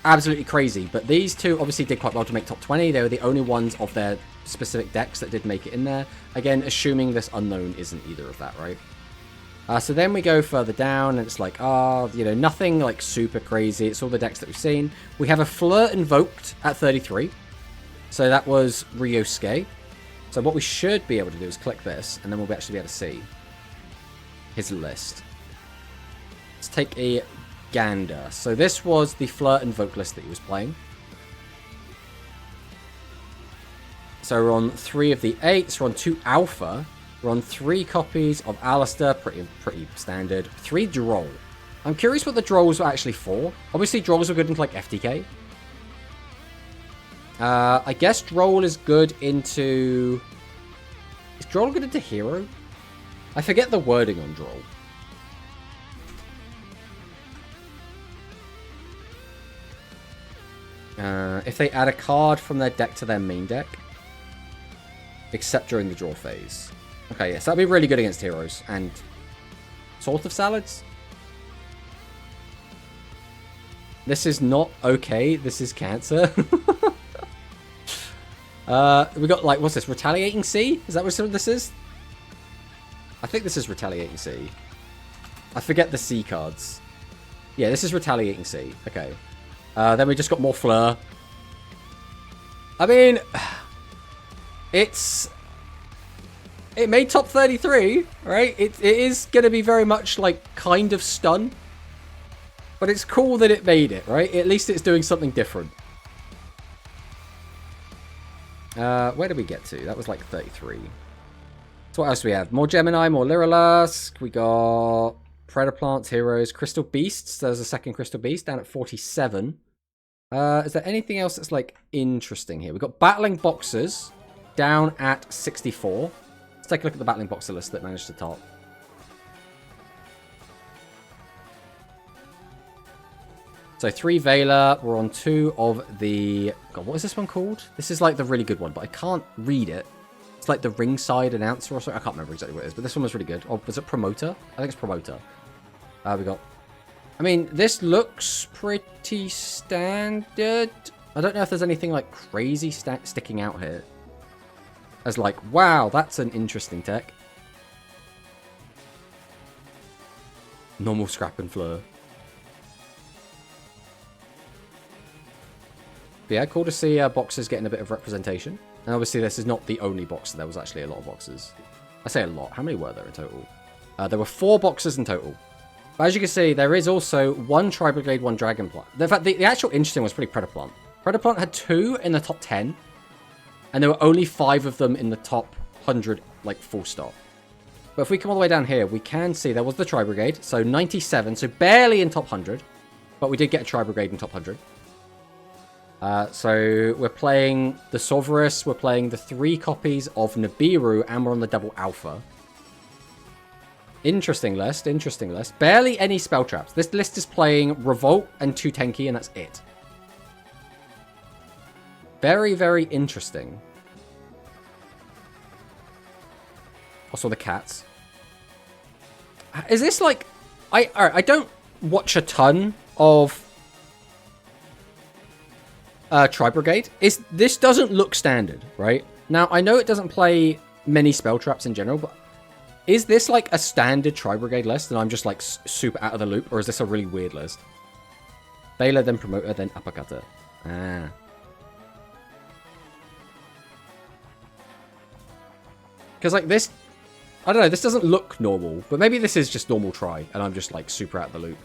absolutely crazy, but these two obviously did quite well to make top 20. They were the only ones of their specific decks that did make it in there. Again, assuming this unknown isn't either of that, right? So then we go further down, and it's like, you know, nothing like super crazy. It's all the decks that we've seen. We have a Fleur invoked at 33. So that was Ryosuke. So what we should be able to do is click this, and then we'll actually be able to see his list. Let's take a gander. So this was the Fleur invoke list that he was playing. So we're on 3 of the 8s. We're on 2 Alpha. We're on 3 copies of Alistair. Pretty standard. 3 Droll. I'm curious what the Drolls were actually for. Obviously, Drolls were good into like FTK. I guess Droll is good into... Is Droll good into Hero? I forget the wording on Droll. If they add a card from their deck to their main deck. Except during the draw phase. Okay, yes, that'd be really good against heroes. And sort of salads. This is not okay. This is cancer. We got, like, what's this? Retaliating Sea? Is that what this is? I think this is Retaliating Sea. I forget the sea cards. Yeah, this is Retaliating Sea. Okay. Then we just got more Fleur. I mean, it made top 33, right? It is going to be very much like kind of stun. But it's cool that it made it, right? At least it's doing something different. Where did we get to? That was like 33. So what else do we have? More Gemini, more Lyrilusk. We got Predator Plants, Heroes, Crystal Beasts. There's a second Crystal Beast down at 47. Is there anything else that's like interesting here? We've got Battling Boxers down at 64. Let's take a look at the Battling Boxer list that managed to top. So 3 Veiler, we're on 2 of the... God, what is this one called? This is like the really good one, but I can't read it. It's like the ringside announcer or something. I can't remember exactly what it is, but this one was really good. Oh, was it Promoter? I think it's Promoter. We got... I mean, this looks pretty standard. I don't know if there's anything like crazy sticking out here. As like, wow, that's an interesting tech. Normal Scrap and Fleur. But yeah, cool to see boxers getting a bit of representation. And obviously this is not the only boxer. There was actually a lot of boxers. I say a lot. How many were there in total? There were 4 boxers in total. But as you can see, there is also 1 Tri-Brigade, 1 Dragon Plant. In fact, the actual interesting was pretty Predator Plant. Predator Plant had 2 in the top 10. And there were only 5 of them in the top 100, like, full stop. But if we come all the way down here, we can see there was the Tri-Brigade. So 97, so barely in top 100. But we did get a Tri-Brigade in top 100. So we're playing the Sovereign, we're playing the 3 copies of Nibiru, and we're on the double Alpha. Interesting list, interesting list. Barely any spell traps. This list is playing Revolt and 2 Tenki, and that's it. Very, very interesting. Also the cats. Is this like... I don't watch a ton of... Tri-Brigade. This doesn't look standard, right? Now, I know it doesn't play many spell traps in general, but is this like a standard Tri-Brigade list and I'm just like super out of the loop, or is this a really weird list? Baylor, then Promoter, then Uppercutter. Ah. Because like this I don't know, this doesn't look normal, but maybe this is just normal try, and I'm just, like, super out of the loop.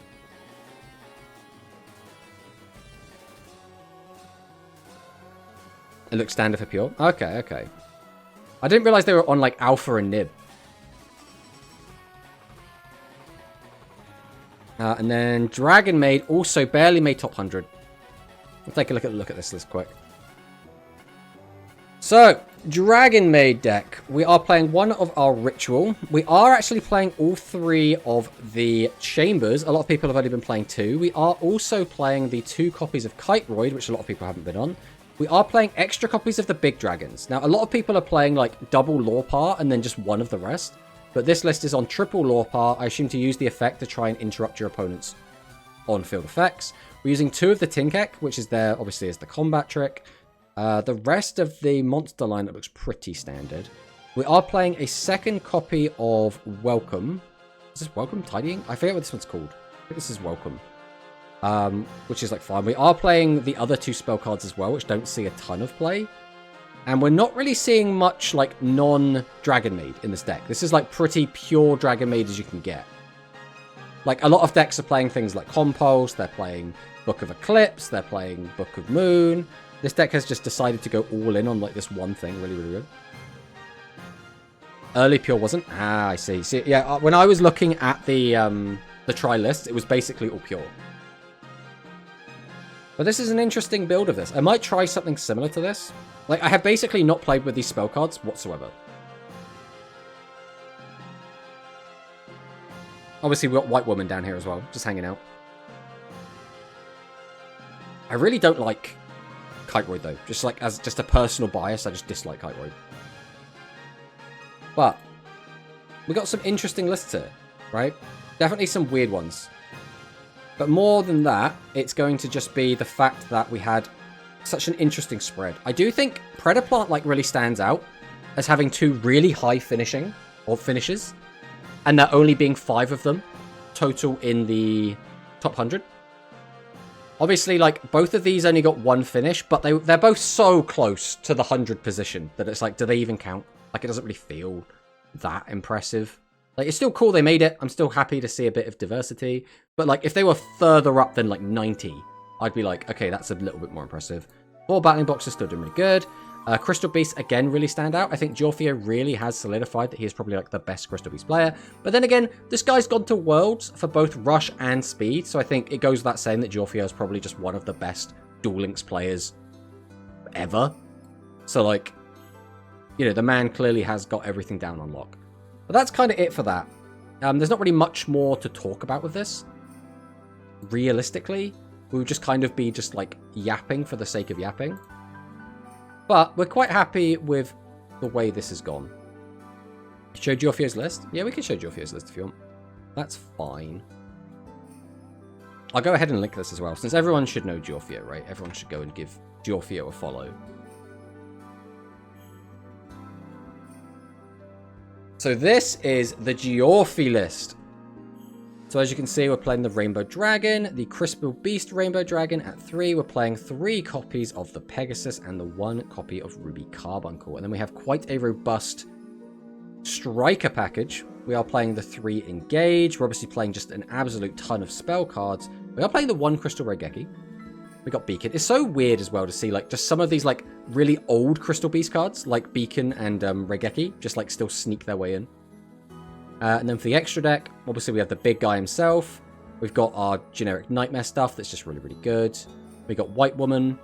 It looks standard for pure? Okay, okay. I didn't realize they were on, like, alpha and nib. And then Dragon Maid also barely made top 100. We'll take a look at this list quick. So, Dragon Maid deck. We are playing one of our Ritual. We are actually playing all 3 of the Chambers. A lot of people have only been playing 2. We are also playing the 2 copies of Kiteroid, which a lot of people haven't been on. We are playing extra copies of the Big Dragons. Now, a lot of people are playing, like, double Lorepar and then just one of the rest. But this list is on triple Lorepar, I assume to use the effect to try and interrupt your opponent's on-field effects. We're using 2 of the Tinkek, which is there, obviously, as the combat trick. The rest of the monster lineup looks pretty standard. We are playing a second copy of Welcome. Is this Welcome Tidying? I forget what this one's called. I think this is Welcome. Which is, like, fine. We are playing the other 2 spell cards as well, which don't see a ton of play. And we're not really seeing much, like, non-Dragon Maid in this deck. This is, like, pretty pure Dragon Maid as you can get. Like, a lot of decks are playing things like Compulse, they're playing Book of Eclipse, they're playing Book of Moon. This deck has just decided to go all in on, like, this one thing. Really, really good. Early pure wasn't? Ah, I see. See, yeah, when I was looking at the try list, it was basically all pure. But this is an interesting build of this. I might try something similar to this. Like, I have basically not played with these spell cards whatsoever. Obviously, we've got White Woman down here as well, just hanging out. I really don't like Kiteroid, though. Just, like, as just a personal bias, I just dislike Kiteroid. But we got some interesting lists here, right? Definitely some weird ones. But more than that, it's going to just be the fact that we had such an interesting spread. I do think Predaplant, like, really stands out as having 2 really high finishes, and there only being 5 of them total in the top 100. Obviously, like, both of these only got 1 finish, but they're both so close to the 100 position that it's like, do they even count? Like, it doesn't really feel that impressive. Like, it's still cool they made it. I'm still happy to see a bit of diversity. But, like, if they were further up than, like, 90, I'd be like, okay, that's a little bit more impressive. 4 battling boxes still doing really good. Crystal Beast, again, really stand out. I think Jorfio really has solidified that he is probably, like, the best Crystal Beast player. But then again, this guy's gone to Worlds for both Rush and Speed. So I think it goes without saying that Jorfio is probably just one of the best Duel Links players ever. So, like, you know, the man clearly has got everything down on lock. But that's kind of it for that. There's not really much more to talk about with this. Realistically, we would just kind of be just, like, yapping for the sake of yapping. But we're quite happy with the way this has gone. Show Jorfio's list? Yeah, we can show Jorfio's list if you want. That's fine. I'll go ahead and link this as well, since everyone should know Jorfio, right? Everyone should go and give Jorfio a follow. So this is the Georfi list. So as you can see, we're playing the Rainbow Dragon, the Crystal Beast Rainbow Dragon at 3. We're playing 3 copies of the Pegasus and the 1 copy of Ruby Carbuncle. And then we have quite a robust Striker package. We are playing the 3 Engage. We're obviously playing just an absolute ton of spell cards. We are playing the 1 Crystal Regeki. We got Beacon. It's so weird as well to see, like, just some of these, like, really old Crystal Beast cards, like Beacon and Regeki, just, like, still sneak their way in. And then for the extra deck, obviously we have the big guy himself. We've got our generic Nightmare stuff that's just really, really good. We got White Woman.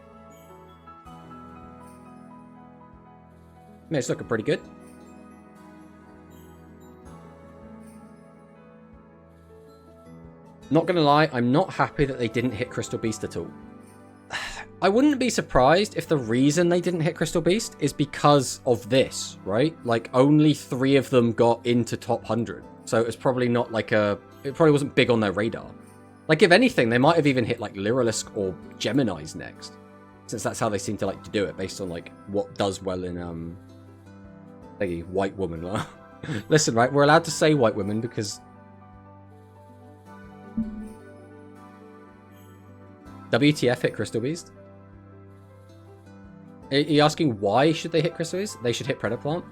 Yeah, it's looking pretty good. Not gonna lie, I'm not happy that they didn't hit Crystal Beast at all. I wouldn't be surprised if the reason they didn't hit Crystal Beast is because of this, right? Like, only 3 of them got into top 100. So it's probably not like it probably wasn't big on their radar. Like, if anything, they might have even hit, like, Lyrilisk or Gemini's next. Since that's how they seem to like to do it, based on, like, what does well in, thingy, White Woman. Listen, right, we're allowed to say White Woman because... WTF hit Crystal Beast? Are you asking why should they hit Crystal Beast? They should hit Predaplant?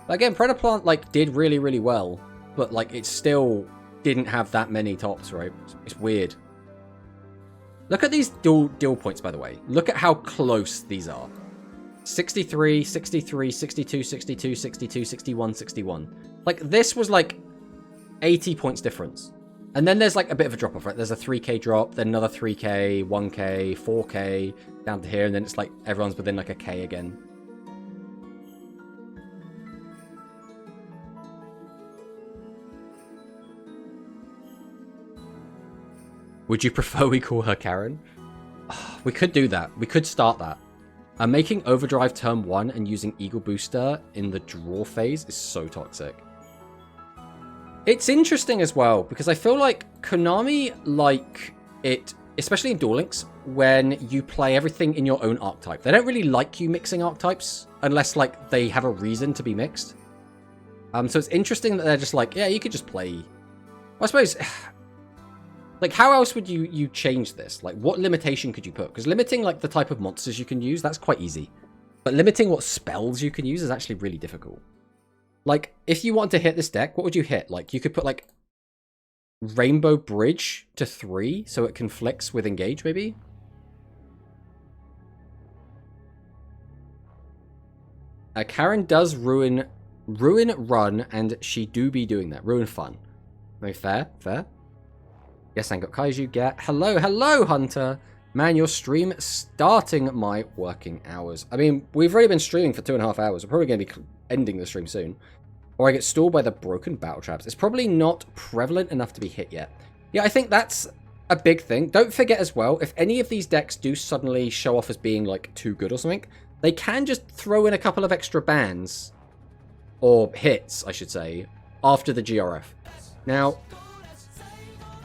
Again, Predaplant, like, did really, really well. But, like, it still didn't have that many tops, right? It's weird. Look at these dual points, by the way. Look at how close these are. 63, 63, 62, 62, 62, 61, 61. Like, this was, like, 80 points difference. And then there's, like, a bit of a drop-off, right? There's a 3k drop, then another 3k, 1k, 4k, down to here, and then it's, like, everyone's within, like, a k again. Would you prefer we call her Karen? We could do that. We could start that. Making Overdrive turn 1 and using Eagle Booster in the draw phase is so toxic. It's interesting as well, because I feel like Konami like it, especially in Duel Links, when you play everything in your own archetype. They don't really like you mixing archetypes, unless like they have a reason to be mixed. So it's interesting that they're just like, yeah, you could just play... I suppose... Like, how else would you change this? Like, what limitation could you put? Because limiting, like, the type of monsters you can use, that's quite easy. But limiting what spells you can use is actually really difficult. Like, if you want to hit this deck, what would you hit? Like, you could put, like, Rainbow Bridge to 3, so it conflicts with Engage, maybe? Karen does ruin run, and she do be doing that. Ruin fun. Very fair, fair. Yes, I got Kaiju. Get hello, Hunter. Man, your stream starting my working hours. I mean, we've already been streaming for 2.5 hours. We're probably going to be ending the stream soon. Or I get stalled by the broken battle traps. It's probably not prevalent enough to be hit yet. Yeah, I think that's a big thing. Don't forget as well, if any of these decks do suddenly show off as being like too good or something, they can just throw in a couple of extra bans, or hits, I should say, after the GRF. Now,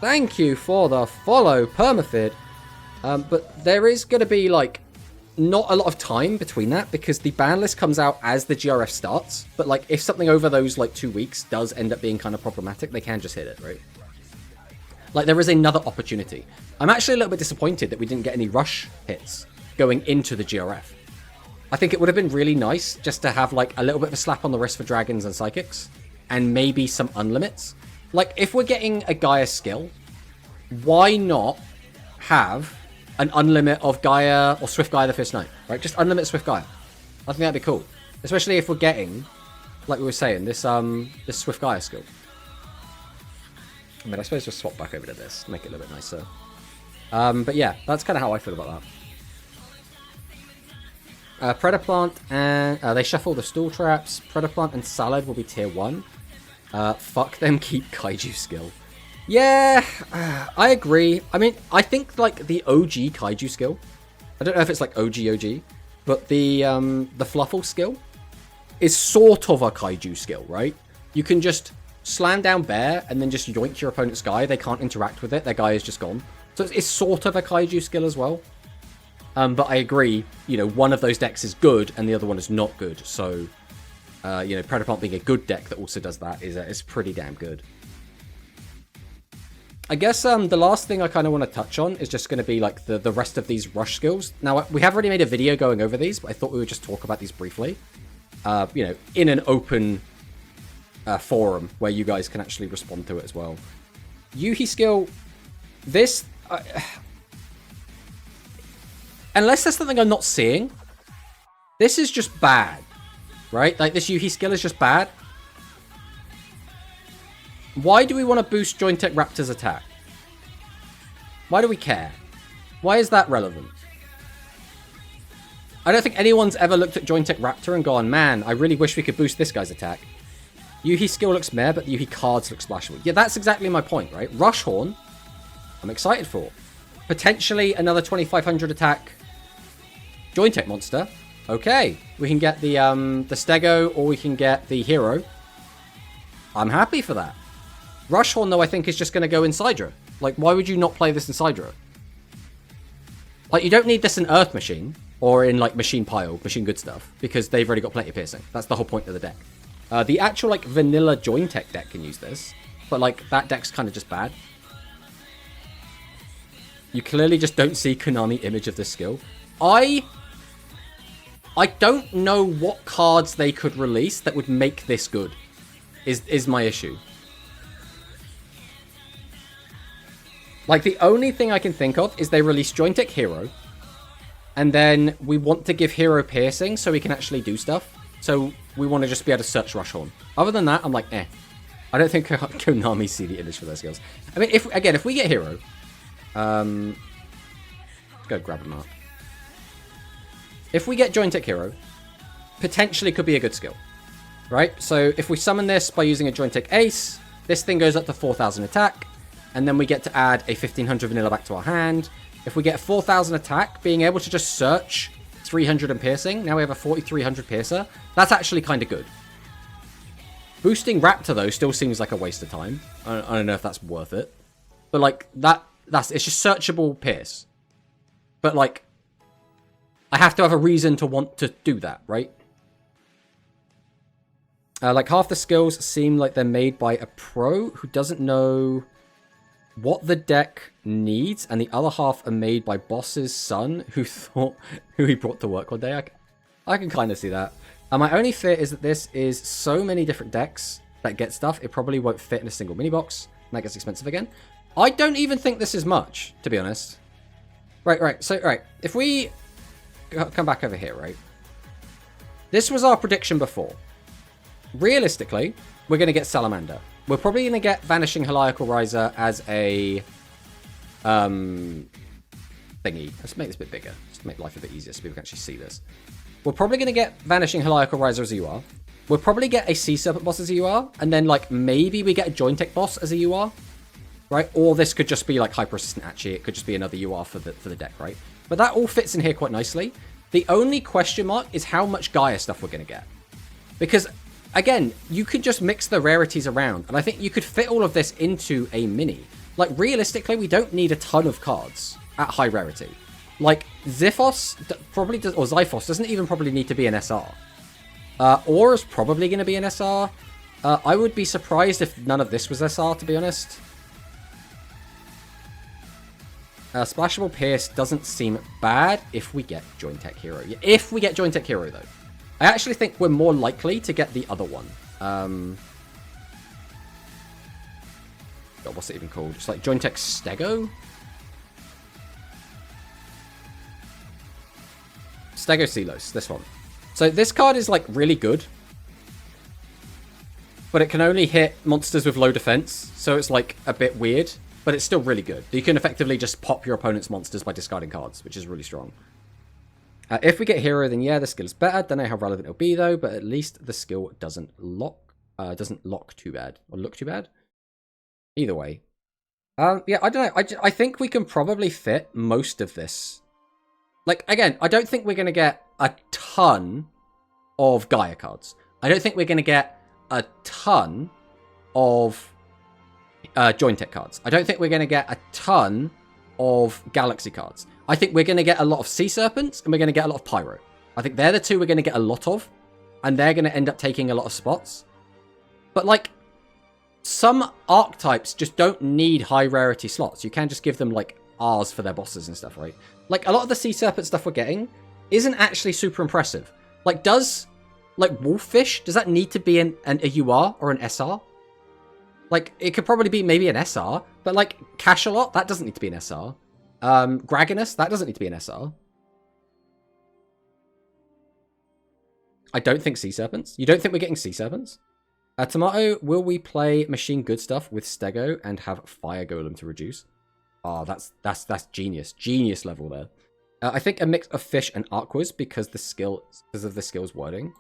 thank you for the follow, Permafid. But there is going to be, like, not a lot of time between that, because the ban list comes out as the GRF starts. But, like, if something over those, like, 2 weeks does end up being kind of problematic, they can just hit it, right? Like, there is another opportunity. I'm actually a little bit disappointed that we didn't get any rush hits going into the GRF. I think it would have been really nice just to have, like, a little bit of a slap on the wrist for dragons and psychics, and maybe some unlimits. Like, if we're getting a Gaia skill, why not have an unlimit of Gaia or Swift Gaia the Fist Knight, right? Just unlimit Swift Gaia. I think that'd be cool. Especially if we're getting, like we were saying, this Swift Gaia skill. I mean, I suppose just swap back over to this, make it a little bit nicer. But yeah, that's kind of how I feel about that. Predaplant and... they shuffle the Stool Traps. Predaplant and Salad will be tier 1. Fuck them, keep Kaiju skill. Yeah, I agree. I mean, I think, like, the OG Kaiju skill, I don't know if it's, like, OG, but the Fluffle skill is sort of a Kaiju skill, right? You can just slam down Bear and then just yoink your opponent's guy. They can't interact with it. Their guy is just gone. So it's sort of a Kaiju skill as well. But I agree, you know, one of those decks is good and the other one is not good. So, you know, Predaplant being a good deck that also does that is pretty damn good. I guess the last thing I kind of want to touch on is just going to be like the rest of these rush skills. Now, we have already made a video going over these, but I thought we would just talk about these briefly. You know, in an open forum where you guys can actually respond to it as well. Yuhi skill, this... unless there's something I'm not seeing, this is just bad, right? Like, this Yuhi skill is just bad. Why do we want to boost Jointech Raptor's attack? Why do we care? Why is that relevant? I don't think anyone's ever looked at Jointech Raptor and gone, man, I really wish we could boost this guy's attack. Yuhi skill looks meh, but the Yuhi cards look splashable. Yeah, that's exactly my point, right? Rush Horn, I'm excited for. Potentially another 2500 attack Jointech monster. Okay, we can get the Stego, or we can get the Hero. I'm happy for that. Rush Horn, though, I think is just going to go in Sidra. Like, why would you not play this in Sidra? Like, you don't need this in Earth Machine, or in, like, Machine Pile, Machine Good stuff, because they've already got plenty of piercing. That's the whole point of the deck. The actual, like, vanilla Jointech deck can use this, but, like, that deck's kind of just bad. You clearly just don't see Konami image of this skill. I I don't know what cards they could release that would make this good, is my issue. Like, the only thing I can think of is they release Joystick Hero, and then we want to give Hero Piercing so we can actually do stuff. So we want to just be able to search Rush Horn. Other than that, I'm like, eh. I don't think Konami see the image for those skills. I mean, if we get Hero, let's go grab them up. If we get Joystick Hero, potentially could be a good skill, right? So if we summon this by using a Joystick Ace, this thing goes up to 4,000 attack, and then we get to add a 1,500 vanilla back to our hand. If we get 4,000 attack, being able to just search 300 and piercing, now we have a 4,300 piercer. That's actually kind of good. Boosting Raptor, though, still seems like a waste of time. I don't know if that's worth it. But, like, it's just searchable pierce. But, like, I have to have a reason to want to do that, right? Like, half the skills seem like they're made by a pro who doesn't know what the deck needs, and the other half are made by boss's son who he brought to work one day. I can kind of see that. And my only fear is that this is so many different decks that get stuff, it probably won't fit in a single mini box, and that gets expensive again. I don't even think this is much, to be honest. Right. So, if we come back over here, right? This was our prediction before. Realistically, we're going to get Salamander. We're probably going to get Vanishing Heliacal Riser as a thingy. Let's make this a bit bigger, just to make life a bit easier so people can actually see this. We're probably going to get Vanishing Heliacal Riser as a UR. We'll probably get a Sea Serpent boss as a UR, and then, like, maybe we get a Joystick boss as a UR, right? Or this could just be, like, Hyper Assistant Achi. It could just be another UR for the deck, right? But that all fits in here quite nicely. The only question mark is how much Gaia stuff we're going to get. Because, again, you could just mix the rarities around, and I think you could fit all of this into a mini. Like, realistically, we don't need a ton of cards at high rarity. Like, Xiphos probably does, or Xiphos doesn't even probably need to be an SR. Aura's probably going to be an SR. I would be surprised if none of this was SR, to be honest. Splashable Pierce doesn't seem bad if we get Joystick Hero. Yeah, if we get Joystick Hero, though. I actually think we're more likely to get the other one. God, what's it even called? It's like Joystick Stego? Stego Celos, this one. So this card is, like, really good. But it can only hit monsters with low defense. So it's, like, a bit weird. But it's still really good. You can effectively just pop your opponent's monsters by discarding cards, which is really strong. If we get Hero, then yeah, the skill is better. Don't know how relevant it'll be, though. But at least the skill doesn't lock too bad. Or look too bad. Either way. Yeah, I don't know. I think we can probably fit most of this. Like, again, I don't think we're going to get a ton of Gaia cards. I don't think we're going to get a ton of Joystick cards. I don't think we're going to get a ton of Galaxy cards. I think we're going to get a lot of Sea Serpents, and we're going to get a lot of Pyro. I think they're the two we're going to get a lot of, and they're going to end up taking a lot of spots. But, like, some archetypes just don't need high rarity slots. You can just give them, like, R's for their bosses and stuff, right? Like, a lot of the Sea Serpent stuff we're getting isn't actually super impressive. Like, like, Wolffish, does that need to be a UR or an SR? Like, it could probably be maybe an SR, but, like, Cachalot, that doesn't need to be an SR. Graganus, that doesn't need to be an SR. I don't think Sea Serpents. You don't think we're getting Sea Serpents? Tomato, will we play Machine Good Stuff with Stego and have Fire Golem to reduce? Oh, that's genius. Genius level there. I think a mix of Fish and Aquas because of the skill's wording.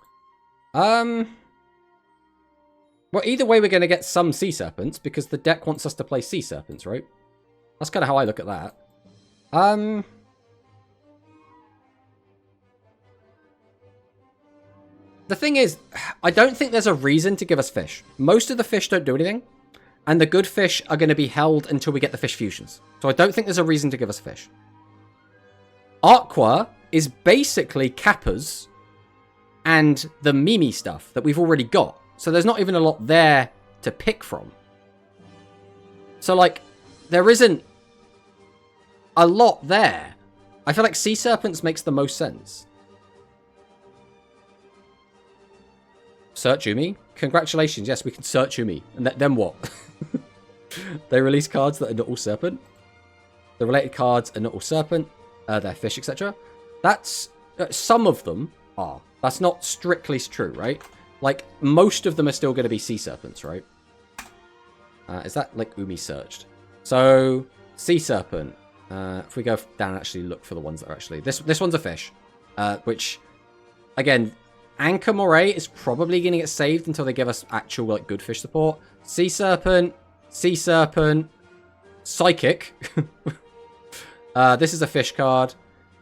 Well, either way, we're going to get some Sea Serpents because the deck wants us to play Sea Serpents, right? That's kind of how I look at that. The thing is, I don't think there's a reason to give us Fish. Most of the Fish don't do anything, and the good Fish are going to be held until we get the Fish Fusions. So I don't think there's a reason to give us Fish. Aqua is basically Kappas and the Mimi stuff that we've already got. So there's not even a lot there to pick from. So, like, there isn't a lot there. I feel like Sea Serpents makes the most sense. Search Umi? Congratulations, yes, we can search Umi. And then what? They release cards that are not all serpent. The related cards are not all serpent. They're fish, etc. That's... some of them are. That's not strictly true, right? Like, most of them are still going to be sea serpents, right? Is that, like, Umi searched? So, sea serpent. If we go down and actually look for the ones that are actually... This one's a fish. Which, again, Anchor Moray is probably going to get saved until they give us actual, like, good fish support. Sea serpent. Sea serpent. Psychic. This is a fish card.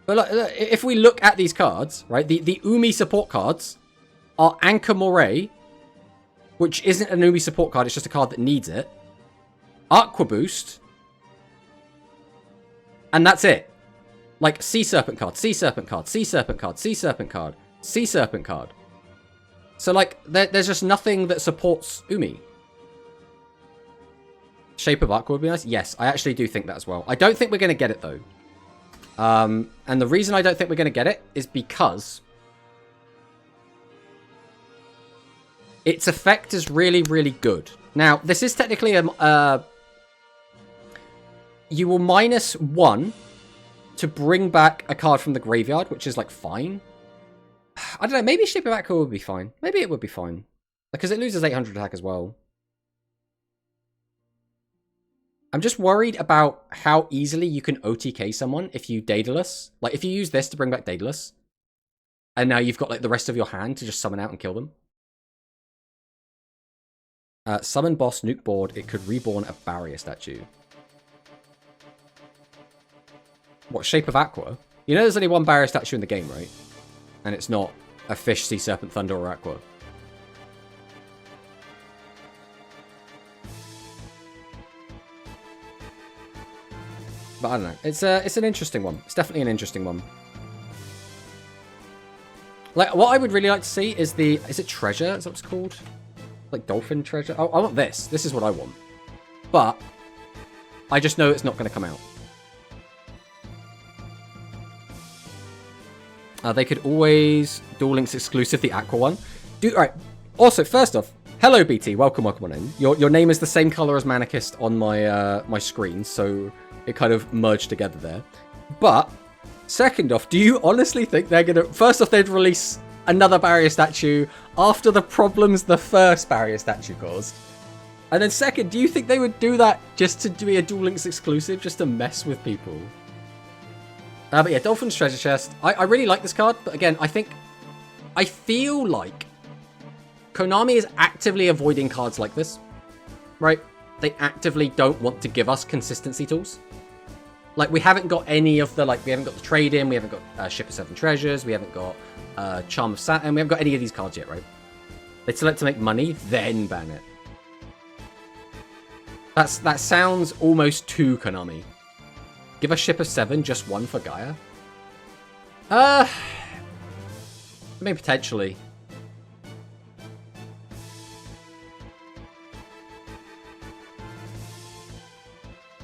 But look, if we look at these cards, right, the Umi support cards are Anchor Moray, which isn't an Umi support card, it's just a card that needs it. Aqua Boost. And that's it. Like, Sea Serpent card, Sea Serpent card, Sea Serpent card, Sea Serpent card, Sea Serpent card. So, like, there's just nothing that supports Umi. Shape of Aqua would be nice. Yes, I actually do think that as well. I don't think we're going to get it, though. And the reason I don't think we're going to get it is because its effect is really, really good. Now, this is technically a... you will -1 to bring back a card from the graveyard, which is, like, fine. I don't know, maybe Shape of Aqua would be fine. Maybe it would be fine. Because it loses 800 attack as well. I'm just worried about how easily you can OTK someone if you Daedalus. Like, if you use this to bring back Daedalus, and now you've got, like, the rest of your hand to just summon out and kill them. Summon boss, nuke board. It could reborn a barrier statue. What, Shape of Aqua? You know there's only one barrier statue in the game, right? And it's not a fish, sea serpent, thunder, or aqua. But I don't know. It's an interesting one. It's definitely an interesting one. Like, what I would really like to see is the... Is it treasure? Is that what it's called? Like, dolphin treasure? Oh, I want this. This is what I want. But I just know it's not going to come out. They could always Duel Links exclusive the Aqua one. Alright. Also, first off, hello BT. Welcome on in. Your name is the same color as Manicist on my my screen, so it kind of merged together there. But second off, do you honestly think they're gonna... First off, they'd release another barrier statue after the problems the first barrier statue caused? And then second, do you think they would do that just to be a Duel Links exclusive, just to mess with people? But yeah, Dolphin's Treasure Chest. I really like this card, but again, I feel like Konami is actively avoiding cards like this, right? They actively don't want to give us consistency tools. Like, we haven't got any of the, like, we haven't got the trade-in, we haven't got Ship of Seven Treasures, we haven't got Charm of Saturn, we haven't got any of these cards yet, right? They select to make money, then ban it. That sounds almost too Konami. Give a Ship of Seven, just one for Gaia? I mean, potentially.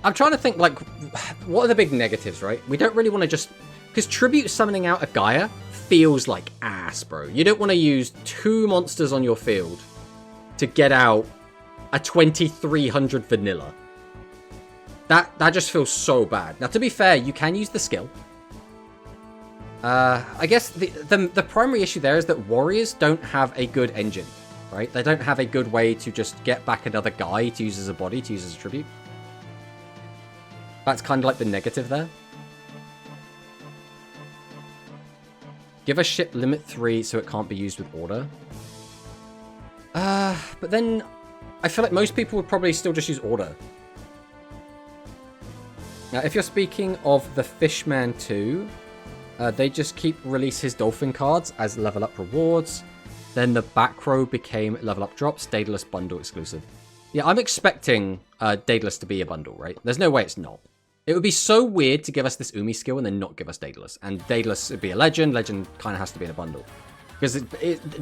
I'm trying to think, like, what are the big negatives, right? We don't really want to just... Because Tribute summoning out a Gaia feels like ass, bro. You don't want to use 2 monsters on your field to get out a 2300 vanilla. That just feels so bad. Now, to be fair, you can use the skill. I guess the primary issue there is that Warriors don't have a good engine, right? They don't have a good way to just get back another guy to use as a body, to use as a tribute. That's kind of like the negative there. Give a ship limit 3 so it can't be used with order. But then I feel like most people would probably still just use order. Now, if you're speaking of the Fishman 2, they just keep release his dolphin cards as level up rewards. Then the back row became level up drops, Daedalus bundle exclusive. Yeah, I'm expecting Daedalus to be a bundle, right? There's no way it's not. It would be so weird to give us this Umi skill and then not give us Daedalus. And Daedalus would be a legend. Legend kind of has to be in a bundle. Because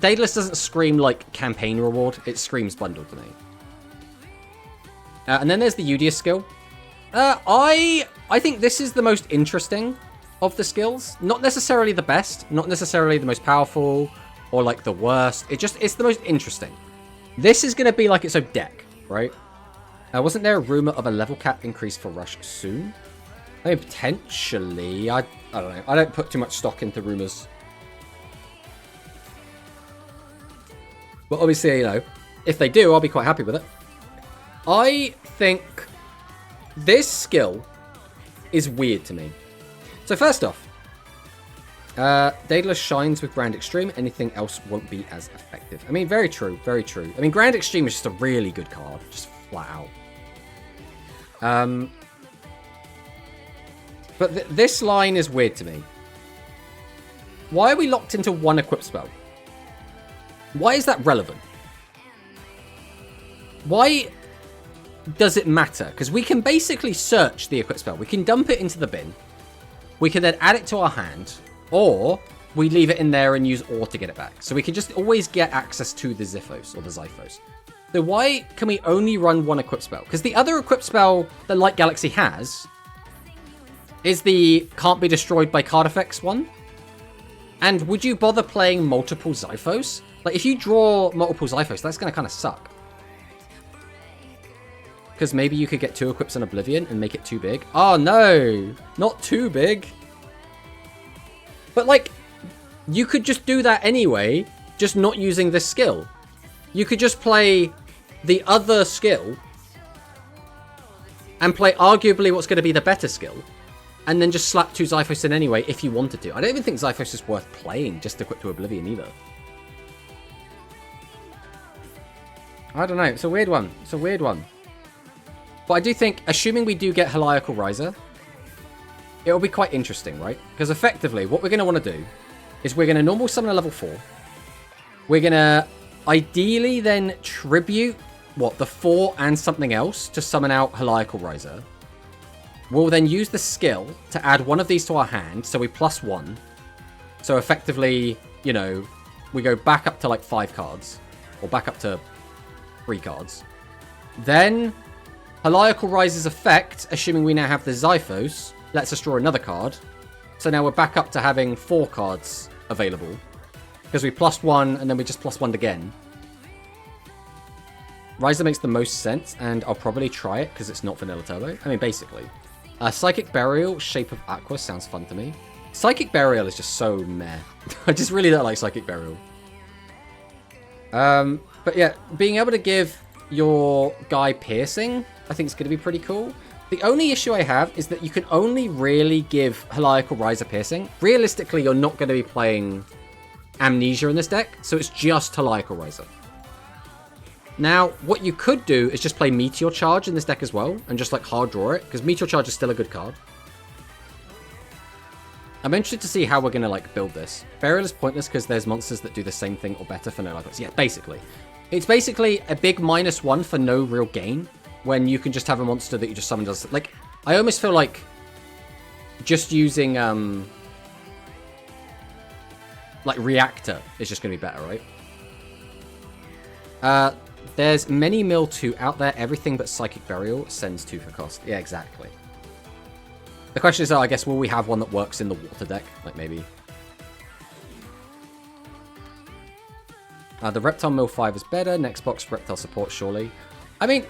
Daedalus doesn't scream like campaign reward. It screams bundle to me. And then there's the Udius skill. I think this is the most interesting of the skills. Not necessarily the best. Not necessarily the most powerful. or like the worst. It's the most interesting. This is going to be like its own deck, right? Wasn't there a rumor of a level cap increase for Rush soon? I mean, potentially. I don't know. I don't put too much stock into rumors. But obviously, you know, if they do, I'll be quite happy with it. I think this skill is weird to me. So first off, Daedalus shines with Grand Extreme. Anything else won't be as effective. I mean, very true, very true. I mean, Grand Extreme is just a really good card, just flat out. But this line is weird to me. Why are we locked into one equip spell? Why is that relevant? Why does it matter? Because we can basically search the equip spell. We can dump it into the bin. We can then add it to our hand. Or we leave it in there and use ore to get it back. So we can just always get access to the Xiphos or the Xiphos. So why can we only run one equip spell? Because the other equip spell that Light Galaxy has is the can't be destroyed by card effects one. And would you bother playing multiple Xiphos? Like, if you draw multiple Xiphos, that's going to kind of suck. Because maybe you could get 2 equips in Oblivion and make it too big. Oh, no. Not too big. But, like, you could just do that anyway, just not using this skill. You could just play the other skill and play arguably what's going to be the better skill, and then just slap 2 Xiphos in anyway if you wanted to. I don't even think Xiphos is worth playing just to equip to Oblivion either. I don't know. It's a weird one. It's a weird one. But I do think, assuming we do get Heliacal Riser, it'll be quite interesting, right? Because effectively, what we're going to want to do is we're going to normal summon a level 4. We're going to ideally then tribute, the 4 and something else to summon out Heliacal Riser. We'll then use the skill to add one of these to our hand, so we +1. So effectively, you know, we go back up to like 5 cards, or back up to 3 cards. Then, Heliacal Riser's effect, assuming we now have the Xiphos, lets us draw another card. So now we're back up to having 4 cards available. Because we +1, and then we just +1 again. Riser makes the most sense, and I'll probably try it, because it's not Vanilla Turbo. I mean, basically. Psychic Burial, Shape of Aqua sounds fun to me. Psychic Burial is just so meh. I just really don't like Psychic Burial. But yeah, being able to give your guy Piercing, I think is going to be pretty cool. The only issue I have is that you can only really give Heliacal Riser Piercing. Realistically, you're not going to be playing Amnesia in this deck, so it's just Heliacal Riser. Now, what you could do is just play Meteor Charge in this deck as well, and just like hard draw it, because Meteor Charge is still a good card. I'm interested to see how we're going to like build this. Burial is pointless because there's monsters that do the same thing or better for no life points. Yeah, basically. It's basically a big -1 for no real gain, when you can just have a monster that you just summon does. Like, I almost feel like just using like Reactor is just going to be better, right? There's many mill 2 out there. Everything but Psychic Burial sends 2 for cost. Yeah, exactly. The question is, I guess, will we have one that works in the water deck? Like, maybe. The Reptile mill 5 is better. Next box, Reptile support, surely. I mean,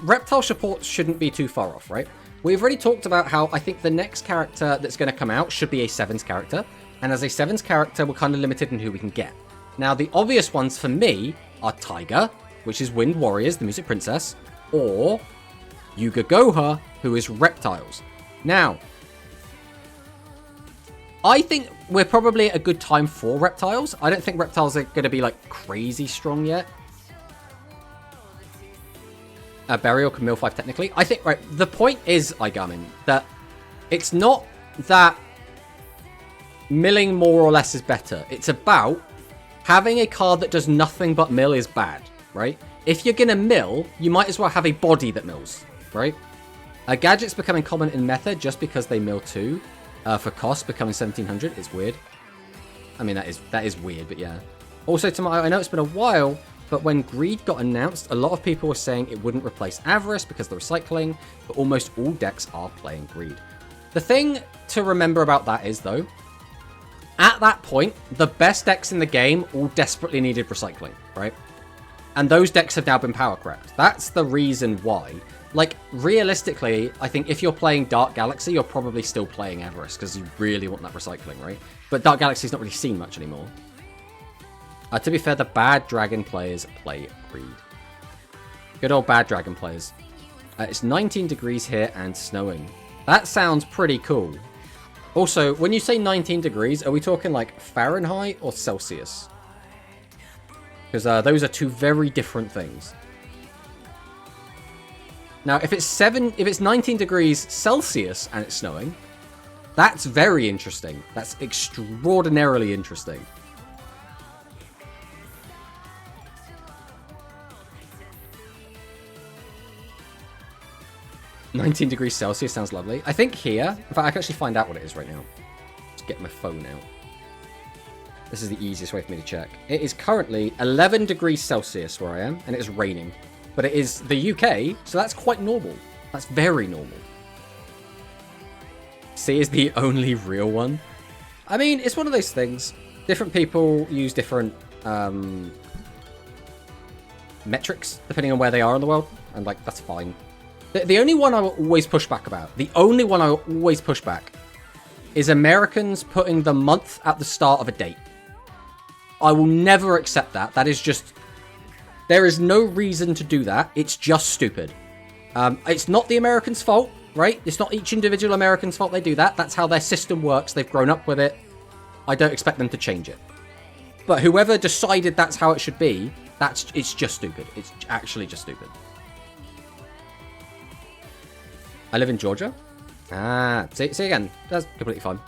Reptile support shouldn't be too far off, right? We've already talked about how I think the next character that's going to come out should be a 7s character. And as a 7s character, we're kind of limited in who we can get. Now, the obvious ones for me are Tiger, which is Wind Warriors, the Music Princess, or Yuga Goha, who is Reptiles. Now, I think we're probably at a good time for Reptiles. I don't think Reptiles are going to be, like, crazy strong yet. Burial can mill 5 technically. I think, right, the point is, Igamin, that it's not that milling more or less is better. It's about having a card that does nothing but mill is bad, right? If you're going to mill, you might as well have a body that mills, right? Gadgets becoming common in meta just because they mill 2 for cost becoming 1700 is weird. I mean, that is weird, but yeah. Also, I know it's been a while, but when Greed got announced, a lot of people were saying it wouldn't replace Avarice because of the recycling, but almost all decks are playing Greed. The thing to remember about that is, though, At that point, the best decks in the game all desperately needed recycling, right? And those decks have now been power crept. That's the reason why. Like, realistically, I think if you're playing Dark Galaxy, you're probably still playing Everest, because you really want that recycling, right? But Dark Galaxy's not really seen much anymore. To be fair, the bad dragon players play Greed. Good old bad dragon players. It's 19 degrees here and snowing. That sounds pretty cool. Also, when you say 19 degrees, are we talking like Fahrenheit or Celsius? Because those are two very different things. Now, if it's 19 degrees Celsius and it's snowing, that's very interesting. That's extraordinarily interesting. "19 degrees Celsius" sounds lovely. I think here, in fact, I can actually find out what it is right now. Just get my phone out. This is the easiest way for me to check. It is currently 11 degrees Celsius where I am, and it is raining. But it is the UK, so that's quite normal. That's very normal. C is the only real one. I mean, it's one of those things. Different people use different metrics, depending on where they are in the world. And, like, that's fine. The only one I will always push back about, the only one I will always push back, is Americans putting the month at the start of a date. I will never accept that. That is just... There is no reason to do that. It's just stupid. It's not the Americans' fault, right? It's not each individual American's fault they do that. That's how their system works. They've grown up with it. I don't expect them to change it. But whoever decided that's how it should be, it's just stupid. It's actually just stupid. I live in Georgia. See again, that's completely fine.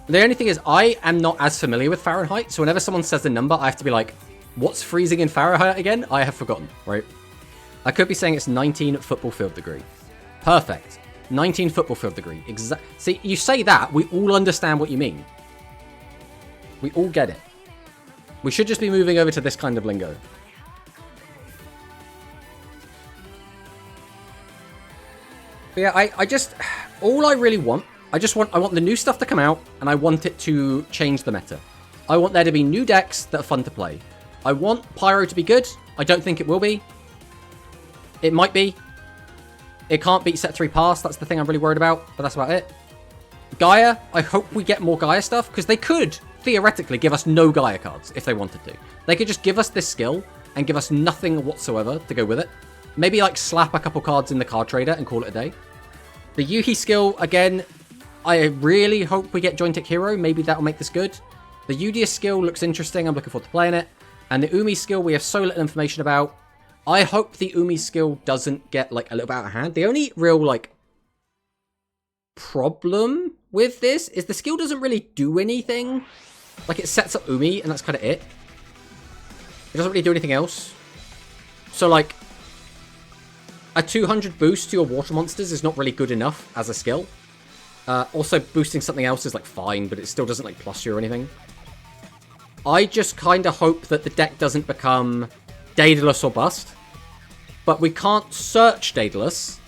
The only thing is, I am not as familiar with Fahrenheit, so whenever someone says the number, I have to be like, what's freezing in Fahrenheit again? I have forgotten, right? I could be saying it's 19 football field degree. Perfect. 19 football field degree. See, you say that, we all understand what you mean. We all get it. We should just be moving over to this kind of lingo. But yeah, I just... All I really want... I want the new stuff to come out, and I want it to change the meta. I want there to be new decks that are fun to play. I want Pyro to be good. I don't think it will be. It might be. It can't beat set 3 pass. That's the thing I'm really worried about, but that's about it. Gaia, I hope we get more Gaia stuff, because they could, theoretically, give us no Gaia cards if they wanted to. They could just give us this skill and give us nothing whatsoever to go with it. Maybe, like, slap a couple cards in the card trader and call it a day. The Yuhi skill, again, I really hope we get Jointic Hero. Maybe that'll make this good. The Udius skill looks interesting. I'm looking forward to playing it. And the Umi skill, we have so little information about. I hope the Umi skill doesn't get, like, a little bit out of hand. The only real, like, problem with this is the skill doesn't really do anything. Like, it sets up Umi, and that's kind of it. It doesn't really do anything else. So, like, a 200 boost to your water monsters is not really good enough as a skill. Also, boosting something else is, like, fine, but it still doesn't, like, plus you or anything. I just kind of hope that the deck doesn't become Daedalus or bust. But we can't search Daedalus.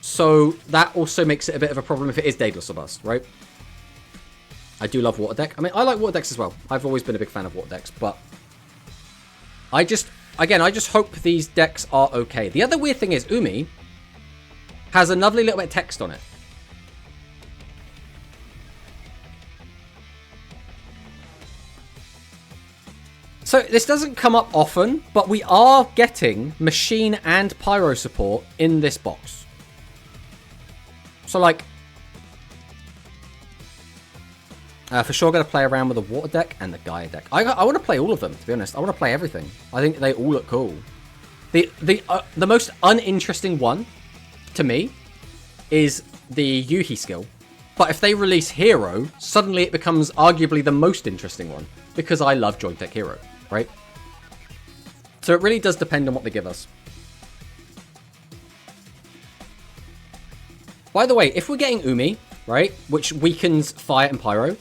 So that also makes it a bit of a problem if it is Daedalus or bust, right? I do love water deck. I mean, I like water decks as well. I've always been a big fan of water decks, but I just hope these decks are okay. The other weird thing is Umi has a lovely little bit of text on it. So this doesn't come up often, but we are getting Machine and Pyro support in this box. So, like, for sure going to play around with the water deck and the Gaia deck. I want to play all of them, to be honest. I want to play everything. I think they all look cool. The most uninteresting one, to me, is the Yuhi skill. But if they release Hero, suddenly it becomes arguably the most interesting one. Because I love Joint Deck Hero, right? So it really does depend on what they give us. By the way, if we're getting Umi, right, which weakens Fire and Pyro,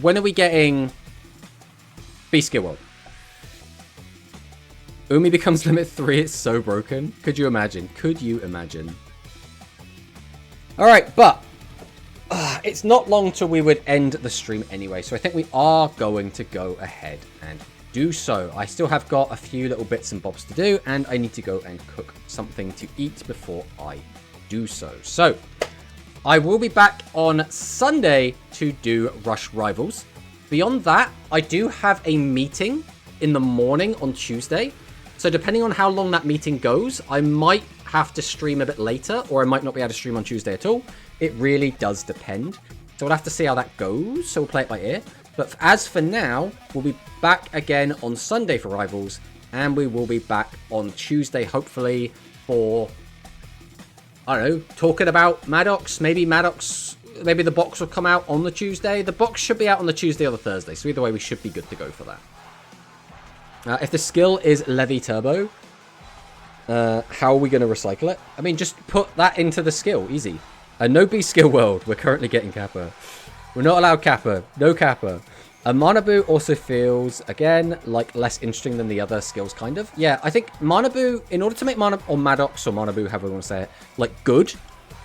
when are we getting Beast Skill World? Umi becomes limit 3, it's so broken. Could you imagine? Could you imagine? Alright, but It's not long till we would end the stream anyway, so I think we are going to go ahead and do so. I still have got a few little bits and bobs to do, and I need to go and cook something to eat before I do so. So, I will be back on Sunday to do Rush Rivals. Beyond that, I do have a meeting in the morning on Tuesday. So depending on how long that meeting goes, I might have to stream a bit later, or I might not be able to stream on Tuesday at all. It really does depend. So we'll have to see how that goes. So we'll play it by ear. But as for now, we'll be back again on Sunday for Rivals. And we will be back on Tuesday, hopefully, for, I don't know, talking about Maddox. Maybe the box will come out on the Tuesday. The box should be out on the Tuesday or the Thursday. So either way, we should be good to go for that. If the skill is Levy Turbo, how are we going to recycle it? I mean, just put that into the skill. Easy. No B skill world. We're currently getting Kappa. We're not allowed Kappa. No Kappa. Manabu also feels, again, like less interesting than the other skills, kind of. Yeah, I think Manabu, in order to make or Maddox or Manabu, however you want to say it, like good,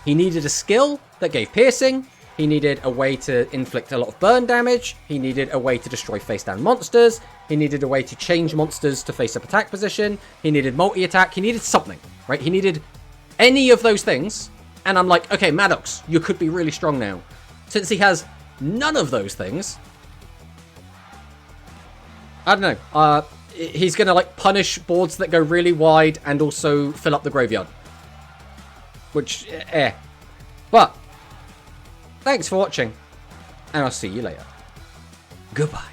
he needed a skill that gave piercing. He needed a way to inflict a lot of burn damage. He needed a way to destroy face-down monsters. He needed a way to change monsters to face-up attack position. He needed multi-attack. He needed something, right? He needed any of those things. And I'm like, okay, Maddox, you could be really strong now. Since he has none of those things, I don't know. He's going to, like, punish boards that go really wide and also fill up the graveyard. Which, But, thanks for watching, and I'll see you later. Goodbye.